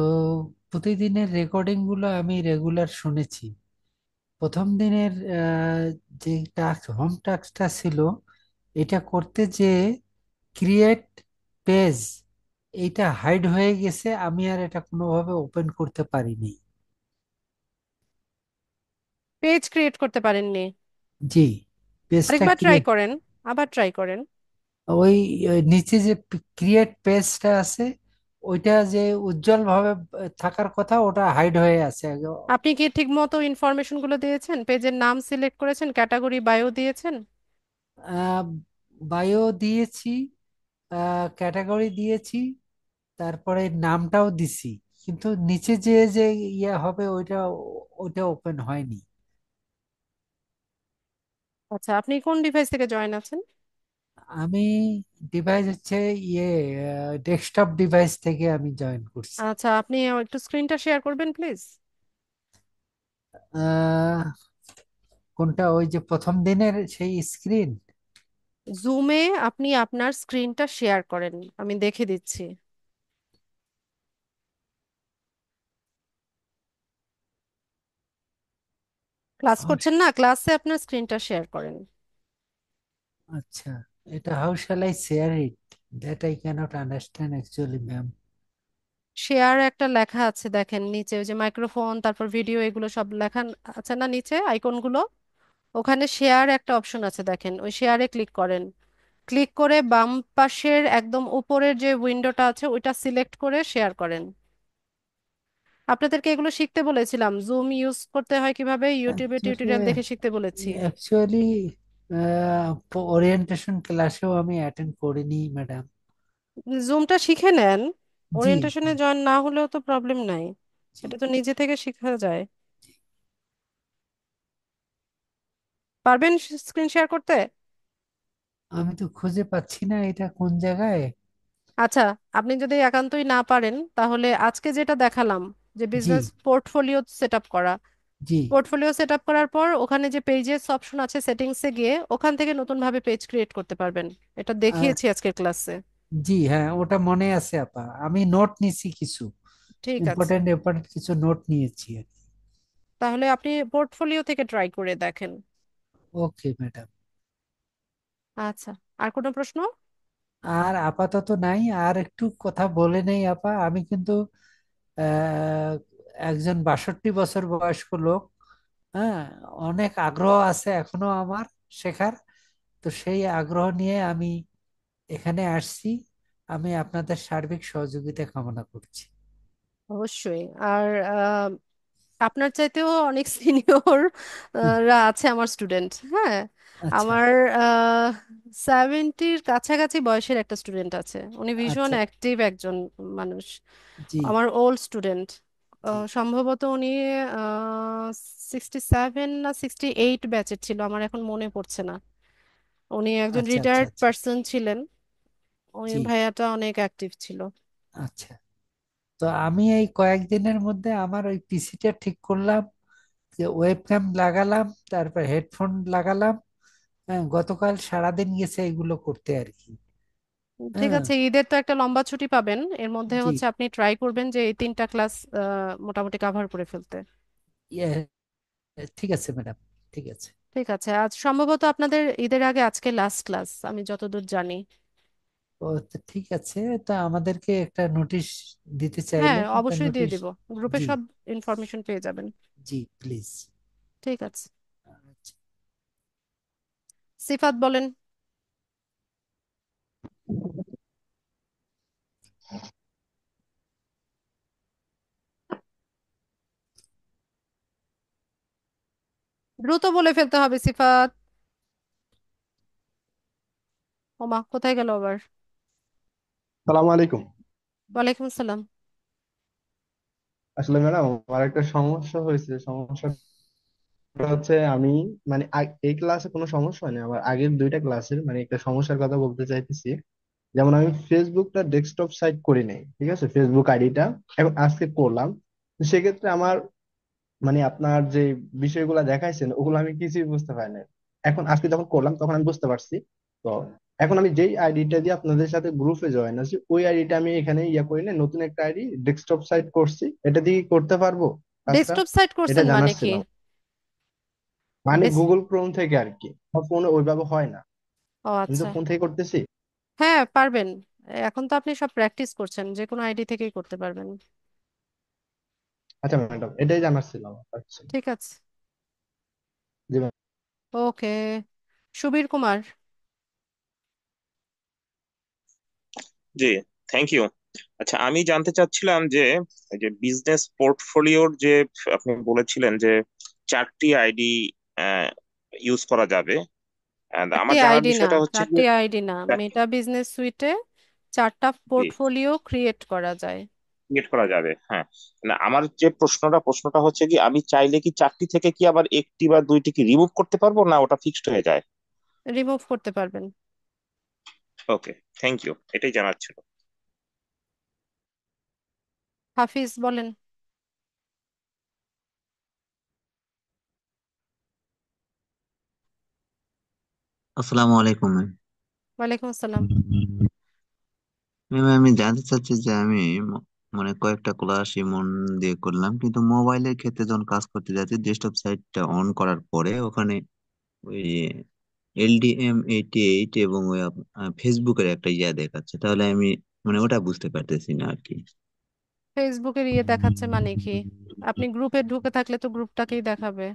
প্রতিদিনের রেকর্ডিং গুলো আমি রেগুলার শুনেছি। প্রথম দিনের যে টাস্ক, হোম টাস্কটা ছিল, এটা করতে যে ক্রিয়েট পেজ, এইটা হাইড হয়ে গেছে, আমি আর এটা কোনোভাবে ওপেন করতে পারিনি। পেজ ক্রিয়েট করতে পারেননি? জি, পেজটা আরেকবার ট্রাই ক্রিয়েট, করেন, আবার ট্রাই করেন। ওই ওই নিচে যে ক্রিয়েট পেজটা আছে, ওইটা যে উজ্জ্বল ভাবে থাকার কথা, ওটা হাইড হয়ে আছে। আপনি কি ঠিক মতো ইনফরমেশন গুলো দিয়েছেন? পেজের নাম সিলেক্ট করেছেন, ক্যাটাগরি, বায়ো দিয়েছেন? বায়ো দিয়েছি, ক্যাটাগরি দিয়েছি, তারপরে নামটাও দিছি, কিন্তু নিচে যে যে ইয়ে হবে ওইটা, ওইটা ওপেন হয়নি। আচ্ছা, আপনি কোন ডিভাইস থেকে জয়েন আছেন? আমি ডিভাইস হচ্ছে ইয়ে ডেস্কটপ ডিভাইস থেকে আমি জয়েন করছি। আচ্ছা, আপনি একটু স্ক্রিনটা শেয়ার করবেন প্লিজ। আহ, কোনটা, ওই যে প্রথম দিনের সেই স্ক্রিন? জুমে আপনি আপনার স্ক্রিনটা শেয়ার করেন, আমি দেখে দিচ্ছি। ক্লাস করছেন না, ক্লাসে আপনার স্ক্রিনটা শেয়ার করেন। আচ্ছা, এটা how shall I share it? That I cannot understand actually, ma'am. Share একটা লেখা আছে, দেখেন নিচে, ওই যে মাইক্রোফোন তারপর ভিডিও এগুলো সব লেখা আছে না নিচে আইকনগুলো? ওখানে শেয়ার একটা অপশন আছে, দেখেন ওই শেয়ারে ক্লিক করেন। ক্লিক করে বাম পাশের একদম উপরের যে উইন্ডোটা আছে ওইটা সিলেক্ট করে শেয়ার করেন। আপনাদেরকে এগুলো শিখতে বলেছিলাম, জুম ইউজ করতে হয় কিভাবে, ইউটিউবে অ্যাকচুয়ালি টিউটোরিয়াল দেখে শিখতে বলেছি। অ্যাকচুয়ালি ওরিয়েন্টেশন ক্লাসেও আমি অ্যাটেন্ড করিনি, ম্যাডাম। জুমটা শিখে নেন, জি। ওরিয়েন্টেশনে জয়েন না হলেও তো প্রবলেম নাই, জি, এটা তো নিজে থেকে শেখা যায়। পারবেন স্ক্রিন শেয়ার করতে? আমি তো খুঁজে পাচ্ছি না এটা কোন জায়গায়। আচ্ছা, আপনি যদি একান্তই না পারেন তাহলে আজকে যেটা দেখালাম, যে জি। বিজনেস পোর্টফোলিও সেট আপ করা, জি। পোর্টফোলিও সেট আপ করার পর ওখানে যে পেজেস অপশন আছে সেটিংসে গিয়ে ওখান থেকে নতুন ভাবে পেজ ক্রিয়েট করতে পারবেন। এটা আহ, দেখিয়েছি আজকের ক্লাসে। জি হ্যাঁ, ওটা মনে আছে আপা, আমি নোট নিয়েছি কিছু, ঠিক আছে, ইম্পর্টেন্ট ইম্পর্টেন্ট কিছু নোট নিয়েছি আর কি। তাহলে আপনি পোর্টফোলিও থেকে ট্রাই করে দেখেন। Okay madam. আচ্ছা, আর কোনো প্রশ্ন? আর আপাতত নাই, আর একটু কথা বলে নেই আপা। আমি কিন্তু আহ, একজন 62 বছর বয়স্ক লোক। হ্যাঁ, অনেক আগ্রহ আছে এখনো আমার শেখার। তো সেই আগ্রহ নিয়ে আমি এখানে আসছি। আমি আপনাদের সার্বিক সহযোগিতা কামনা করছি। অবশ্যই। আর আপনার চাইতেও অনেক সিনিয়র হুম, রা আছে আমার স্টুডেন্ট, হ্যাঁ। আচ্ছা। আমার 70-র কাছাকাছি বয়সের একটা স্টুডেন্ট আছে, উনি ভীষণ আচ্ছা। অ্যাক্টিভ একজন মানুষ, জি। আমার ওল্ড স্টুডেন্ট। জি। সম্ভবত উনি 67 না 68 ব্যাচের ছিল, আমার এখন মনে পড়ছে না। উনি একজন আচ্ছা আচ্ছা রিটায়ার্ড আচ্ছা। পার্সন ছিলেন। ওই জি। ভাইয়াটা অনেক অ্যাক্টিভ ছিল। আচ্ছা, তো আমি এই কয়েকদিনের মধ্যে আমার ওই পিসিটা ঠিক করলাম, যে ওয়েবক্যাম লাগালাম, তারপর হেডফোন লাগালাম। হ্যাঁ, গতকাল সারাদিন গেছে এগুলো করতে আর কি। ঠিক হ্যাঁ। আছে, ঈদের তো একটা লম্বা ছুটি পাবেন, এর মধ্যে জি। হচ্ছে আপনি ট্রাই করবেন যে এই 3টা ক্লাস মোটামুটি কাভার করে ফেলতে। ইয়ে, ঠিক আছে ম্যাডাম, ঠিক আছে। ঠিক আছে, আজ সম্ভবত আপনাদের ঈদের আগে আজকে লাস্ট ক্লাস আমি যতদূর জানি। ও, তো ঠিক আছে, তা আমাদেরকে একটা নোটিশ দিতে হ্যাঁ, চাইলেন, একটা অবশ্যই দিয়ে নোটিশ। দিব, গ্রুপে জি। সব ইনফরমেশন পেয়ে যাবেন। জি প্লিজ। ঠিক আছে, সিফাত বলেন। দ্রুত বলে ফেলতে হবে সিফাত। ওমা, কোথায় গেল আবার? সালাম আলাইকুম। ওয়ালাইকুম আসসালাম। আসলে ম্যাডাম আমার একটা সমস্যা হয়েছে। সমস্যাটা হচ্ছে আমি মানে এই ক্লাসে কোনো সমস্যা হয়নি, আমার আগের দুইটা ক্লাসের মানে একটা সমস্যার কথা বলতে চাইতেছি। যেমন আমি ফেসবুকটা ডেস্কটপ সাইট করি নাই, ঠিক আছে, ফেসবুক আইডিটা এখন আজকে করলাম। তো সেক্ষেত্রে আমার মানে আপনার যে বিষয়গুলো দেখাইছেন ওগুলো আমি কিছুই বুঝতে পারি না। এখন আজকে যখন করলাম তখন আমি বুঝতে পারছি। তো এখন আমি যেই আইডিটা দিয়ে আপনাদের সাথে গ্রুপে জয়েন আছি ওই আইডিটা আমি এখানে ইয়া করি না, নতুন একটা আইডি ডেস্কটপ সাইট করছি, এটা দিয়ে কি করতে পারবো কাজটা? ডেস্কটপ সাইট এটা করছেন মানে জানার কি? ছিল, মানে ডেস গুগল ক্রোম থেকে আর কি। আমার ফোনে ওইভাবে হয় না, ও আমি তো আচ্ছা, ফোন থেকে করতেছি। হ্যাঁ পারবেন। এখন তো আপনি সব প্র্যাকটিস করছেন, যে কোনো আইডি থেকেই করতে পারবেন। আচ্ছা ম্যাডাম, এটাই জানার ছিল আমার। আচ্ছা। ঠিক আছে। জি ম্যাম। ওকে, সুবীর কুমার। জি, থ্যাংক ইউ। আচ্ছা, আমি জানতে চাচ্ছিলাম যে এই যে বিজনেস পোর্টফোলিওর যে আপনি বলেছিলেন যে 4টি আইডি ইউজ করা যাবে, and চারটি আমার জানার আইডি না, বিষয়টা হচ্ছে যে চারটি আইডি না, মেটা বিজনেস সুইটে চারটা পোর্টফোলিও ক্রিয়েট করা যায়। ক্রিয়েট করা যাবে, হ্যাঁ। না, আমার যে প্রশ্নটা হচ্ছে কি, আমি চাইলে কি 4টি থেকে কি আবার একটি বা দুইটি কি রিমুভ করতে পারবো, না ওটা ফিক্সড হয়ে যায়? রিমুভ করতে পারবেন। ওকে, থ্যাংক ইউ, এটাই জানার ছিল। হাফিজ বলেন। আসসালামু আলাইকুম ম্যাম। ওয়ালাইকুম আসসালাম। ম্যাম, আমি জানতে চাচ্ছি যে আমি মানে কয়েকটা ক্লাসই মন দিয়ে করলাম, কিন্তু মোবাইলের ক্ষেত্রে যখন কাজ করতে যাচ্ছি ডেস্কটপ সাইটটা অন করার পরে ওখানে ওই LDM88 এবং ওই ফেসবুকের একটা ইয়া দেখাচ্ছে, তাহলে আমি মানে ওটা বুঝতে পারতেছি না আর কি। ফেসবুকের ইয়ে দেখাচ্ছে মানে কি? আপনি গ্রুপে ঢুকে থাকলে তো গ্রুপটাকেই দেখাবে।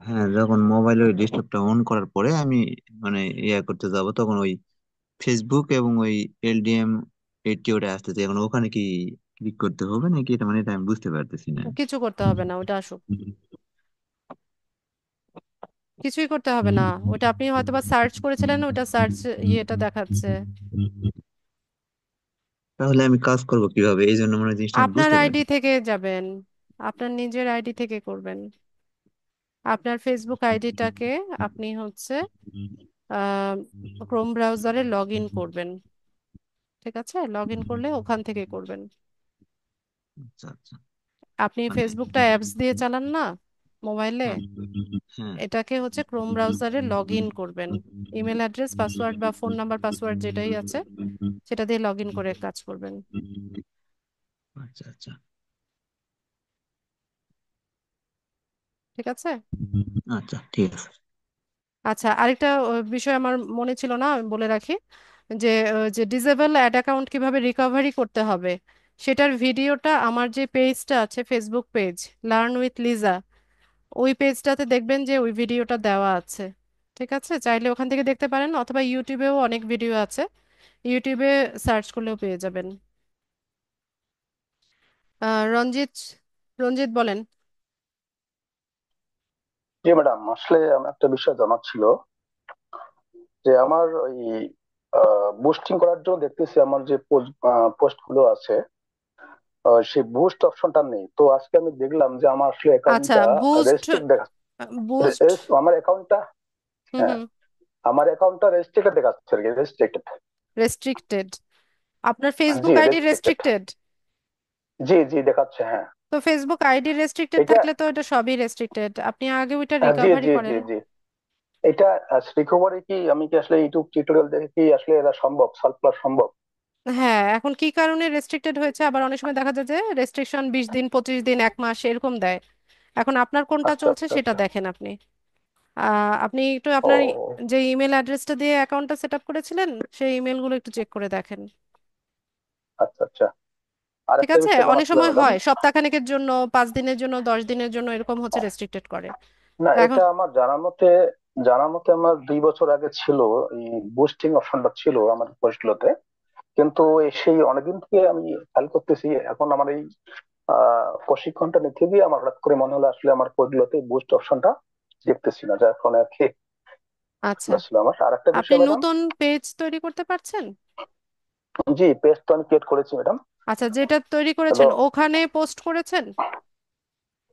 হ্যাঁ, যখন মোবাইলের ওই ডেস্কটপটা অন করার পরে আমি মানে ইয়া করতে যাব তখন ওই ফেসবুক এবং ওই LDM80 ওটা আসতেছে, এখন ওখানে কি ক্লিক করতে হবে নাকি, এটা মানে এটা আমি বুঝতে পারতেছি না। কিছু করতে হবে না, ওটা আসুক। কিছুই করতে হবে না, ওটা আপনি হয়তো বা সার্চ করেছিলেন, ওটা সার্চ ইয়েটা দেখাচ্ছে। তাহলে আমি কাজ করব কিভাবে, এই জন্য মনে হয় জিনিসটা আমি আপনার বুঝতে আইডি পারি। থেকে যাবেন, আপনার নিজের আইডি থেকে করবেন। আপনার ফেসবুক আইডিটাকে আপনি হচ্ছে ক্রোম ব্রাউজারে লগ ইন করবেন। ঠিক আছে, লগ ইন করলে ওখান থেকে করবেন। আচ্ছা আচ্ছা। আপনি মানে ফেসবুকটা অ্যাপস দিয়ে চালান না মোবাইলে? হ্যাঁ হ্যাঁ। এটাকে হচ্ছে ক্রোম ব্রাউজারে লগ ইন করবেন। ইমেল অ্যাড্রেস, পাসওয়ার্ড বা ফোন নাম্বার, পাসওয়ার্ড যেটাই আছে সেটা দিয়ে লগ ইন করে কাজ করবেন। আচ্ছা আচ্ছা। ঠিক আছে। আচ্ছা ঠিক আছে। আচ্ছা, আরেকটা বিষয় আমার মনে ছিল না, আমি বলে রাখি। যে যে ডিসেবল অ্যাড অ্যাকাউন্ট কিভাবে রিকভারি করতে হবে সেটার ভিডিওটা আমার যে পেজটা আছে, Facebook page learn with Liza, ওই পেজটাতে দেখবেন যে ওই ভিডিওটা দেওয়া আছে। ঠিক আছে, চাইলে ওখান থেকে দেখতে পারেন, অথবা ইউটিউবেও অনেক ভিডিও আছে, ইউটিউবে সার্চ করলেও পেয়ে যাবেন। রঞ্জিত, রঞ্জিত বলেন। জি ম্যাডাম, আসলে আমার একটা বিষয় জানার ছিল যে আমার ওই বুস্টিং করার জন্য দেখতেছি আমার যে পোস্ট গুলো আছে, সেই বুস্ট অপশনটা নেই। তো আজকে আমি দেখলাম যে আমার আসলে আচ্ছা, অ্যাকাউন্টটা বুস্ট, রেস্ট্রিক্ট দেখা, বুস্ট। আমার অ্যাকাউন্টটা, হুম হ্যাঁ, হুম। আমার অ্যাকাউন্টটা রেস্ট্রিক্টেড দেখাচ্ছে আর কি, রেস্ট্রিক্টেড। রেস্ট্রিক্টেড? আপনার জি ফেসবুক আইডি রেস্ট্রিক্টেড, রেস্ট্রিক্টেড? জি জি দেখাচ্ছে, হ্যাঁ। তো ফেসবুক আইডি রেস্ট্রিক্টেড এটা, থাকলে তো এটা সবই রেস্ট্রিক্টেড, আপনি আগে ওইটা জি রিকভারি জি করেন। জি জি, এটা রিকভারি কি আমি কি আসলে ইউটিউব টিউটোরিয়াল দেখে কি আসলে এটা সম্ভব, সলভ করা সম্ভব? হ্যাঁ, এখন কি কারণে রেস্ট্রিক্টেড হয়েছে, আবার অনেক সময় দেখা যায় যে রেস্ট্রিকশন 20 দিন, 25 দিন, 1 মাস এরকম দেয়। এখন আপনার কোনটা আচ্ছা চলছে আচ্ছা সেটা আচ্ছা। দেখেন আপনি। আপনি একটু আপনার ও যে ইমেল অ্যাড্রেসটা দিয়ে অ্যাকাউন্টটা সেট আপ করেছিলেন সেই ইমেলগুলো একটু চেক করে দেখেন। আচ্ছা আচ্ছা। আর ঠিক একটা আছে, বিষয় জানার অনেক ছিল সময় ম্যাডাম। হয় সপ্তাহখানেকের জন্য, 5 দিনের জন্য, 10 দিনের জন্য এরকম হচ্ছে রেস্ট্রিক্টেড করে। না, তো এখন এটা আমার জানার মতে আমার 2 বছর আগে ছিল, এই বুস্টিং অপশনটা ছিল আমার পোস্টগুলোতে। কিন্তু সেই অনেকদিন থেকে আমি খেয়াল করতেছি, এখন আমার এই প্রশিক্ষণটা নিতে গিয়ে আমার হঠাৎ করে মনে হলো আসলে আমার পোস্টগুলোতে বুস্ট অপশনটা দেখতেছি না, যার কারণে আর কি আচ্ছা, ছিল আমার। আর একটা আপনি বিষয় ম্যাডাম, নতুন পেজ তৈরি করতে পারছেন? জি পেজ তো আমি ক্রিয়েট করেছি ম্যাডাম। আচ্ছা, যেটা তৈরি কিন্তু করেছেন ওখানে পোস্ট করেছেন?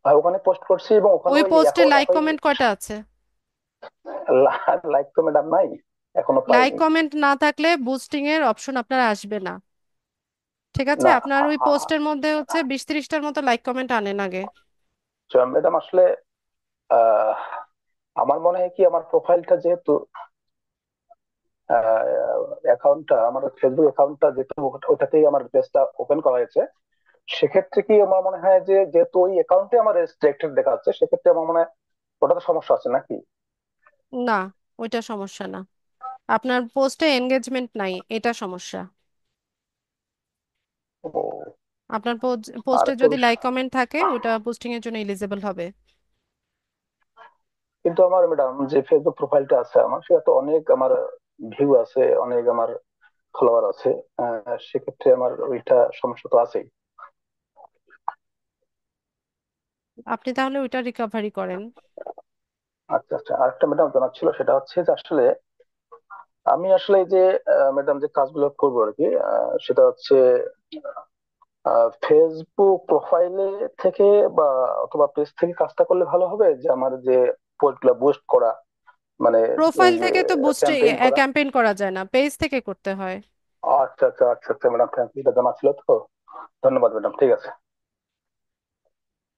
ওখানে পোস্ট করছি এবং ওখানে ওই ওই পোস্টে এখন লাইক এখন কমেন্ট কয়টা আছে? লাইক তো ম্যাডাম নাই, এখনো লাইক পাইনি। কমেন্ট না থাকলে বুস্টিং এর অপশন আপনার আসবে না। ঠিক আছে, না আপনার ওই পোস্টের মধ্যে হচ্ছে 20-30টার মতো লাইক কমেন্ট আনেন আগে। ম্যাডাম আসলে আহ, আমার মনে হয় কি আমার প্রোফাইলটা যেহেতু অ্যাকাউন্টটা আমার ফেসবুক অ্যাকাউন্টটা যেহেতু ওটাতেই আমার পেজটা ওপেন করা হয়েছে, সেক্ষেত্রে কি আমার মনে হয় যে যেহেতু ওই অ্যাকাউন্টে আমার রেস্ট্রিক্টেড দেখা যাচ্ছে, সেক্ষেত্রে আমার মনে হয় ওটাতে সমস্যা আছে নাকি? না, ওইটা সমস্যা না, আপনার পোস্টে এনগেজমেন্ট নাই, এটা সমস্যা। ও, আপনার আর পোস্টে একটা যদি লাইক কমেন্ট থাকে ওটা পোস্টিং এর জন্য এলিজিবল হবে। কিন্তু আমার ম্যাডাম যে ফেসবুক প্রোফাইলটা আছে আমার, সেটা তো অনেক আমার ভিউ আছে, অনেক আমার ফলোয়ার আছে। সেক্ষেত্রে আমার ওইটা সমস্যা তো আছেই। আপনি তাহলে ওইটা রিকভারি করেন। আচ্ছা আচ্ছা, আরেকটা ম্যাডাম জানার ছিল, সেটা হচ্ছে যে আসলে আমি আসলে এই যে ম্যাডাম যে কাজগুলো করবো আর কি, সেটা হচ্ছে ফেসবুক প্রোফাইলে থেকে বা অথবা পেজ থেকে কাজটা করলে ভালো হবে, যে আমার যে পোস্টগুলো বুস্ট করা, মানে এই প্রোফাইল যে থেকে তো বুস্ট ক্যাম্পেইন করা। ক্যাম্পেইন করা যায় না, পেজ থেকে করতে হয়। আচ্ছা আচ্ছা আচ্ছা আচ্ছা ম্যাডাম, থ্যাংক ইউ, এটা জানা ছিল তো। ধন্যবাদ ম্যাডাম, ঠিক আছে,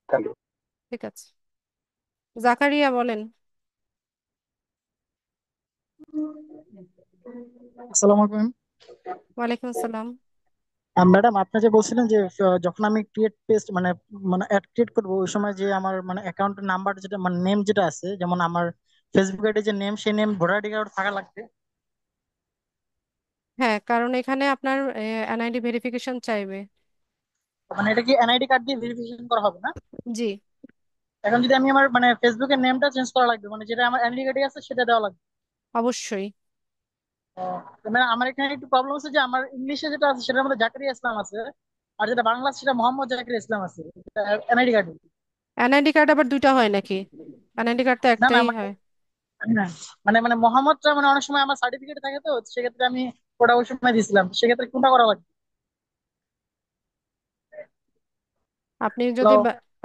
থ্যাংক ইউ। ঠিক আছে, জাকারিয়া বলেন। আসসালামু আলাইকুম। ওয়ালাইকুম আসসালাম। ম্যাডাম, আপনি যে বলছিলেন যে যখন আমি ক্রিয়েট পেজ মানে মানে অ্যাড ক্রিয়েট করবো, ওই সময় যে আমার মানে অ্যাকাউন্টের নাম্বার যেটা মানে নেম যেটা আছে, যেমন আমার ফেসবুক আইডি যে নেম, সেই নেম ভোটার আইডি কার্ড থাকা লাগবে। হ্যাঁ, কারণ এখানে আপনার এনআইডি ভেরিফিকেশন চাইবে। মানে এটা কি এনআইডি কার্ড দিয়ে ভেরিফিকেশন করা হবে না? জি, এখন যদি আমি আমার মানে ফেসবুকের নেমটা চেঞ্জ করা লাগবে, মানে যেটা আমার এনআইডি কার্ডে আছে সেটা দেওয়া লাগবে। অবশ্যই। মানে আমার এখানে একটু প্রবলেম আছে যে আমার ইংলিশে যেটা আছে সেটার মধ্যে জাকারিয়া ইসলাম আছে, আর যেটা বাংলা সেটা মোহাম্মদ জাকারিয়া ইসলাম আছে এনআইডি কার্ডে। এনআইডি কার্ড আবার দুইটা হয় নাকি? এনআইডি কার্ড তো না না, একটাই হয়। না, মানে মানে মোহাম্মদটা মানে অনেক সময় আমার সার্টিফিকেট থাকে, তো সেক্ষেত্রে আমি ওটা ওই সময় দিয়েছিলাম, সেক্ষেত্রে কোনটা করা লাগবে? আপনি হ্যালো। যদি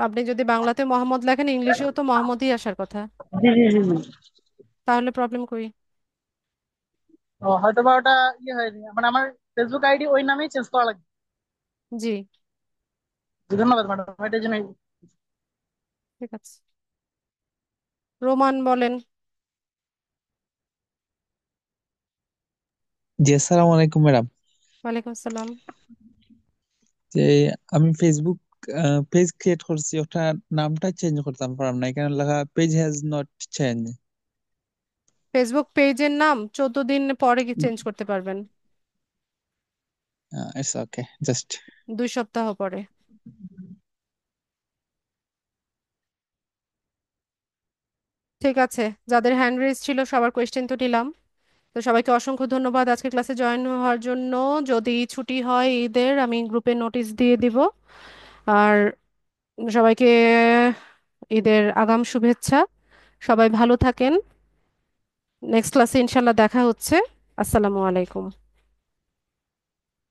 আপনি যদি বাংলাতে মোহাম্মদ লেখেন, ইংলিশেও তো মোহাম্মদই আসার কথা, জি জি জি জি। তাহলে প্রবলেম কই? হয়তো বা ওটা ইয়ে হয়নি, মানে আমার ফেসবুক আইডি ওই নামেই চেঞ্জ করা লাগবে। জি, জি, ধন্যবাদ ম্যাডাম, এটার জন্য। ঠিক আছে। রোমান বলেন। জি, আসসালামু আলাইকুম ম্যাডাম। ওয়ালাইকুম আসসালাম। যে আমি ফেসবুক পেজ ক্রিয়েট করছি, ওটা নামটা চেঞ্জ করতাম পারলাম না, এখানে লেখা page has not change. Facebook পেজের নাম 14 দিন পরে কি চেঞ্জ করতে পারবেন, ইটস ওকে, জাস্ট 2 সপ্তাহ পরে। ঠিক আছে, যাদের হ্যান্ড রেজ ছিল সবার কোয়েশ্চেন তো নিলাম। তো সবাইকে অসংখ্য ধন্যবাদ আজকে ক্লাসে জয়েন হওয়ার জন্য। যদি ছুটি হয় ঈদের, আমি গ্রুপে নোটিশ দিয়ে দিব। আর সবাইকে ঈদের আগাম শুভেচ্ছা। সবাই ভালো থাকেন। নেক্সট ক্লাসে ইনশাল্লাহ দেখা হচ্ছে। আসসালামু আলাইকুম।